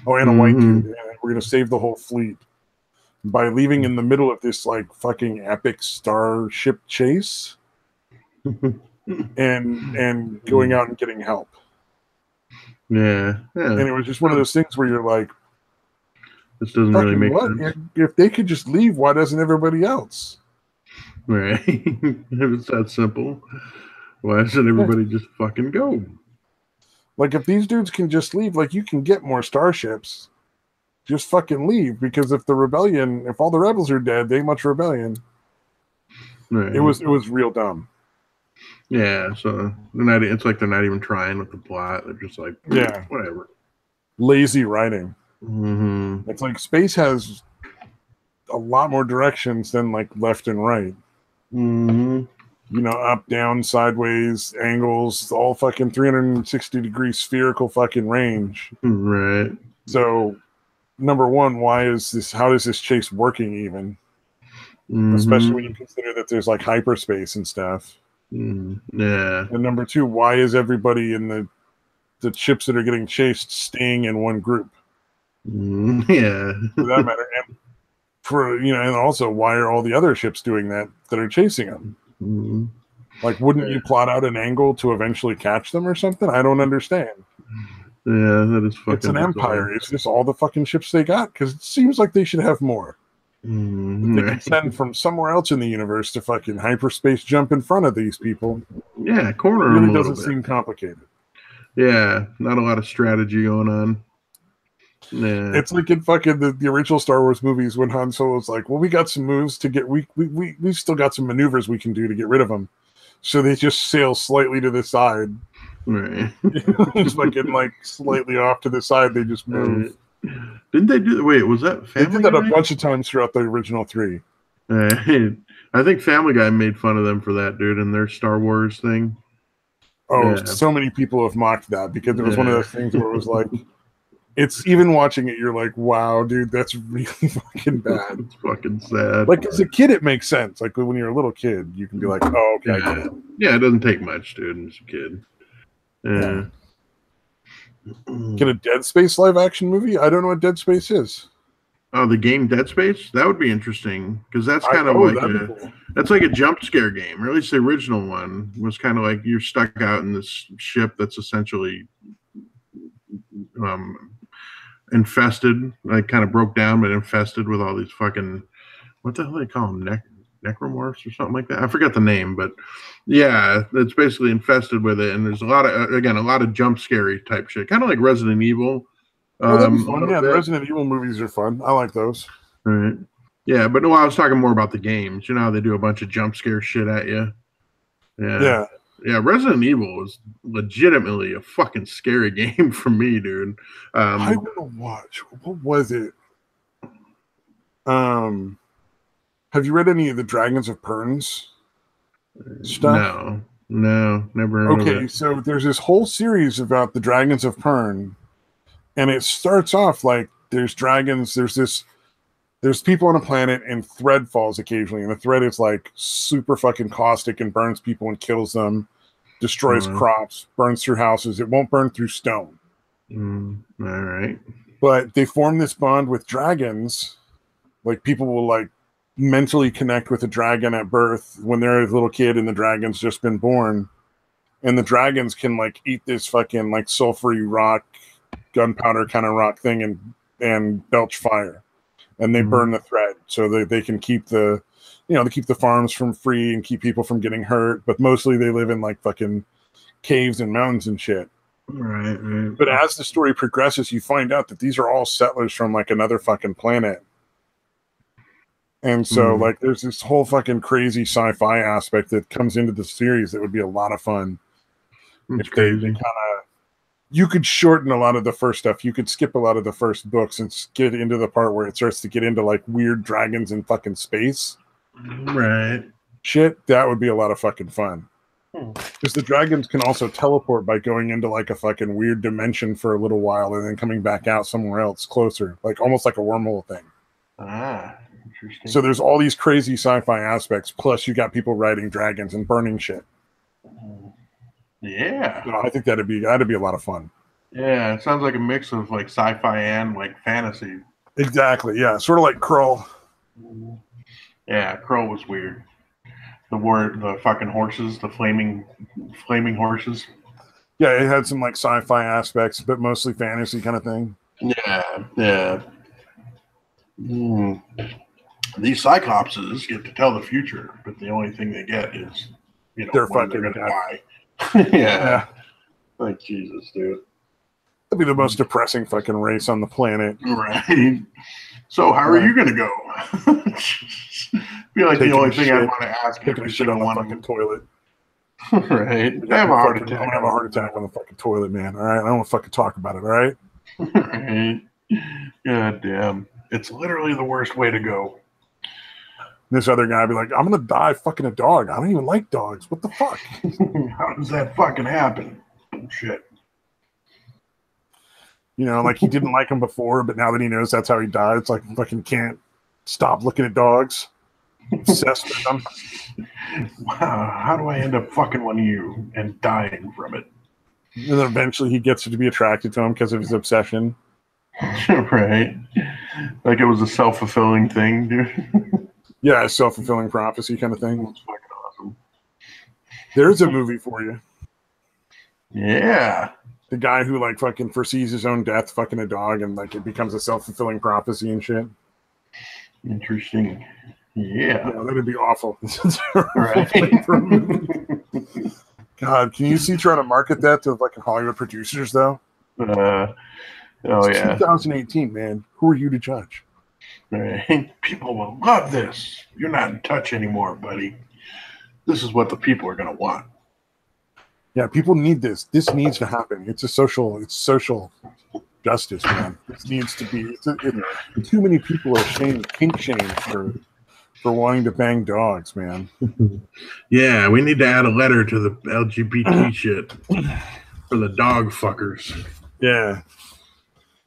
A: Oh, and a white dude. And we're going to save the whole fleet by leaving in the middle of this like fucking epic starship chase. and going out and getting help.
B: Yeah.
A: And it was just one of those things where you're like,
B: this doesn't really make sense.
A: If they could just leave, why doesn't everybody else?
B: Right. If it's that simple, why doesn't everybody just fucking go?
A: Like, if these dudes can just leave, like, you can get more starships. Just fucking leave, because if all the rebels are dead, they ain't much rebellion. Right. It was real dumb.
B: Yeah, so it's like they're not even trying with the plot. They're just like, whatever. Lazy
A: writing. It's like space has a lot more directions than like left and right. You know, up, down, sideways, angles, all fucking 360-degree spherical fucking range.
B: Right.
A: So, number one, how is this chase working even? especially when you consider that there's like hyperspace and stuff.
B: Yeah.
A: And number two, why is everybody in the ships that are getting chased staying in one group?
B: Yeah.
A: For that matter, and and also why are all the other ships doing that are chasing them? Like, wouldn't you plot out an angle to eventually catch them or something? I don't understand.
B: Yeah, that is fucking.
A: It's an empire. Is this all the fucking ships they got? Because it seems like they should have more. They can send from somewhere else in the universe to fucking hyperspace jump in front of these people.
B: Yeah, corner
A: it really
B: them
A: doesn't seem complicated.
B: Yeah, not a lot of strategy going on. Yeah.
A: It's like in fucking the original Star Wars movies when Han Solo's like, well, we got some moves to get, we've still got some maneuvers we can do to get rid of them. So they just sail slightly to the side.
B: Right.
A: Just like slightly off to the side, they just move.
B: Didn't they do? Wait, was that Family
A: They did that
B: Guy?
A: a bunch of times throughout the original three.
B: I think Family Guy made fun of them for that, dude, in their Star Wars thing.
A: Oh, so many people have mocked that because it was one of those things where it was like, it's even watching it, you're like, wow, dude, that's really fucking bad.
B: It's fucking sad.
A: Like, as a kid, it makes sense. Like, when you're a little kid, you can be like, oh, okay.
B: Yeah, it doesn't take much, dude, as a kid. Yeah.
A: Get a Dead Space live action movie? I don't know what Dead Space is.
B: Oh, the game Dead Space? That would be interesting because that's kind of like that's like a jump scare game, or at least the original one was kind of like you're stuck out in this ship that's essentially infested, like kind of broke down, but infested with all these fucking, what the hell do they call them? Necromorphs or something like that. I forget the name, but yeah, it's basically infested with it. And there's a lot of jump scary type shit, kind of like Resident Evil.
A: The Resident Evil movies are fun. I like those.
B: Right. Yeah, but no, I was talking more about the games. You know how they do a bunch of jump scare shit at you. Yeah. Yeah, Resident Evil was legitimately a fucking scary game for me, dude.
A: I want to watch. What was it? Have you read any of the Dragons of Perns stuff?
B: No, never heard of it.
A: Okay, so there's this whole series about the Dragons of Pern, and it starts off like there's dragons, there's people on a planet, and thread falls occasionally, and the thread is like super fucking caustic and burns people and kills them, destroys crops, burns through houses. It won't burn through stone.
B: All right.
A: But they form this bond with dragons. Like, people will like mentally connect with a dragon at birth when they're a little kid and the dragon's just been born. And the dragons can like eat this fucking like sulfury rock, gunpowder kind of rock thing and belch fire. And they burn the thread so they can keep they keep the farms from free and keep people from getting hurt. But mostly they live in like fucking caves and mountains and shit.
B: Right.
A: But as the story progresses, you find out that these are all settlers from like another fucking planet. And so like there's this whole fucking crazy sci-fi aspect that comes into the series that would be a lot of fun.
B: It's crazy.
A: You could shorten a lot of the first stuff. You could skip a lot of the first books and get into the part where it starts to get into like weird dragons in fucking space.
B: Right.
A: Shit, that would be a lot of fucking fun. Because the dragons can also teleport by going into like a fucking weird dimension for a little while and then coming back out somewhere else closer, like almost like a wormhole thing.
B: Interesting.
A: So there's all these crazy sci-fi aspects, plus you got people riding dragons and burning shit.
B: Yeah.
A: So I think that'd be a lot of fun.
B: Yeah, it sounds like a mix of like sci-fi and like fantasy.
A: Exactly, yeah. Sort of like Krull.
B: Yeah, Krull was weird. The fucking horses, the flaming horses.
A: Yeah, it had some like sci-fi aspects, but mostly fantasy kind of thing.
B: Yeah. These Cyclopses get to tell the future, but the only thing they get is,
A: they're
B: when
A: fucking
B: they're gonna die.
A: Yeah.
B: Like Jesus, dude.
A: That'd be the most depressing fucking race on the planet.
B: Right. So how are you gonna go? Feel like the only thing I'd want to ask
A: taking a shit on the fucking toilet.
B: Right. I have a heart attack.
A: I'm gonna have a heart attack on the fucking toilet, man. All right. I don't want to fucking talk about it, all right?
B: Right. God damn. It's literally the worst way to go.
A: This other guy would be like, I'm gonna die fucking a dog. I don't even like dogs. What the fuck?
B: How does that fucking happen? Shit.
A: Like he didn't like him before, but now that he knows that's how he died, it's like fucking can't stop looking at dogs. obsessed with them.
C: Wow, how do I end up fucking one of you and dying from it?
A: And then eventually he gets her to be attracted to him because of his obsession.
C: Right. Like it was a self-fulfilling thing, dude.
A: Yeah, a self-fulfilling prophecy kind of thing.
C: That's fucking awesome.
A: There's a movie for you.
C: Yeah.
A: The guy who like fucking foresees his own death fucking a dog and like it becomes a self-fulfilling prophecy and shit.
C: Interesting. Yeah.
A: That'd be awful.
C: Right.
A: God, can you see trying to market that to like Hollywood producers though?
C: Oh
A: It's
C: yeah.
A: 2018, man. Who are you to judge?
C: Right. People will love this. You're not in touch anymore, buddy. This is what the people are gonna want.
A: Yeah, people need this. This needs to happen. It's social justice, man. This needs to be. Too many people are kink shamed for wanting to bang dogs, man.
B: Yeah, we need to add a letter to the LGBT shit for the dog fuckers.
A: Yeah,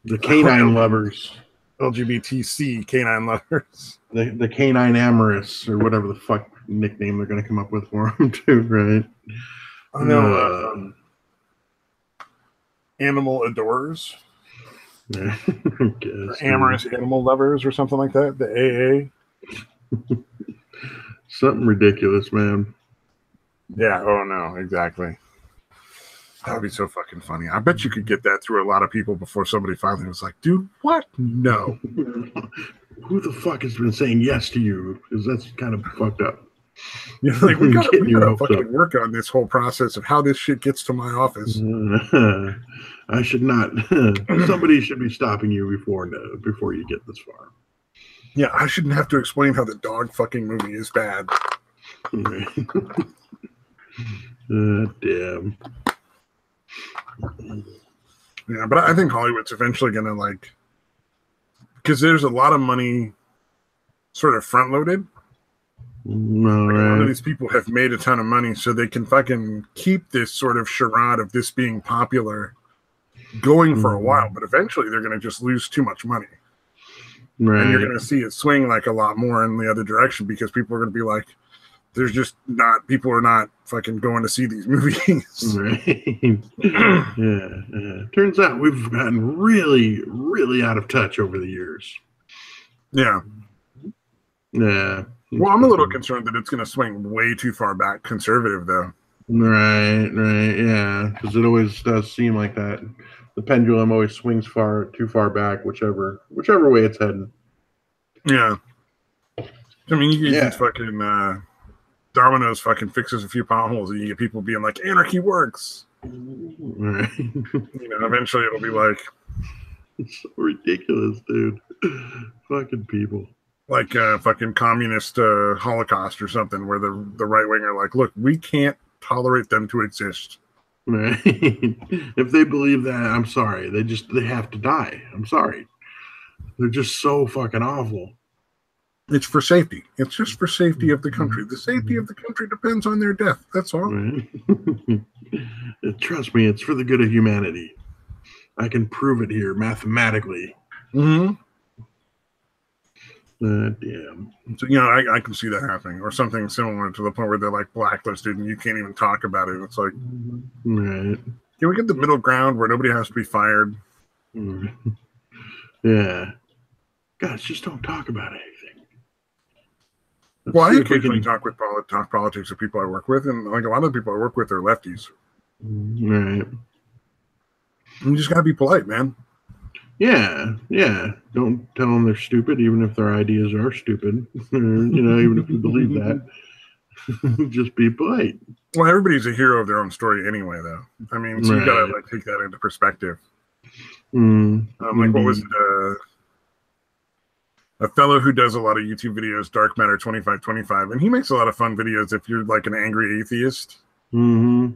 B: the canine lovers,
A: LGBTC canine lovers,
B: the canine amorous or whatever the fuck nickname they're gonna come up with for them too, right?
A: I know. Animal adorers.
B: Yeah,
A: amorous animal lovers or something like that. The AA.
B: Something ridiculous, man.
A: Yeah. Oh no. Exactly. That would be so fucking funny. I bet you could get that through a lot of people before somebody finally was like, "Dude, what? No."
B: Who the fuck has been saying yes to you? Because that's kind of fucked up.
A: You know, like we gotta fucking work on this whole process of how this shit gets to my office.
B: I should not. Somebody should be stopping you before you get this far.
A: Yeah, I shouldn't have to explain how the dog fucking movie is bad.
B: Damn.
A: Yeah, but I think Hollywood's eventually gonna like, because there's a lot of money sort of front loaded. A lot of these people have made a ton of money, so they can fucking keep this sort of charade of this being popular going for a while, but eventually they're going to just lose too much money.
B: Right.
A: And you're going to see it swing like a lot more in the other direction because people are going to be like, people are not fucking going to see these movies.
B: Right. Yeah. Turns out we've gotten really, really out of touch over the years.
A: Yeah.
B: Yeah.
A: Well, I'm a little concerned that it's going to swing way too far back conservative, though.
B: Right, yeah, because it always does seem like that. The pendulum always swings too far back, whichever way it's heading.
A: Yeah. I mean, you get fucking Domino's fucking fixes a few potholes, and you get people being like, "Anarchy works."
B: Right.
A: Eventually it'll be like,
B: it's so ridiculous, dude. Fucking people.
A: Like fucking communist Holocaust or something, where the right wing are like, look, we can't tolerate them to exist.
B: Right. If they believe that, I'm sorry. They have to die. I'm sorry. They're just so fucking awful.
A: It's for safety. It's just for safety of the country. The safety of the country depends on their death. That's all.
B: Right. Trust me, it's for the good of humanity. I can prove it here mathematically.
A: Mm-hmm.
B: Damn.
A: So, I can see that happening, or something similar to the point where they're like blacklisted and you can't even talk about it. It's like,
B: right.
A: Can we get the middle ground where nobody has to be fired?
B: Yeah. Guys, just don't talk about anything.
A: Well, I occasionally talk politics with people I work with, and like a lot of the people I work with are lefties.
B: Right.
A: You just gotta be polite, man.
B: Yeah. Don't tell them they're stupid, even if their ideas are stupid. Even if you believe that. Just be polite.
A: Well, everybody's a hero of their own story anyway, though. I mean, so you gotta like take that into perspective. Like, what was it? A fellow who does a lot of YouTube videos, Dark Matter 2525, and he makes a lot of fun videos if you're like an angry atheist.
B: I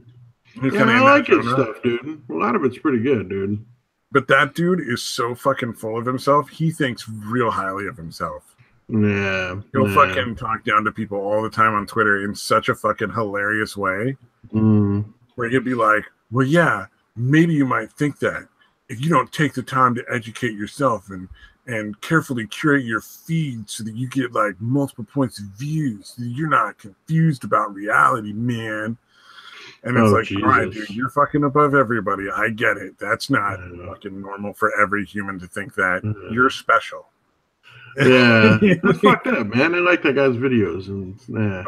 B: like his stuff, dude. A lot of it's pretty good, dude.
A: But that dude is so fucking full of himself. He thinks real highly of himself.
B: Yeah.
A: He'll fucking talk down to people all the time on Twitter in such a fucking hilarious way. Where he'll be like, well, yeah, maybe you might think that if you don't take the time to educate yourself and and carefully curate your feed so that you get like multiple points of view, so that you're not confused about reality, man. And it's like,
B: Jesus.
A: all right, dude, you're fucking above everybody. I get it. That's not fucking normal for every human to think that. You're special.
B: Yeah, it's fucked up, man. I like that guy's videos, and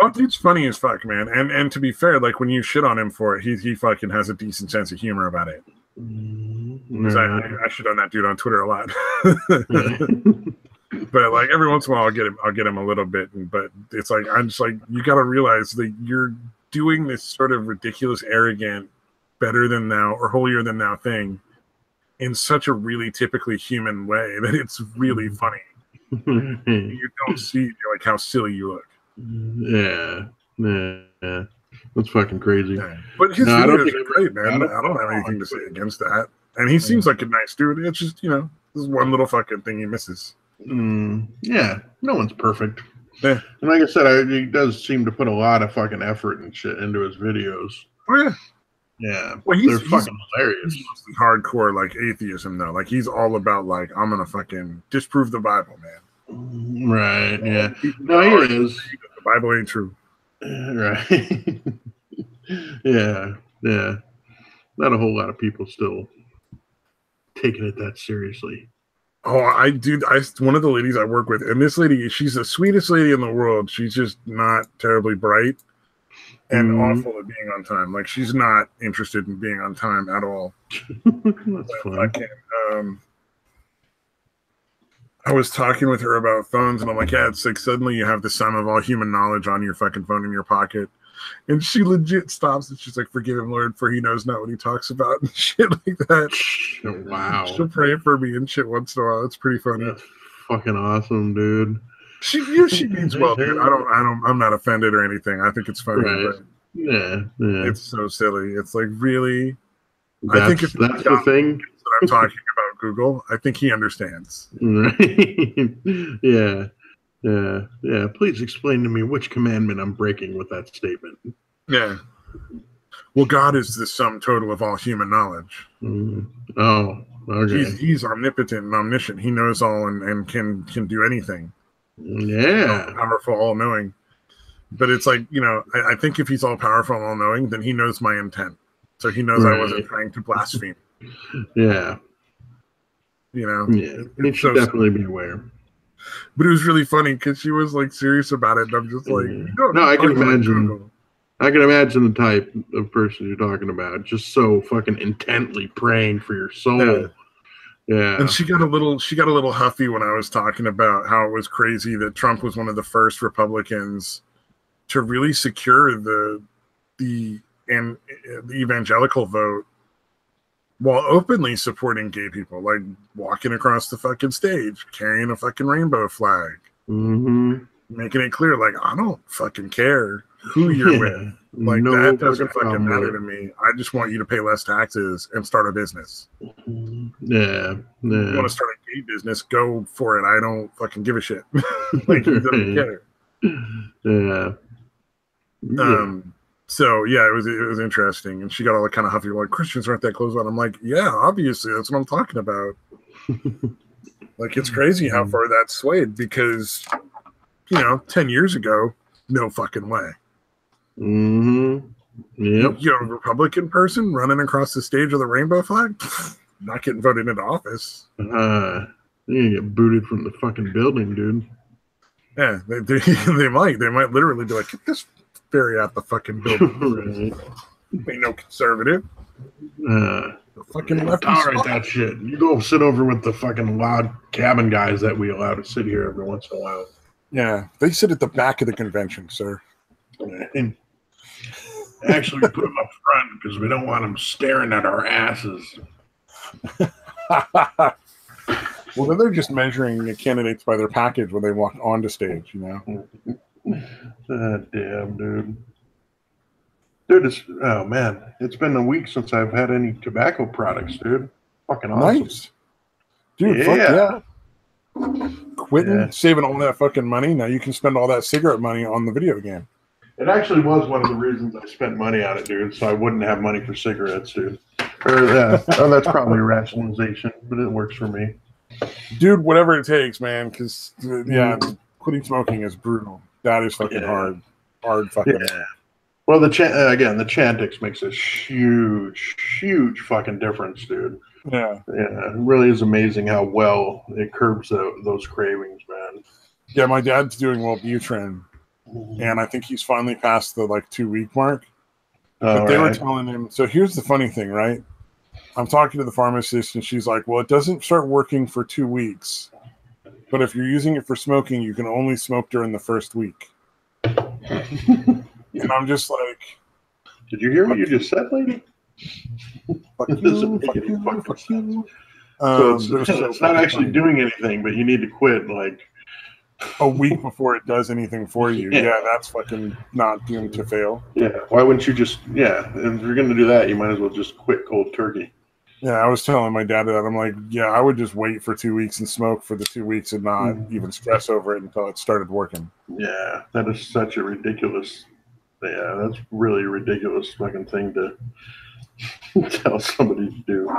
A: oh, dude's funny as fuck, man. And to be fair, like when you shit on him for it, he fucking has a decent sense of humor about it. Because I shit on that dude on Twitter a lot. But like every once in a while, I'll get him a little bit. But it's like I'm just like, you got to realize that you're doing this sort of ridiculous, arrogant, better than thou or holier than thou thing in such a really typically human way that it's really funny. You don't see like how silly you look.
B: Yeah. That's fucking crazy.
A: Yeah. But his videos are great, man. I don't have anything to say against that. And he seems like a nice dude. It's just, this is one little fucking thing he misses.
B: Yeah, no one's perfect.
A: Yeah.
B: And like I said, he does seem to put a lot of fucking effort and shit into his videos.
A: Oh, yeah.
B: Yeah.
A: Well,
B: they're fucking hilarious.
A: He's hardcore, like, atheism, though. Like, he's all about, like, I'm going to fucking disprove the Bible, man.
B: Right, yeah. No, he is.
A: The Bible ain't true.
B: Right. Yeah. Not a whole lot of people still taking it that seriously.
A: Oh, one of the ladies I work with, and this lady, she's the sweetest lady in the world. She's just not terribly bright and awful at being on time. Like, she's not interested in being on time at all.
B: That's fun.
A: I was talking with her about phones, and I'm like, yeah, it's like suddenly you have the sum of all human knowledge on your fucking phone in your pocket. And she legit stops and she's like, forgive him, Lord, for he knows not what he talks about and shit like that.
B: Wow.
A: She'll pray for me and shit once in a while. It's pretty funny.
B: That's fucking awesome, dude.
A: She means well, dude. I'm not offended or anything. I think it's funny.
B: Right.
A: But
B: yeah.
A: It's so silly. It's like, really?
B: I think that's the thing
A: that I'm talking about Google. I think he understands.
B: Yeah. Please explain to me which commandment I'm breaking with that statement.
A: Yeah. Well, God is the sum total of all human knowledge.
B: Oh, okay.
A: He's omnipotent and omniscient. He knows all and can do anything.
B: Yeah.
A: All powerful, all knowing. But it's like, I think if he's all powerful and all knowing, then he knows my intent. So he knows I wasn't trying to blaspheme.
B: Yeah.
A: Yeah.
B: He should definitely be aware.
A: But it was really funny because she was like serious about it, and I'm just like,
B: no, I can imagine. I can imagine the type of person you're talking about, just so fucking intently praying for your soul. Yeah.
A: And she got a little huffy when I was talking about how it was crazy that Trump was one of the first Republicans to really secure the evangelical vote while openly supporting gay people, like walking across the fucking stage, carrying a fucking rainbow flag, making it clear, like, I don't fucking care who you're with. Like, that doesn't fucking matter to me. I just want you to pay less taxes and start a business.
B: Yeah.
A: You want to start a gay business, go for it. I don't fucking give a shit. Like, he doesn't care.
B: Yeah.
A: So yeah, it was interesting, and she got all kind of huffy, like, Christians aren't that close on. I'm like, yeah, obviously, that's what I'm talking about. Like, it's crazy how far that swayed because, 10 years ago, no fucking way.
B: Yep.
A: A Republican person running across the stage with a rainbow flag, not getting voted into office.
B: You get booted from the fucking building, dude.
A: Yeah, they might literally be like, get this fairy out the fucking building. Ain't no conservative. Fucking left.
B: Tolerate that shit. You go sit over with the fucking loud cabin guys that we allow to sit here every once in a while.
A: Yeah, they sit at the back of the convention, sir.
B: And actually, we put them up front because we don't want them staring at our asses.
A: Well, then they're just measuring the candidates by their package when they walk onto stage,
B: Damn, dude. Dude, oh man, it's been a week since I've had any tobacco products, dude. Fucking awesome.
A: Nice. Dude, fuck yeah. Quitting, saving all that fucking money. Now you can spend all that cigarette money on the video game.
B: It actually was one of the reasons I spent money on it, dude, so I wouldn't have money for cigarettes, dude. That's probably a rationalization, but it works for me.
A: Dude, whatever it takes, man. Because quitting smoking is brutal. That is fucking hard. Hard fucking.
B: Yeah. Well, the Chantix makes a huge fucking difference, dude.
A: Yeah.
B: Yeah, it really is amazing how well it curbs those cravings, man.
A: Yeah, my dad's doing Wellbutrin, and I think he's finally past the 2-week mark. But they were telling him. So here's the funny thing, right? I'm talking to the pharmacist, and she's like, "Well, it doesn't start working for 2 weeks, but if you're using it for smoking, you can only smoke during the first week." And I'm just like,
B: "Did you hear what you just said, lady?"
A: Fuck you, fuck you, fuck you.
B: So it's not actually doing anything, but you need to quit
A: a week before it does anything for you. Yeah, that's fucking not doomed to fail.
B: Yeah, why wouldn't you just? Yeah, if you're going to do that, you might as well just quit cold turkey.
A: Yeah, I was telling my dad that. I'm like, yeah, I would just wait for 2 weeks and smoke for the 2 weeks and not even stress over it until it started working.
B: Yeah, that is such a ridiculous. Yeah, that's really a ridiculous fucking thing to tell somebody to do.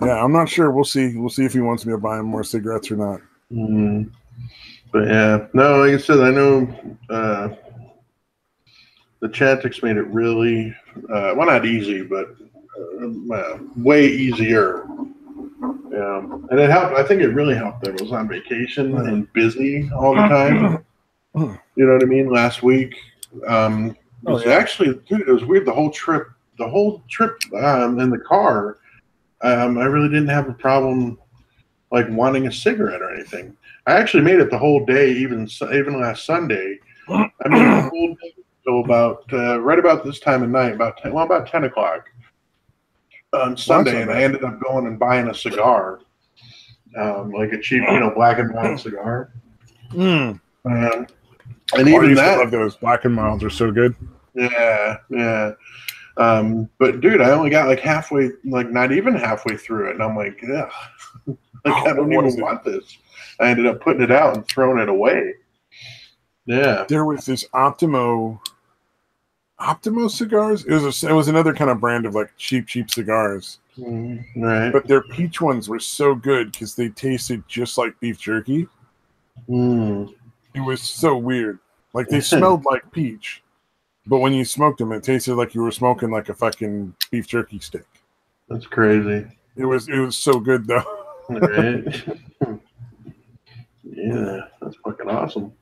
A: Yeah, I'm not sure. We'll see. We'll see if he wants me to buy him more cigarettes or not.
B: But yeah, no, like I said, I know the Chantix made it really, well, not easy, but way easier. Yeah, and it helped. I think it really helped that I was on vacation and busy all the time. You know what I mean? Last week, actually, dude, it was weird. The whole trip in the car, I really didn't have a problem wanting a cigarette or anything. I actually made it the whole day, even last Sunday. I made it the whole day till about right about this time of night, about 10 o'clock on Sunday, and I ended up going and buying a cigar, like a cheap, black and mild cigar. And even that,
A: I love those black and milds are so good.
B: Yeah. But dude, I only got halfway, not even halfway through it, and I'm like, ugh. I don't even want this. I ended up putting it out and throwing it away. Yeah.
A: There was this Optimo cigars. It was another kind of brand of cheap cigars.
B: Right.
A: But their peach ones were so good because they tasted just like beef jerky. It was so weird. They smelled like peach, but when you smoked them, it tasted like you were smoking a fucking beef jerky stick.
B: That's crazy.
A: It was so good though.
B: Right. Yeah, that's fucking awesome.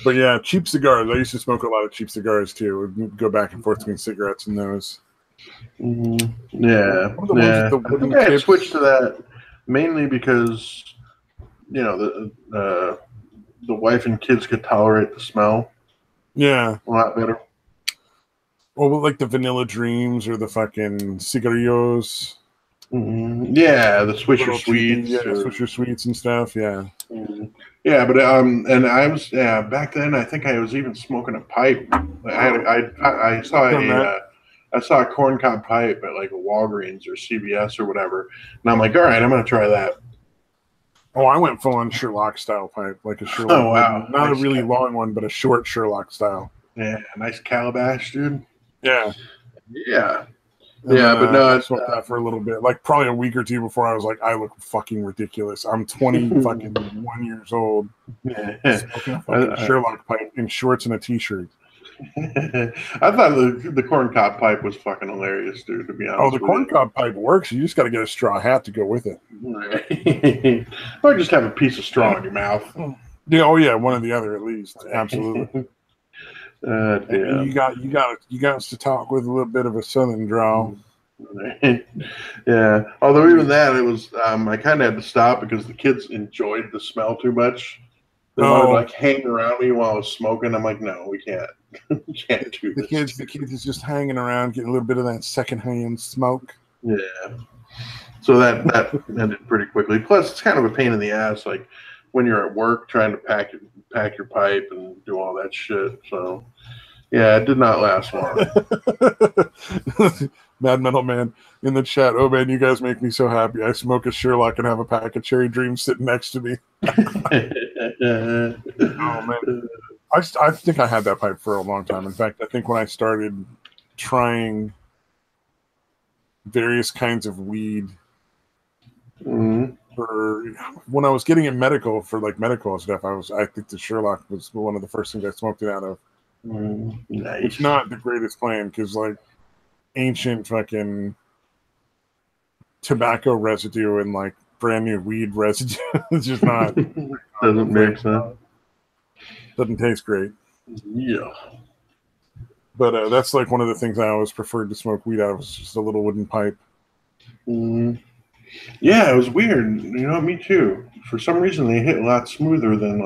A: But yeah, cheap cigars. I used to smoke a lot of cheap cigars too. We'd go back and forth between cigarettes and those.
B: Yeah. I think I switched to that mainly because, the wife and kids could tolerate the smell.
A: Yeah.
B: A lot better.
A: Well, the Vanilla Dreams or the fucking cigarillos.
B: Yeah, the Swisher Sweets.
A: Swisher Sweets and stuff, yeah.
B: Yeah, but and I was back then. I think I was even smoking a pipe. I saw a corncob pipe at a Walgreens or CVS or whatever, and I'm like, all right, I'm gonna try that.
A: Oh, I went full on Sherlock style pipe, a Sherlock.
B: Oh wow,
A: not a really long one, but a short Sherlock style.
B: Yeah, nice calabash, dude.
A: Yeah.
B: Yeah.
A: But no, I smoked that for a little bit, probably a week or two before I was like, I look fucking ridiculous. I'm 21 years old, smoking a fucking Sherlock pipe in shorts and a t-shirt.
B: I thought the corncob pipe was fucking hilarious, dude. To be honest.
A: Oh, the corncob pipe works. You just got to get a straw hat to go with it,
B: or just have a piece of straw in your mouth.
A: Yeah. Oh yeah, one or the other at least. Absolutely.
B: Yeah.
A: You got us to talk with a little bit of a southern drawl.
B: Yeah. Although even that, it was I kind of had to stop because the kids enjoyed the smell too much. They wanted to hang around me while I was smoking. I'm like, no, we can't. We can't do this.
A: The kids is just hanging around, getting a little bit of that secondhand smoke.
B: Yeah. So that ended pretty quickly. Plus, it's kind of a pain in the ass, when you're at work trying to pack your pipe and do all that shit. So, yeah, it did not last long.
A: Mad Metal Man in the chat. Oh man, you guys make me so happy. I smoke a Sherlock and have a pack of Cherry Dreams sitting next to me. Oh man, I think I had that pipe for a long time. In fact, I think when I started trying various kinds of weed, for when I was getting in medical for like medical stuff. I think the Sherlock was one of the first things I smoked it out of.
C: Nice.
A: It's not the greatest plan because like ancient fucking tobacco residue and like brand new weed residue. It's just not
C: Doesn't mix, huh?
A: Doesn't taste great.
C: Yeah.
A: But that's like one of the things I always preferred to smoke weed out of was just a little wooden pipe.
C: Yeah, it was weird. You know, me too. For some reason, they hit a lot smoother than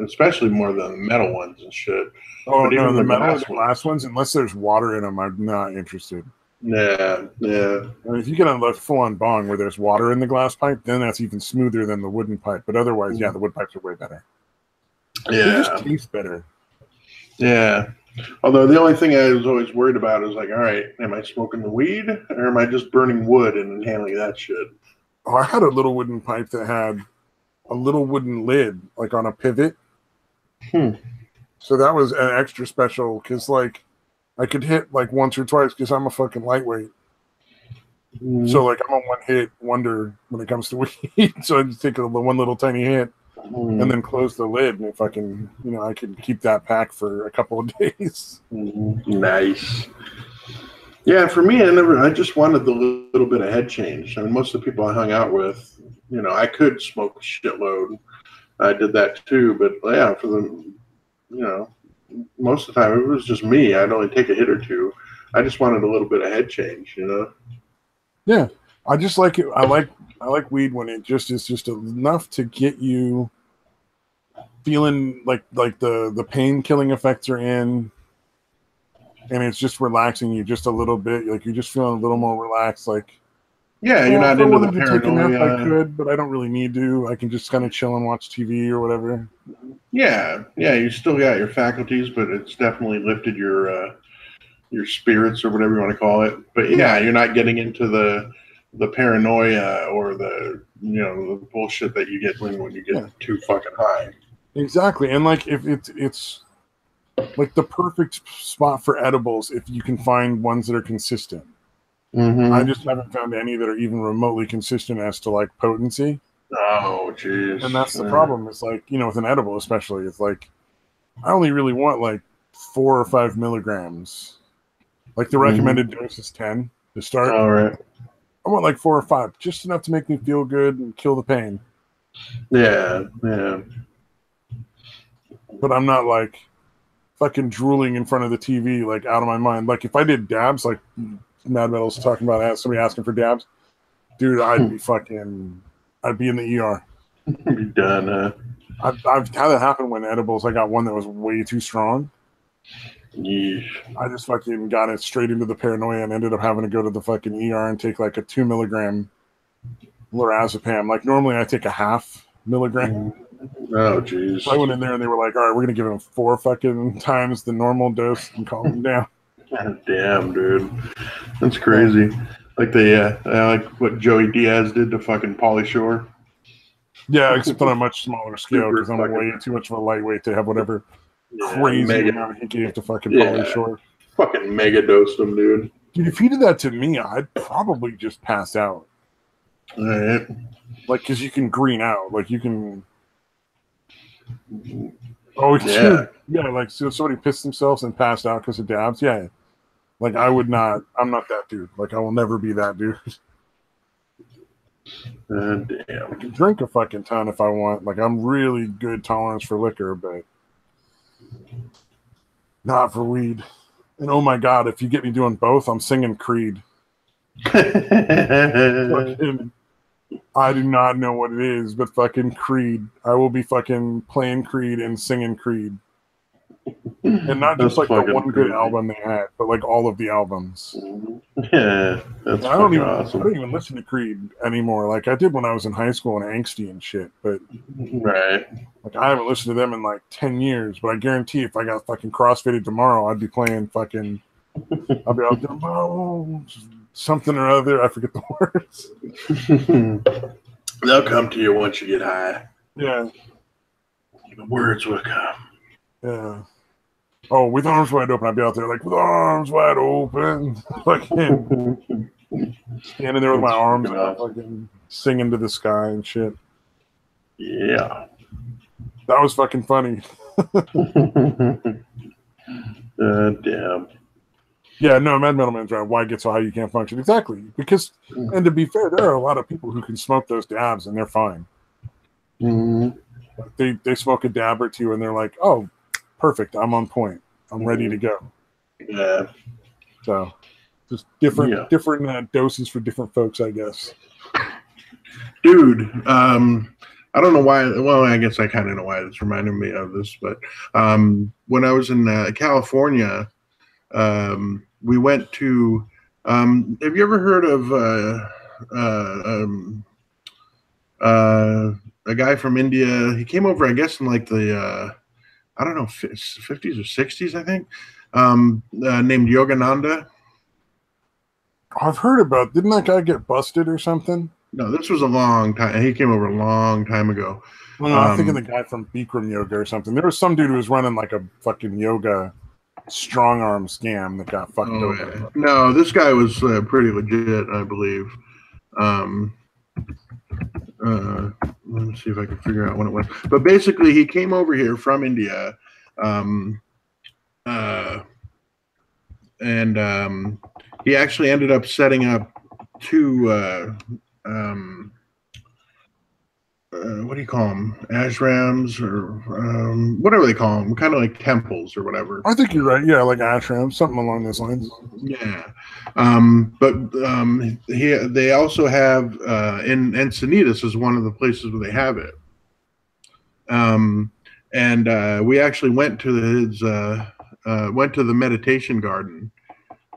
C: especially more than the metal ones and shit.
A: Oh
C: But
A: no,
C: even
A: the
C: the
A: metal
C: glass
A: or the glass ones, unless there's water in them, I'm not interested.
C: Yeah.
A: I mean, if you get a full-on bong where there's water in the glass pipe, then that's even smoother than the wooden pipe. But otherwise, yeah, the wood pipes are way better.
C: Yeah.
A: They just taste better.
C: Yeah. Although the only thing I was always worried about is like, all right, am I smoking the weed or am I just burning wood and inhaling that shit?
A: Oh, I had a little wooden pipe that had a little wooden lid, like on a pivot. So that was an extra special because, like, I could hit like once or twice because I'm a fucking lightweight. So, like, I'm a one-hit wonder when it comes to weed. So I just take one little tiny hit and then close the lid, and fucking, I can keep that pack for a couple of days.
C: Nice. Yeah, for me, I just wanted the little bit of head change. I mean, most of the people I hung out with, I could smoke a shitload. I did that too, but yeah, for the, most of the time it was just me. I'd only take a hit or two. I just wanted a little bit of head change,
A: Yeah, I just like it. I like weed when it just is just enough to get you feeling like the pain killing effects are in, and it's just relaxing you just a little bit. Like you're just feeling a little more relaxed. Like,
C: yeah, you're not into the
A: take a nap,
C: paranoia.
A: I could, but I don't really need to. I can just kind of chill and watch TV or whatever.
C: Yeah, you still got your faculties, but it's definitely lifted your spirits or whatever you want to call it. But yeah, you're not getting into the paranoia or the the bullshit that you get when you get too fucking high.
A: Exactly, and like if it's like the perfect spot for edibles if you can find ones that are consistent. I just haven't found any that are even remotely consistent as to like potency.
C: Oh, jeez.
A: And that's the problem. It's like, with an edible especially, it's like I only really want like 4 or 5 milligrams. Like the recommended dose is 10 to start.
C: All right.
A: I want like 4 or 5, just enough to make me feel good and kill the pain.
C: Yeah.
A: But I'm not like fucking drooling in front of the TV, like out of my mind. Like if I did dabs, like Mad Metal's talking about somebody asking for dabs, dude, I'd be in the ER.
C: Be done, huh?
A: I've had that happen when edibles. I got one that was way too strong.
C: Yeesh.
A: I just fucking got it straight into the paranoia and ended up having to go to the fucking ER and take like a 2 milligram lorazepam. Like normally I take a half milligram.
C: Oh, jeez.
A: So I went in there and they were like, all right, we're going to give him 4 fucking times the normal dose and calm him down.
C: God damn, dude. That's crazy. Like like what Joey Diaz did to fucking Pauly Shore.
A: Yeah, except on a much smaller scale because I'm way too much of a lightweight to have whatever crazy amount he gave to fucking Pauly Shore.
C: Fucking mega dosed him, dude.
A: Dude, if he did that to me, I'd probably just pass out.
C: All right.
A: Like, because you can green out. Like, you can... Oh,
C: yeah.
A: Dude. Yeah, like, so if somebody pissed themselves and passed out because of dabs, yeah. Like, I'm not that dude. Like, I will never be that dude.
C: Damn.
A: I can drink a fucking ton if I want. Like, I'm really good tolerance for liquor, but not for weed. And oh my God, if you get me doing both, I'm singing Creed. Fucking, I do not know what it is, but fucking Creed. I will be fucking playing Creed and singing Creed. And not just like the one good album they had, but like all of the albums.
C: Yeah, that's fucking awesome.
A: I don't even listen to Creed anymore. Like I did when I was in high school and angsty and shit. But
C: right,
A: like I haven't listened to them in like 10 years. But I guarantee if I got fucking CrossFitted tomorrow, I'd be playing fucking. I'll be out there, something or other. I forget the words.
C: They'll come to you once you get high.
A: Yeah,
C: the words will come.
A: Yeah. Oh, with arms wide open, I'd be out there like with arms wide open, fucking standing there with my arms out, fucking singing to the sky and shit.
C: Yeah.
A: That was fucking funny.
C: Damn.
A: Yeah, no, Mad Metal Man's right. Why get so high you can't function? Exactly. Because, and to be fair, there are a lot of people who can smoke those dabs and they're fine.
C: Mm-hmm.
A: They smoke a dab or two and they're like, oh, perfect. I'm on point. I'm ready to go.
C: Yeah.
A: So, just different doses for different folks, I guess.
C: Dude, I don't know why. Well, I guess I kind of know why it's reminding me of this, but when I was in California, we went to. Have you ever heard of a guy from India? He came over, I guess, in like the I don't know, 50s or 60s, I think, named Yogananda.
A: I've heard about. Didn't that guy get busted or something?
C: No, this was a long time. He came over a long time ago.
A: Well, no, I'm thinking the guy from Bikram Yoga or something. There was some dude who was running like a fucking yoga strong arm scam that got fucked over.
C: Yeah. No, this guy was pretty legit, I believe. Let me see if I can figure out when it was. But basically, he came over here from India, and he actually ended up setting up two. What do you call them? Ashrams or whatever they call them, kind of like temples or whatever.
A: I think you're right. Yeah, like ashrams, something along those lines.
C: Yeah, but they also have in Encinitas is one of the places where they have it. And we actually went to the meditation garden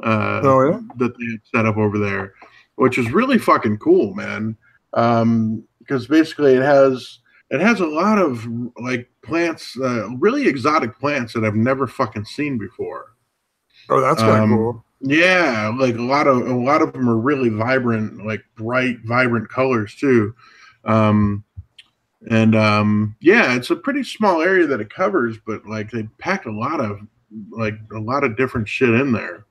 C: that they had set up over there, which is really fucking cool, man. Because basically it has a lot of like plants, really exotic plants that I've never fucking seen before.
A: Oh, that's kind of cool.
C: Yeah, like a lot of them are really vibrant, like bright, vibrant colors too. Yeah, it's a pretty small area that it covers, but like they packed a lot of different shit in there.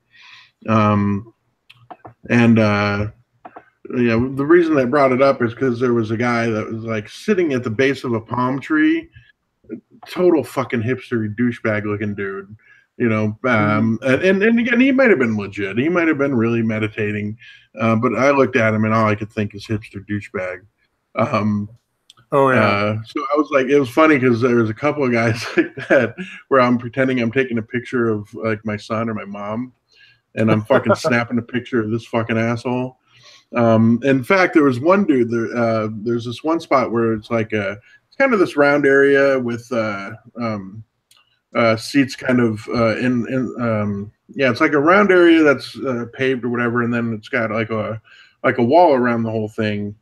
C: Yeah, the reason I brought it up is because there was a guy that was like sitting at the base of a palm tree, total fucking hipster douchebag looking dude, you know. And again, he might have been legit. He might have been really meditating, but I looked at him and all I could think is hipster douchebag.
A: Oh yeah.
C: So I was like, it was funny because there was a couple of guys like that where I'm pretending I'm taking a picture of like my son or my mom, and I'm fucking snapping a picture of this fucking asshole. In fact, there was one dude there. There's this one spot where it's like it's kind of this round area with seats kind of it's like a round area that's paved or whatever, and then it's got like a wall around the whole thing,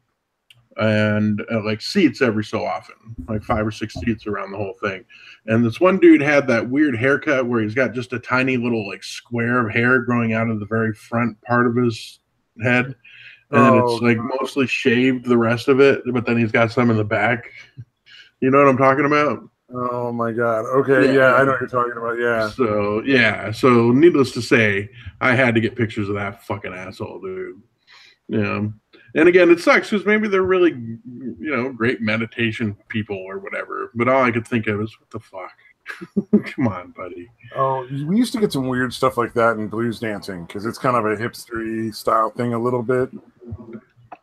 C: and like seats every so often, like 5 or 6 seats around the whole thing. And this one dude had that weird haircut where he's got just a tiny little like square of hair growing out of the very front part of his head. And then it's like mostly shaved the rest of it, but then he's got some in the back. You know what I'm talking about?
A: Oh my god. Okay, yeah, I know what you're talking about. Yeah.
C: So needless to say, I had to get pictures of that fucking asshole, dude. Yeah. And again, it sucks because maybe they're really, great meditation people or whatever. But all I could think of is, what the fuck? Come on, buddy.
A: Oh, we used to get some weird stuff like that in blues dancing because it's kind of a hipstery style thing a little bit.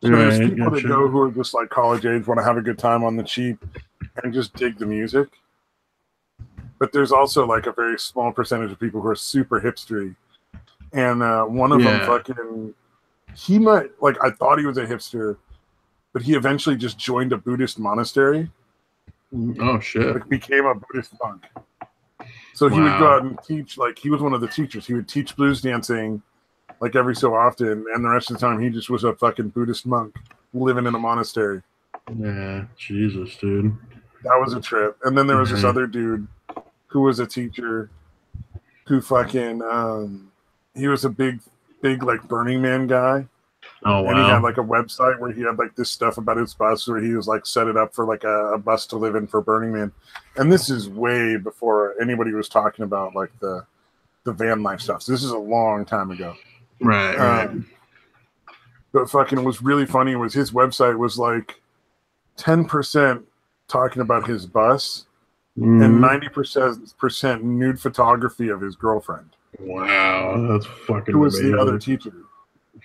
A: So there's people that go who are just like college age, want to have a good time on the cheap and just dig the music. But there's also like a very small percentage of people who are super hipstery. And one of them fucking, he might, like, I thought he was a hipster, but he eventually just joined a Buddhist monastery.
C: Oh, shit.
A: Like, became a Buddhist monk. So he would go out and teach, like, he was one of the teachers. He would teach blues dancing, like, every so often, and the rest of the time he just was a fucking Buddhist monk living in a monastery.
C: Yeah, Jesus, dude.
A: That was a trip. And then there was this other dude who was a teacher who fucking, he was a big, like, Burning Man guy.
C: Oh, wow.
A: And he had like a website where he had like this stuff about his bus where he was like set it up for like a bus to live in for Burning Man. And this is way before anybody was talking about like the van life stuff. So this is a long time ago.
C: Right.
A: But fucking was really funny was his website was like 10% talking about his bus and 90% nude photography of his girlfriend.
C: Wow, that's fucking
A: who was
C: amazing.
A: the other teacher.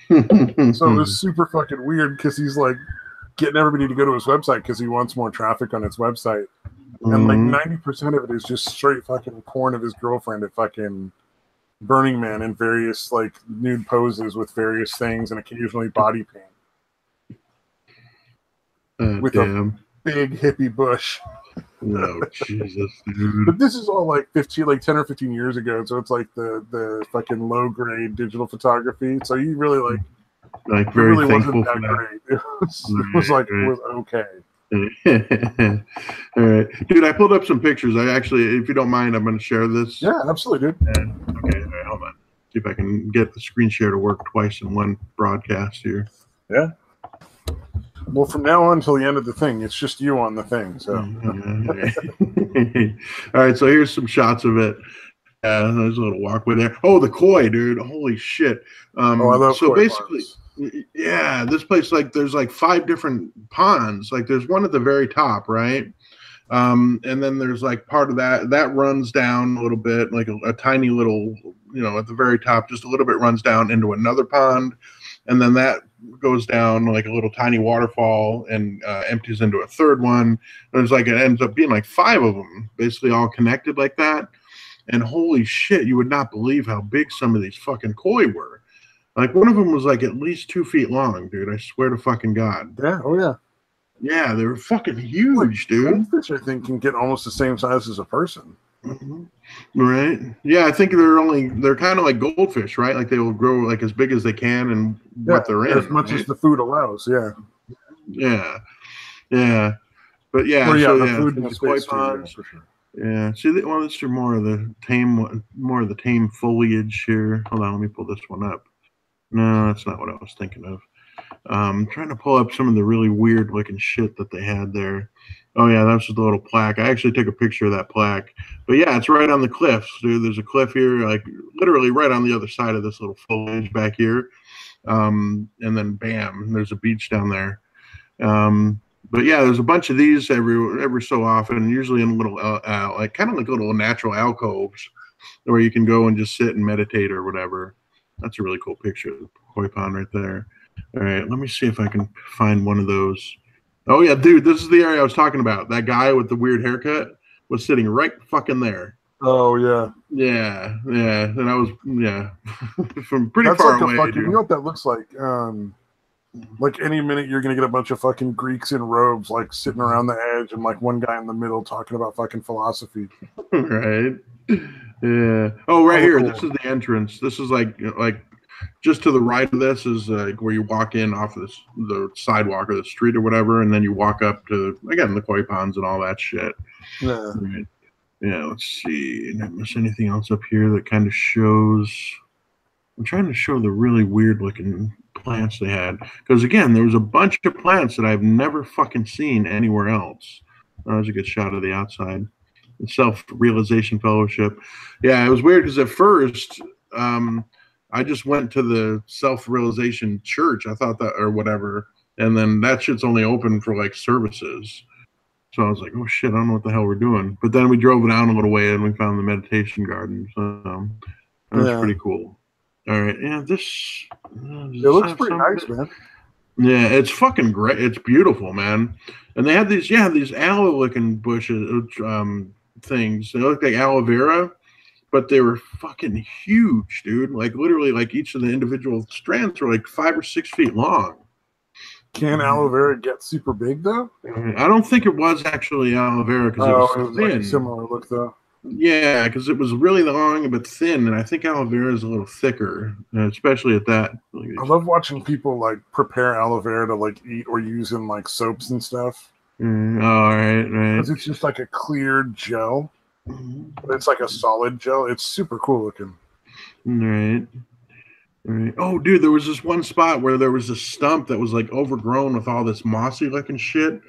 A: So it was super fucking weird because he's like getting everybody to go to his website because he wants more traffic on his website. And like 90% of it is just straight fucking porn of his girlfriend at fucking Burning Man in various like nude poses with various things and occasionally body paint. With a big hippie bush.
C: No, Jesus, dude.
A: But this is all like 10 or 15 years ago, so it's like the fucking low grade digital photography. So you really
C: like very
A: really
C: thankful
A: wasn't that
C: for
A: great. It was okay.
C: All right, dude. I pulled up some pictures. I actually, if you don't mind, I'm going to share this.
A: Yeah, absolutely, dude.
C: Okay, all right, hold on. See if I can get the screen share to work twice in one broadcast here.
A: Yeah. Well, from now on until the end of the thing, it's just you on the thing. So,
C: all right. So here's some shots of it. There's a little walkway there. Oh, the koi, dude! Holy shit!
A: I love
C: so
A: koi
C: basically,
A: ponds.
C: Yeah, this place there's like 5 different ponds. Like there's one at the very top, right? And then there's like part of that runs down a little bit, like a tiny little, at the very top, just a little bit runs down into another pond, and then that goes down like a little tiny waterfall and empties into a third one. There's like it ends up being like 5 of them, basically all connected like that. And holy shit, you would not believe how big some of these fucking koi were. Like one of them was like at least 2 feet long, dude. I swear to fucking God.
A: Yeah. Oh yeah.
C: Yeah, they were fucking huge, dude.
A: Goldfish, I think, can get almost the same size as a person.
C: Mm-hmm. Right? Yeah, I think they're kind of like goldfish, right? Like they will grow like as big as they can and what they're in.
A: As much as the food allows, yeah.
C: Yeah. Yeah. But yeah,
A: the food in the
C: koi
A: space
C: ponds.
A: for sure.
C: Yeah. See, let's do more of the tame foliage here. Hold on, let me pull this one up. No, that's not what I was thinking of. I'm trying to pull up some of the really weird looking shit that they had there. Oh yeah, that's just a little plaque. I actually took a picture of that plaque. But yeah, it's right on the cliffs, dude. There's a cliff here, like literally right on the other side of this little foliage back here. And then bam, there's a beach down there. But yeah, there's a bunch of these every so often, usually in little like kind of like little natural alcoves where you can go and just sit and meditate or whatever. That's a really cool picture of the koi pond right there. All right, let me see if I can find one of those. Oh yeah, dude, this is the area I was talking about. That guy with the weird haircut was sitting right fucking there.
A: Oh yeah.
C: Yeah. And I was from pretty
A: That's
C: far
A: like
C: away.
A: You know what that looks like? Like any minute you're gonna get a bunch of fucking Greeks in robes like sitting around the edge and like one guy in the middle talking about fucking philosophy.
C: Right. Yeah. Oh, right here. Cool. This is the entrance. This is like just to the right of this is like where you walk in off of the sidewalk or the street or whatever, and then you walk up to again the koi ponds and all that shit.
A: Yeah.
C: Right. Yeah. Let's see. Did I miss anything else up here that kind of shows? I'm trying to show the really weird looking plants they had because again there was a bunch of plants that I've never fucking seen anywhere else. That was a good shot of the outside. The Self-Realization Fellowship. Yeah, it was weird because at first I just went to the Self-Realization Church. I thought that or whatever, and then that shit's only open for like services. So I was like, oh shit, I don't know what the hell we're doing. But then we drove down a little way and we found the meditation garden. So that was pretty cool. All right, yeah, this
A: it looks pretty nice, man.
C: Yeah, it's fucking great. It's beautiful, man. And they had these aloe looking bushes, things. They look like aloe vera, but they were fucking huge, dude. Like literally, like each of the individual strands were like 5 or 6 feet long.
A: Can aloe vera get super big though?
C: I don't think it was actually aloe vera because it was thin.
A: Like a similar look though.
C: Yeah, because it was really long but thin, and I think aloe vera is a little thicker, especially at that.
A: I love watching people like prepare aloe vera to like eat or use in like soaps and stuff.
C: All right.
A: Because it's just like a clear gel, but it's like a solid gel. It's super cool looking.
C: Right. Oh, dude, there was this one spot where there was a stump that was like overgrown with all this mossy looking shit.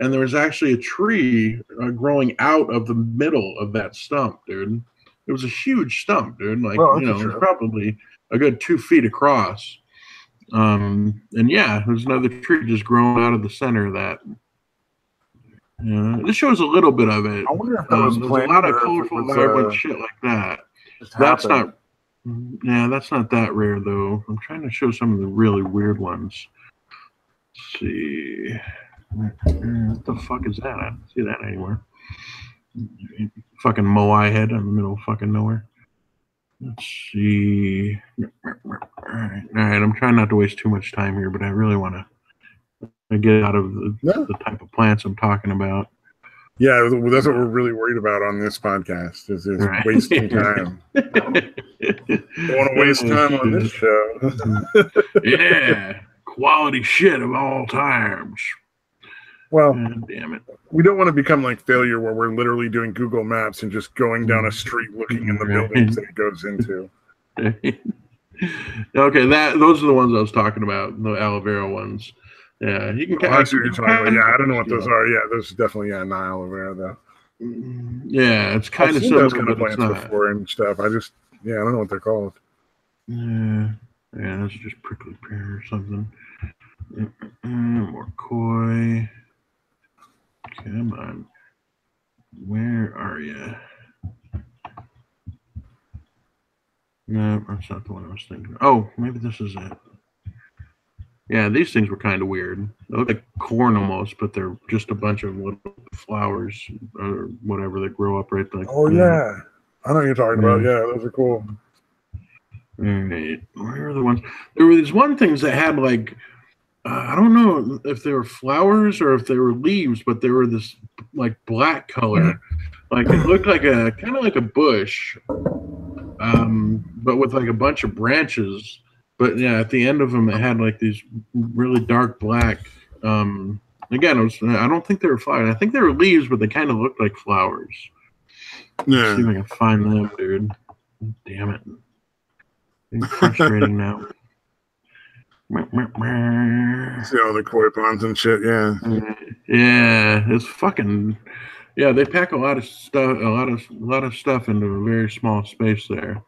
C: And there was actually a tree growing out of the middle of that stump, dude. It was a huge stump, dude. Like, it was probably a good 2 feet across.
B: And yeah, there's another tree just growing out of the center of that. This shows a little bit of it.
A: I wonder if that was
B: there's a
A: planned
B: lot of
A: or if it
B: colorful,
A: was,
B: vibrant shit like that. That's not. Yeah, that's not that rare though. I'm trying to show some of the really weird ones. Let's see. What the fuck is that? I don't see that anywhere. Fucking Moai head in the middle of fucking nowhere. Let's see. All right. I'm trying not to waste too much time here, but I really want to get out of the type of plants I'm talking about.
A: Yeah, that's what we're really worried about on this podcast is wasting time. Don't want to waste time on this show.
B: Yeah, quality shit of all times.
A: Well,
B: damn it.
A: We don't want to become like Failure, where we're literally doing Google Maps and just going down a street looking in the buildings that it goes into.
B: Okay, those are the ones I was talking about, the aloe vera ones. Yeah, you can.
A: I see what you're talking about. Yeah, I don't know what those are. Yeah, those are definitely not aloe vera though.
B: Yeah, it's kind
A: I've
B: of
A: seen
B: similar,
A: those kind of plants before and stuff. I don't know what they're called.
B: Yeah, that's just prickly pear or something. More koi. Come on. Where are you? No, that's not the one I was thinking. Oh, maybe this is it. Yeah, these things were kind of weird. They look like corn almost, but they're just a bunch of little flowers or whatever that grow up right like.
A: Oh, yeah. I know what you're talking about. Yeah, those are cool.
B: All right. Where are the ones? There were these one things that had like, I don't know if they were flowers or if they were leaves, but they were this like black color. Like it looked like kind of like a bush, but with like a bunch of branches. But yeah, at the end of them, it had like these really dark black. Again, I don't think they were flowers. I think they were leaves, but they kind of looked like flowers.
A: Yeah.
B: Let's see if I can find them, dude. Damn it. It's frustrating now.
A: See all the koi ponds and shit, yeah.
B: Yeah, it's fucking. Yeah, they pack a lot of stuff, a lot of stuff into a very small space there.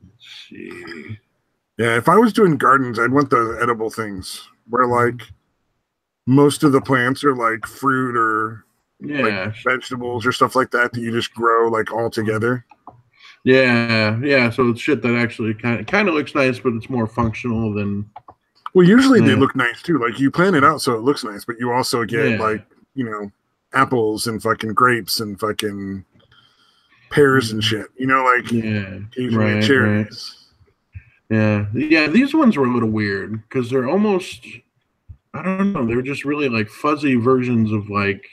B: Let's see.
A: Yeah, if I was doing gardens, I'd want the edible things where like most of the plants are like fruit or like vegetables or stuff like that you just grow like all together.
B: Yeah. So it's shit that actually kind of looks nice, but it's more functional than.
A: Well, usually they look nice too. Like you plan it out so it looks nice, but you also get like apples and fucking grapes and fucking pears and shit. Like occasionally cherries.
B: Right. Yeah. These ones were a little weird because they're almost. I don't know. They're just really like fuzzy versions of like.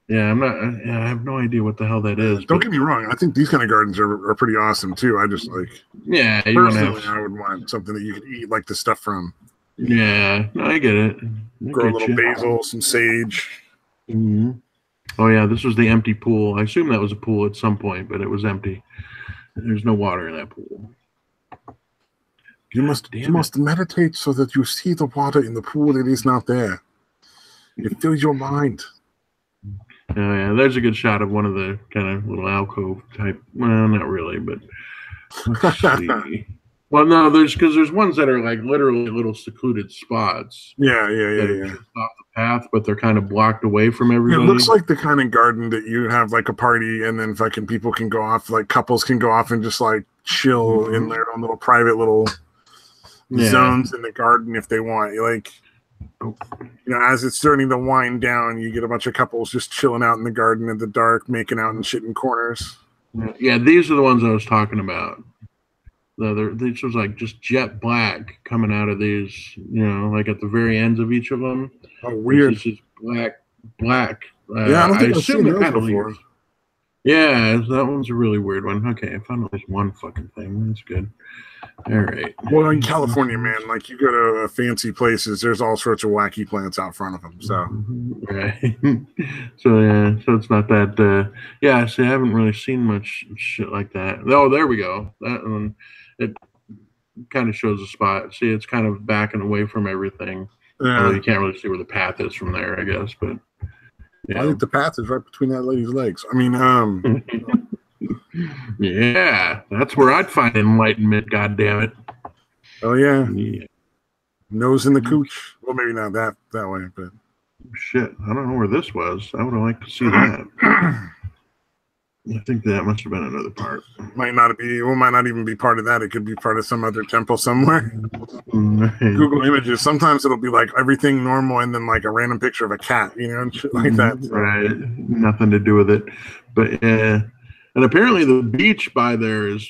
B: Yeah, I have no idea what the hell that is.
A: Don't get me wrong. I think these kind of gardens are pretty awesome too. I just like.
B: Yeah,
A: personally, I would want something that you could eat like the stuff from.
B: Yeah, no, I get it.
A: Grow a little basil, some sage.
B: Mm-hmm. Oh yeah, this was the empty pool. I assume that was a pool at some point, but it was empty. There's no water in that pool.
A: You must meditate so that you see the water in the pool that is not there. It fills your mind.
B: Oh yeah, there's a good shot of one of the kind of little alcove type. Well, not really, but let's see. Well, no, there's ones that are like literally little secluded spots.
A: Yeah.
B: Off the path, but they're kind of blocked away from everybody.
A: It looks like the kind of garden that you have like a party, and then fucking people can go off, like couples can go off and just like chill in their own little private little zones in the garden if they want. Like. As it's starting to wind down, you get a bunch of couples just chilling out in the garden in the dark, making out and shit in corners.
B: Yeah, these are the ones I was talking about. This was like just jet black coming out of these, like at the very ends of each of them.
A: Oh, weird.
B: It's just black.
A: Yeah, I don't think I've seen those before.
B: Yeah, that one's a really weird one. Okay, I found at least one fucking thing. That's good. All right.
A: Well, in California, man, like you go to fancy places, there's all sorts of wacky plants out front of them. So,
B: right. So it's not that. See, I haven't really seen much shit like that. Oh, there we go. That one, it kind of shows a spot. See, it's kind of backing away from everything.
A: Yeah.
B: Although you can't really see where the path is from there, I guess. But
A: I think the path is right between that lady's legs. I mean,
B: yeah, that's where I'd find enlightenment. God damn it!
A: Oh yeah.
C: Yeah.
A: Nose in the cooch. Well, maybe not that way, but
B: Shit, I don't know where this was. I would have liked to see that. I think that must have been another part.
A: might not even be part of that. It could be part of some other temple somewhere.
B: Right.
A: Google Images. Sometimes it'll be like everything normal and then like a random picture of a cat, and shit like that. So.
B: Right. Nothing to do with it. But and apparently the beach by there is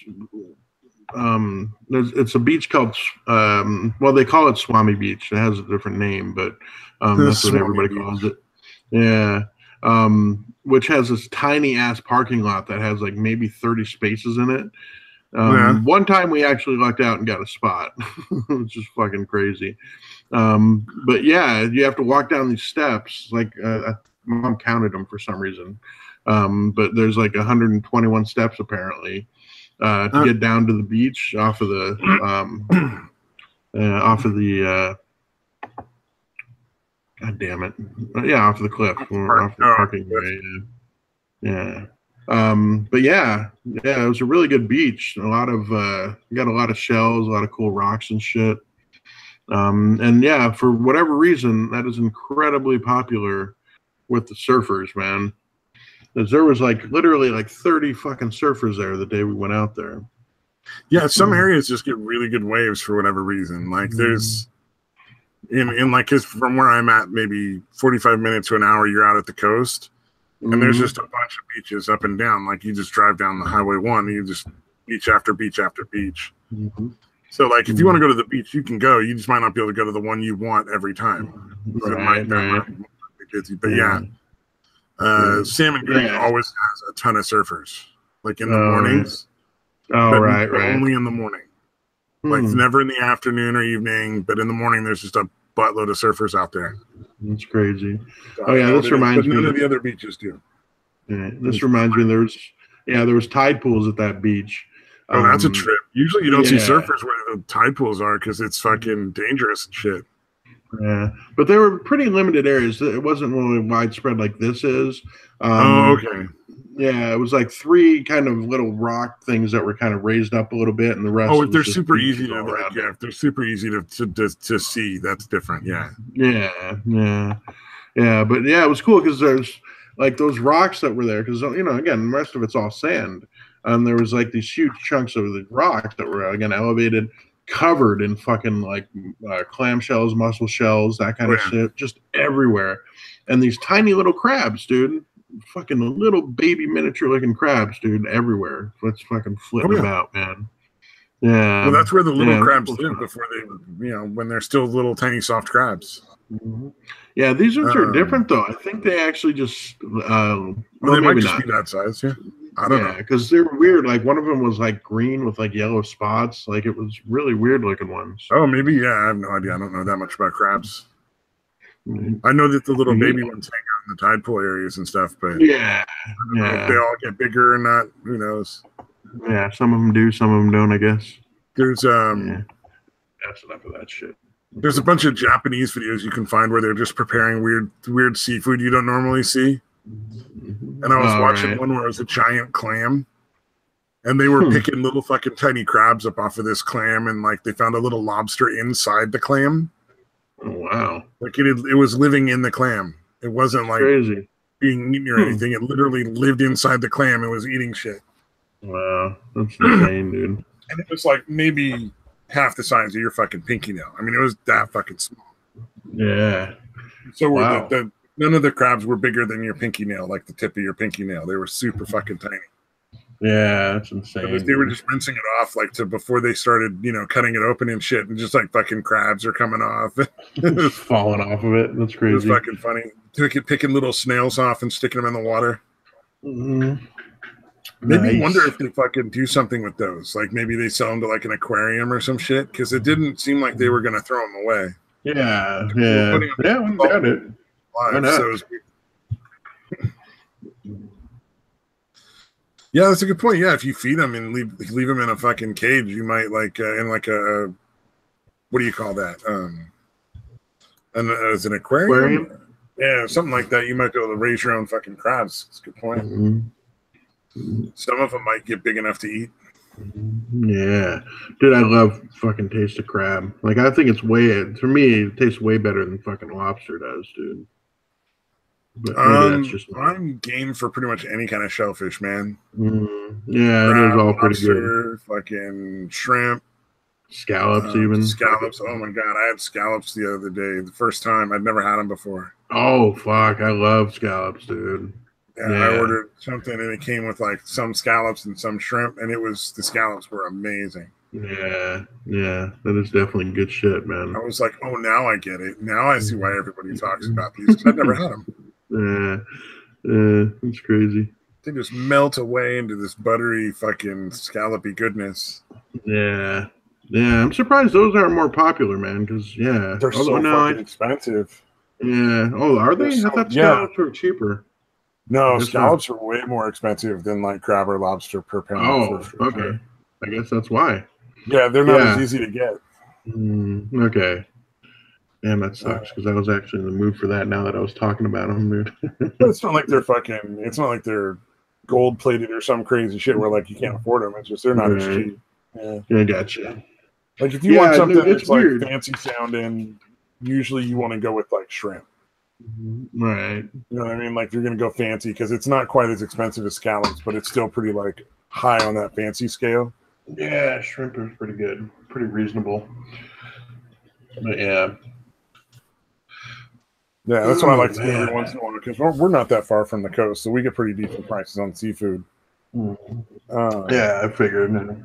B: it's a beach called well, they call it Swami Beach. It has a different name, but that's what everybody calls it. Yeah. Which has this tiny ass parking lot that has like maybe 30 spaces in it. One time we actually lucked out and got a spot, which is fucking crazy. But yeah, you have to walk down these steps. Like Mom counted them for some reason. But there's like 121 steps apparently to get down to the beach off of the God damn it. Yeah, off the cliff. Off the parking way. Yeah. But yeah, it was a really good beach. A lot of got a lot of shells, a lot of cool rocks and shit. And yeah, for whatever reason, that is incredibly popular with the surfers, man. Because there was like literally like 30 fucking surfers there the day we went out there.
A: Yeah, some areas just get really good waves for whatever reason. Like there's in like, cause from where I'm at, maybe 45 minutes to an hour, you're out at the coast, and there's just a bunch of beaches up and down. Like you just drive down the Highway 1, and you just beach after beach after beach. So like, if you want to go to the beach, you can go. You just might not be able to go to the one you want every time. Right. Might be busy. But Salmon Creek always has a ton of surfers. Like in the mornings.
B: Right.
A: Only in the morning. Like it's never in the afternoon or evening, but in the morning there's just a buttload of surfers out there.
B: That's crazy.
A: So this reminds me. None of the other beaches do.
B: Yeah, this reminds me. There was tide pools at that beach.
A: Oh, that's a trip. Usually you don't see surfers where the tide pools are because it's fucking dangerous and shit.
B: Yeah, but they were pretty limited areas. It wasn't really widespread like this is.
A: Okay.
B: Yeah, it was like 3 kind of little rock things that were kind of raised up a little bit, and the rest.
A: Oh, if they're super easy to if they're super easy to see, that's different. Yeah.
B: But yeah, it was cool because there's like those rocks that were there because again, the rest of it's all sand. There was like these huge chunks of the rocks that were again elevated, covered in fucking like clam shells, mussel shells, that kind of shit, just everywhere, and these tiny little crabs, dude. Fucking little baby miniature looking crabs, dude, everywhere. Let's fucking flitting about, man. Yeah.
A: Well, that's where the little crabs live before they, when they're still little tiny soft crabs.
B: Yeah, these ones are different though. I think they actually just
A: they might just be that size. Yeah, I don't know
B: because they're weird. Like one of them was like green with like yellow spots. Like it was really weird looking ones.
A: Oh, maybe. Yeah, I have no idea. I don't know that much about crabs. I know that the little baby ones hang out in the tide pool areas and stuff, but
B: if
A: they all get bigger or not, who knows?
B: Yeah, some of them do, some of them don't, I guess.
A: There's
B: that's enough of that shit.
A: There's a bunch of Japanese videos you can find where they're just preparing weird seafood you don't normally see. And I was watching one where it was a giant clam, and they were picking little fucking tiny crabs up off of this clam, and like they found a little lobster inside the clam.
B: Oh, wow.
A: Like it was living in the clam. It wasn't like
B: crazy
A: being eaten or anything. It literally lived inside the clam and was eating shit.
B: Wow. That's insane, dude.
A: And it was like maybe half the size of your fucking pinky nail. I mean, it was that fucking small.
B: Yeah.
A: So none of the crabs were bigger than your pinky nail, like the tip of your pinky nail. They were super fucking tiny.
B: Yeah, that's insane.
A: They were just rinsing it off like before they started, cutting it open and shit, and just like fucking crabs are coming off.
B: Just falling off of it. That's crazy.
A: It was fucking funny. Picking little snails off and sticking them in the water. Maybe wonder if they fucking do something with those. Like maybe they sell them to like an aquarium or some shit, because it didn't seem like they were going to throw them away.
B: Yeah. Wouldn't doubt it. Why not?
A: So yeah, that's a good point. Yeah, if you feed them and leave them in a fucking cage, you might like in like a what do you call that? As an aquarium? Yeah, something like that. You might be able to raise your own fucking crabs. That's a good point. Some of them might get big enough to eat.
C: Yeah, dude, I love fucking taste of crab. Like, I think it's for me, it tastes way better than fucking lobster does, dude. But maybe that's just me.
A: I'm game for pretty much any kind of shellfish, man.
C: Yeah, it is
A: Crab,
C: all pretty good.
A: lobster, fucking shrimp,
C: Scallops, even
A: scallops. Oh my god, I had scallops the other day. The first time, I'd never had them before.
C: Oh fuck, I love scallops, dude.
A: Yeah, I ordered something and it came with like some scallops and some shrimp, and the scallops were amazing.
C: Yeah, that is definitely good shit, man.
A: I was like, oh, now I get it. Now I see why everybody talks about these, because I'd never had them.
C: It's crazy.
A: They just melt away into this buttery fucking scallopy goodness.
C: Yeah, I'm surprised those aren't more popular, man. Because
A: they're so fucking expensive.
C: Yeah. Oh, are they? I thought scallops were cheaper.
A: No, scallops are way more expensive than like crab or lobster per pound.
C: Oh, okay. I guess that's why.
A: Yeah, they're not as easy to get.
C: Okay. Damn, that sucks because I was actually in the mood for that now that I was talking about them, dude.
A: But it's not like they're it's not like they're gold plated or some crazy shit where like you can't afford them. It's just they're not as cheap. Yeah,
C: I gotcha.
A: Like if you want something that's like fancy sounding, usually you want to go with like shrimp.
C: Right.
A: You know what I mean? Like you're gonna go fancy because it's not quite as expensive as scallops, but it's still pretty like high on that fancy scale.
C: Yeah, shrimp is pretty good, pretty reasonable. But yeah,
A: that's what I like to do every once in a while because we're not that far from the coast, so we get pretty decent prices on seafood.
C: Yeah, I figured.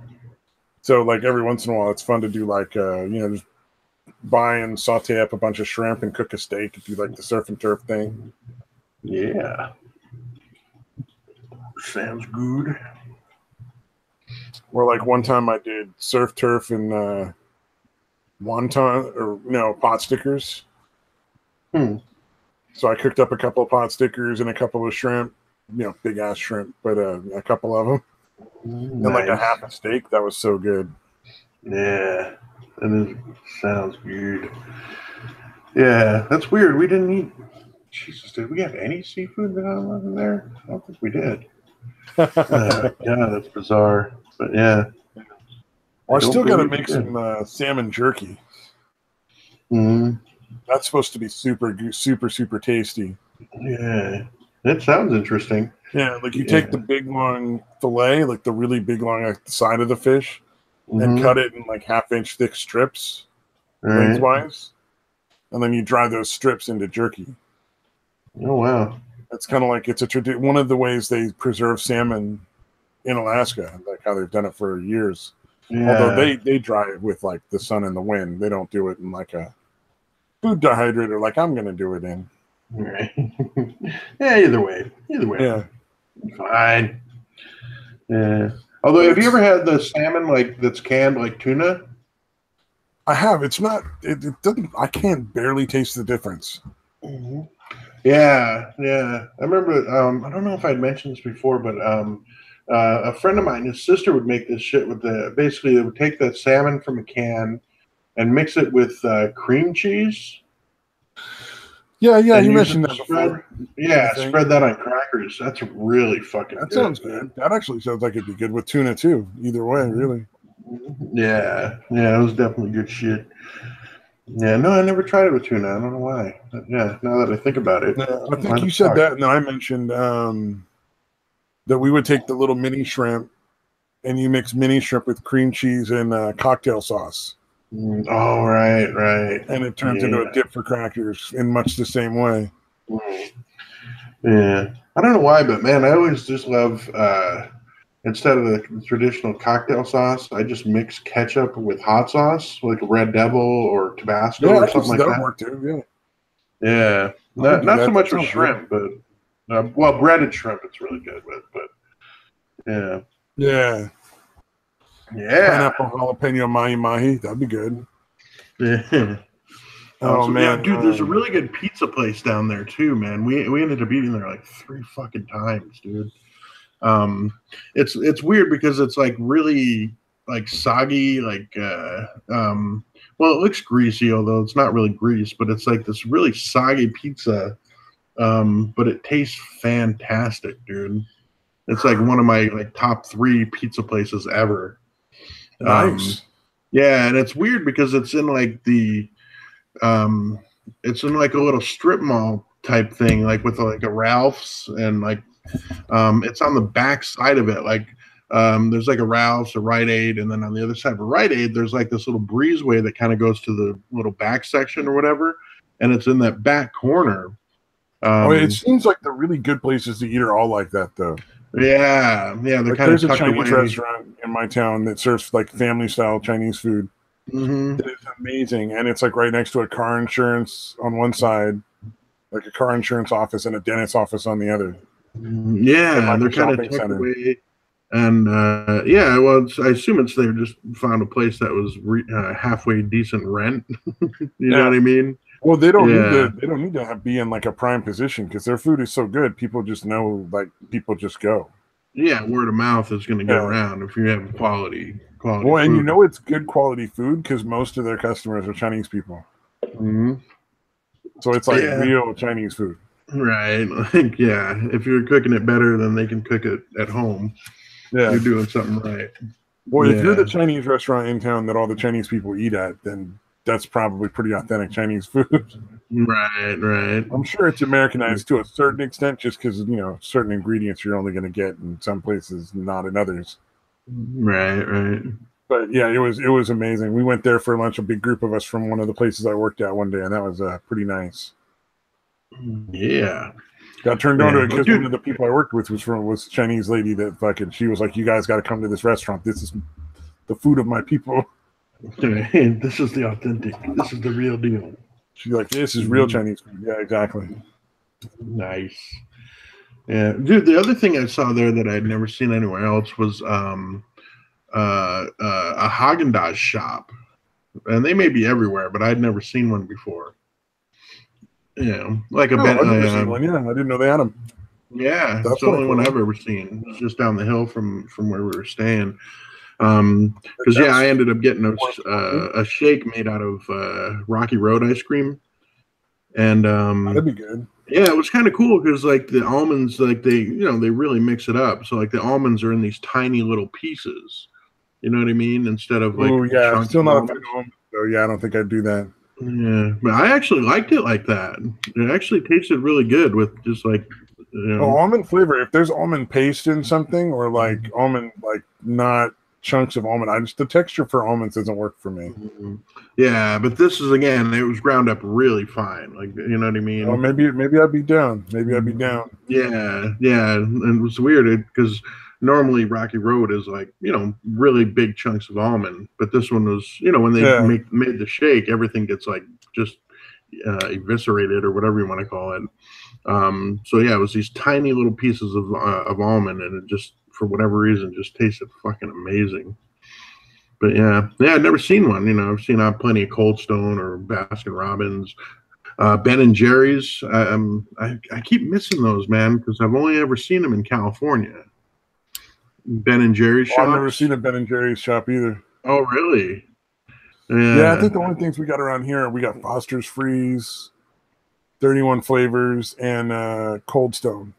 A: So like every once in a while, it's fun to do like just buy and saute up a bunch of shrimp and cook a steak if you like the surf and turf thing.
C: Yeah, sounds good.
A: Or like one time I did surf turf and pot stickers. So I cooked up a couple of pot stickers and a couple of shrimp, big ass shrimp, but a couple of them. And like a half a steak. That was so good.
C: Yeah, sounds good. Yeah, that's weird. We didn't eat. Jesus, did we have any seafood that I wasn't there? I don't think we did. Yeah, that's bizarre. But yeah.
A: Well, I still got to make some salmon jerky. That's supposed to be super, super, super tasty.
C: Yeah, that sounds interesting.
A: Yeah, like you take the big long fillet, like the really big long side of the fish, and cut it in like 1/2 inch thick strips, lengthwise, and then you dry those strips into jerky.
C: Oh wow!
A: It's kind of like one of the ways they preserve salmon in Alaska, like how they've done it for years. Yeah. Although they dry it with like the sun and the wind, they don't do it in like a food dehydrator like I'm going to do it in.
C: Right. Yeah, either way.
A: Yeah.
C: Fine. Yeah. Although, have you ever had the salmon like that's canned like tuna?
A: I have. It's not. It doesn't. I can't barely taste the difference.
C: Yeah. I remember. I don't know if I'd mentioned this before, but a friend of mine, his sister would make this shit with basically they would take the salmon from a can and mix it with cream cheese.
A: Yeah, you mentioned that before.
C: Yeah, spread that on crackers. That's really fucking good.
A: That sounds good. That actually sounds like it'd be good with tuna too. Either way, really.
C: Yeah, it was definitely good shit. Yeah, no, I never tried it with tuna. I don't know why. But yeah, now that I think about it.
A: I think you said that, and I mentioned that we would take the little mini shrimp, and you mix mini shrimp with cream cheese and cocktail sauce.
C: Oh, right.
A: And it turns into a dip for crackers in much the same way.
C: Yeah. I don't know why, but man, I always just love, instead of the traditional cocktail sauce, I just mix ketchup with hot sauce, like Red Devil or Tabasco or something like that.
A: That work too,
C: yeah. Not so much with shrimp, but, breaded shrimp it's really good with, but yeah.
A: Pineapple jalapeno mahi, that'd be good.
C: Yeah. Man, dude, there's a really good pizza place down there too, man. We ended up eating there like 3 fucking times, dude. It's weird because it's like really like soggy, like it looks greasy, although it's not really grease, but it's like this really soggy pizza. But it tastes fantastic, dude. It's like one of my like top 3 pizza places ever.
A: Nice.
B: Yeah, and it's weird because it's in like it's in like a little strip mall type thing, like with like a Ralph's, and like it's on the back side of it. Like there's like a Ralph's, a Rite Aid, and then on the other side of a Rite Aid, there's like this little breezeway that kind of goes to the little back section or whatever, and it's in that back corner.
A: It seems like the really good places to eat are all like that, though.
B: Yeah, they're
A: like
B: kind of
A: there's a
B: tucked
A: Chinese
B: away.
A: restaurant in my town that serves like family style Chinese food.
B: Mm-hmm.
A: It is amazing, and it's like right next to a car insurance on one side, like a car insurance office, and a dentist office on the other.
B: Yeah,
A: like
B: they're kind of tucked away. And yeah, well, I assume it's they just found a place that was halfway decent rent. You know what I mean?
A: Well, they don't need to be in like a prime position because their food is so good. People just know, like people just go.
B: Yeah, word of mouth is going to get around if you have quality. Well,
A: and
B: food.
A: You know it's good quality food because most of their customers are Chinese people.
B: Mm-hmm.
A: So it's like real Chinese food.
B: Right. Like, yeah, if you're cooking it better than they can cook it at home, you're doing something right.
A: Well, if you're the Chinese restaurant in town that all the Chinese people eat at, then that's probably pretty authentic Chinese food.
B: Right.
A: I'm sure it's Americanized to a certain extent just because, certain ingredients you're only going to get in some places, not in others.
B: Right.
A: But yeah, it was amazing. We went there for lunch, a big group of us from one of the places I worked at one day, and that was pretty nice.
B: Yeah.
A: Got turned on to it because one of the people I worked with was a Chinese lady that she was like, "You guys got to come to this restaurant. This is the food of my people.
B: This is the authentic. This is the real deal."
A: She's like, "This is real Chinese food." Yeah, exactly.
B: Nice. Yeah, dude. The other thing I saw there that I'd never seen anywhere else was a Haagen-Dazs shop, and they may be everywhere, but I'd never seen one before. Like
A: I've never seen one. Yeah, I didn't know they had them.
B: Yeah, that's the only one I've ever seen. It's just down the hill from where we were staying. Because I ended up getting a shake made out of Rocky Road ice cream, and
A: that'd be good.
B: Yeah, it was kind of cool because like the almonds, like they really mix it up. So like the almonds are in these tiny little pieces. You know what I mean? Instead of like
A: still not a fan of almonds. So yeah, I don't think I'd do that.
B: Yeah, but I actually liked it like that. It actually tasted really good with just like
A: almond flavor. If there's almond paste in something or like almond, like not chunks of almond, the texture for almonds doesn't work for me.
B: Yeah, but this is again, it was ground up really fine. Like you know what I mean?
A: Oh, maybe I'd be down.
B: Yeah, and it was weird because normally Rocky Road is like really big chunks of almond, but this one was when they made the shake, everything gets like just eviscerated or whatever you want to call it. So yeah, it was these tiny little pieces of almond, and it just for whatever reason just tasted fucking amazing. But yeah, I'd never seen one. I've seen plenty of Cold Stone or Baskin Robbins. Ben and Jerry's. I keep missing those, man, because I've only ever seen them in California. Ben and Jerry's shop.
A: I've never seen a Ben and Jerry's shop either.
B: Oh, really?
A: Yeah, I think the only things we got around here, we got Foster's Freeze, 31 Flavors, and Cold Stone.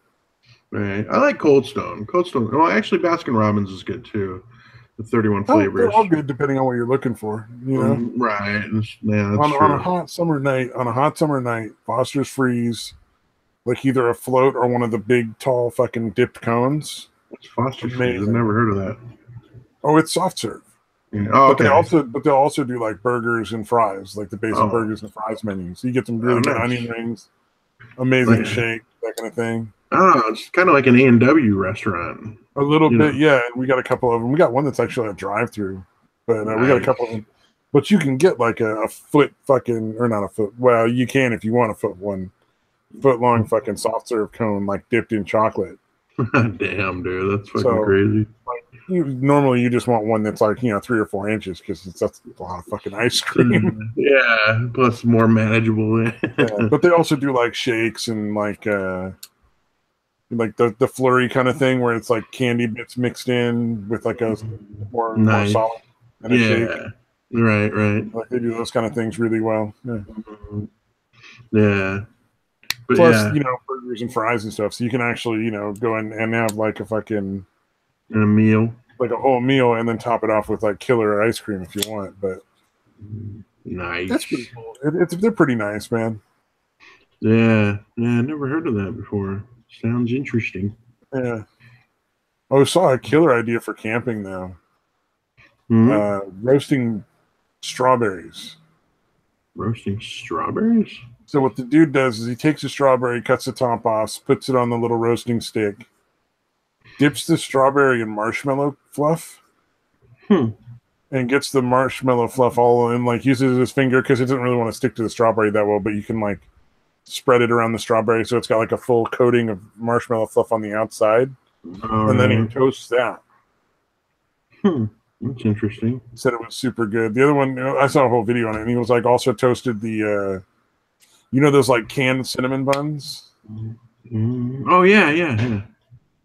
B: Right. I like Cold Stone. Well, actually, Baskin Robbins is good too. The 31 flavors.
A: They're all good depending on what you're looking for.
B: Right. Yeah,
A: that's true. On a hot summer night, Foster's Freeze, like either a float or one of the big, tall, fucking dipped cones.
B: What's Foster's Freeze? I've never heard of that.
A: Oh, it's soft serve.
B: Yeah. Oh, okay.
A: But they'll also do like burgers and fries, like the basic burgers and fries menu. So you get some really good onion rings, amazing shake, that kind of thing.
B: Oh, it's kind of like an A&W restaurant.
A: A little bit, yeah. We got a couple of them. We got one that's actually a drive-through, but we got a couple of them. But you can get like a foot fucking, or not a foot. Well, you can if you want a foot long fucking soft serve cone, like dipped in chocolate.
B: Damn, dude, that's fucking crazy.
A: Like, normally you just want one that's like 3 or 4 inches because that's a lot of fucking ice cream.
B: Yeah, plus more manageable.
A: Yeah, but they also do like shakes and like the flurry kind of thing where it's like candy bits mixed in with like a more solid and a shake.
B: Right.
A: Like they do those kind of things really well.
B: Yeah. But
A: plus, burgers and fries and stuff. So you can actually, go and have like a fucking
B: a meal.
A: like a whole meal, and then top it off with like killer ice cream if you want. But
C: nice.
A: that's pretty cool. They're pretty nice, man.
C: Yeah, I never heard of that before. Sounds interesting.
A: Yeah. Oh, I saw a killer idea for camping though. Roasting strawberries.
C: Roasting strawberries?
A: So what the dude does is he takes a strawberry, cuts the top off, puts it on the little roasting stick, dips the strawberry in marshmallow fluff, and gets the marshmallow fluff all in, like uses his finger because it doesn't really want to stick to the strawberry that well, but you can like spread it around the strawberry so it's got like a full coating of marshmallow fluff on the outside. And then he toasts that.
C: That's interesting.
A: He said it was super good. The other one, I saw a whole video on it, and he was like also toasted the, those like canned cinnamon buns?
C: Oh, yeah.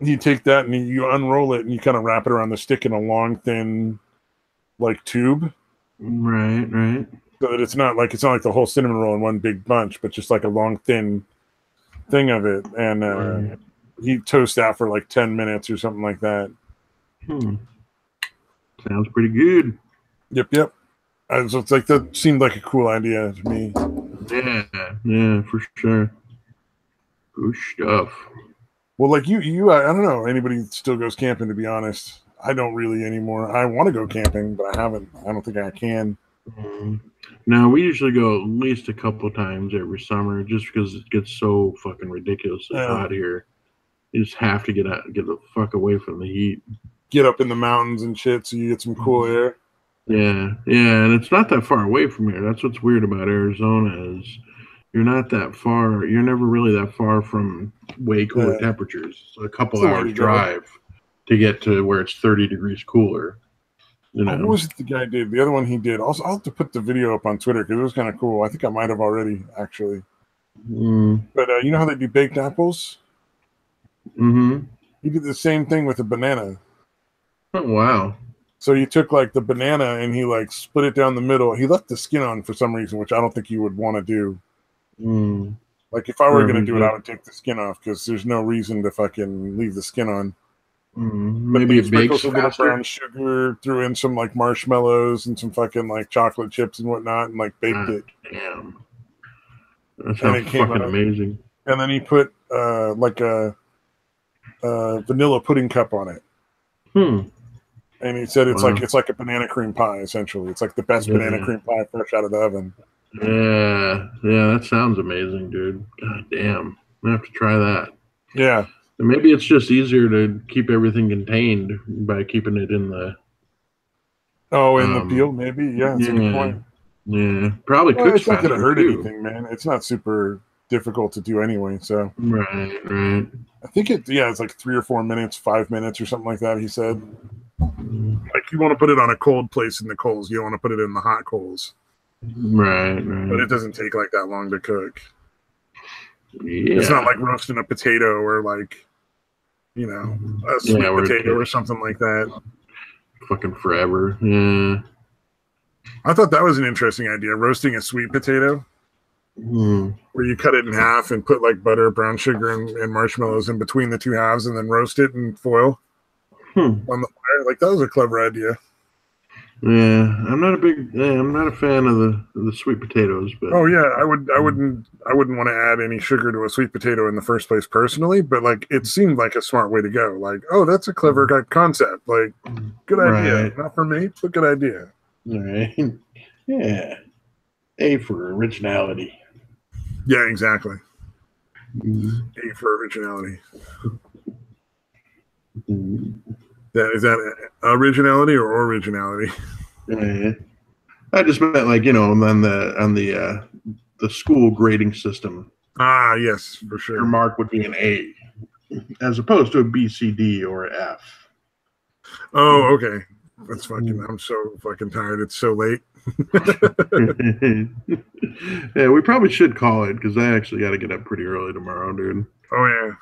A: You take that and you unroll it and you kind of wrap it around the stick in a long, thin, like tube.
C: Right.
A: So that it's not like the whole cinnamon roll in one big bunch, but just like a long, thin thing of it. And he toasts that for like 10 minutes or something like that.
C: Sounds pretty good.
A: Yep. So it's like that seemed like a cool idea to me.
C: Yeah, for sure. Good stuff.
A: Well, like you, I don't know anybody still goes camping. To be honest, I don't really anymore. I want to go camping, but I haven't. I don't think I can.
C: No, we usually go at least a couple times every summer, just because it gets so fucking ridiculously hot here. You just have to get the fuck away from the heat.
A: Get up in the mountains and shit, so you get some cool air.
C: Yeah, and it's not that far away from here. That's what's weird about Arizona is you're not that far. You're never really that far from way cooler temperatures. It's a couple hours drive to get to where it's 30 degrees cooler.
A: What was it the guy did? The other one he did. I'll have to put the video up on Twitter because it was kind of cool. I think I might have already actually. But you know how they do baked apples? He did the same thing with a banana.
C: Oh wow!
A: So he took like the banana and he like split it down the middle. He left the skin on for some reason, which I don't think you would want to do. Like if I were going to do it, I would take the skin off because there's no reason to fucking leave the skin on.
C: Maybe it bakes
A: a little brown sugar, threw in some like marshmallows and some fucking like chocolate chips and whatnot, and like baked it.
C: Damn, that sounds fucking amazing.
A: And then he put like a vanilla pudding cup on it. And he said it's like a banana cream pie essentially. It's like the best banana cream pie fresh out of the oven.
C: Yeah, that sounds amazing, dude. God damn, I have to try that.
A: Yeah.
C: Maybe it's just easier to keep everything contained by keeping it in the.
A: In the peel, maybe. Yeah, that's a good point.
C: Yeah, probably cooks
A: it's not
C: faster.
A: It's not going to hurt
C: too.
A: anything, man. It's not super difficult to do anyway. So.
C: Right.
A: I think it's like 3 or 4 minutes, 5 minutes, or something like that. He said. Like you want to put it on a cold place in the coals. You don't want to put it in the hot coals.
C: Right.
A: But it doesn't take like that long to cook.
C: Yeah.
A: It's not like roasting a potato or like, a sweet potato or something like that.
C: Fucking forever. Yeah.
A: I thought that was an interesting idea. Roasting a sweet potato. Where you cut it in half and put like butter, brown sugar, and marshmallows in between the two halves and then roast it in foil on the fire. Like that was a clever idea.
C: Yeah, I'm not a fan of the sweet potatoes, but
A: I wouldn't want to add any sugar to a sweet potato in the first place personally, but like it seemed like a smart way to go. Like, that's a clever concept. Like, good idea.
C: Right.
A: Not for me, but good idea.
C: All right. Yeah. A for originality.
A: Yeah, exactly. A for originality. Is that originality or originality?
C: I just meant like on the school grading system.
A: Ah, yes, for sure.
C: Your mark would be an A, as opposed to a B, C, D, or F.
A: Oh, okay. That's fucking. I'm so fucking tired. It's so late.
C: Yeah, we probably should call it because I actually got to get up pretty early tomorrow, dude.
A: Oh yeah.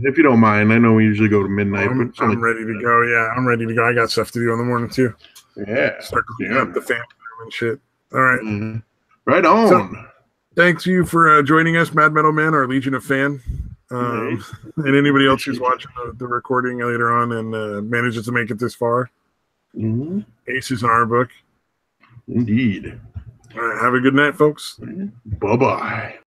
C: If you don't mind, I know we usually go to midnight.
A: I'm ready to go. Yeah, I'm ready to go. I got stuff to do in the morning too.
C: Yeah.
A: Start cleaning up the family room and shit. All right.
C: Right on.
A: So, thanks you for joining us, Mad Metal Man, our Legion of Fan. And anybody else who's watching the recording later on and manages to make it this far, aces in our book.
C: Indeed.
A: All right, have a good night, folks.
C: Bye-bye.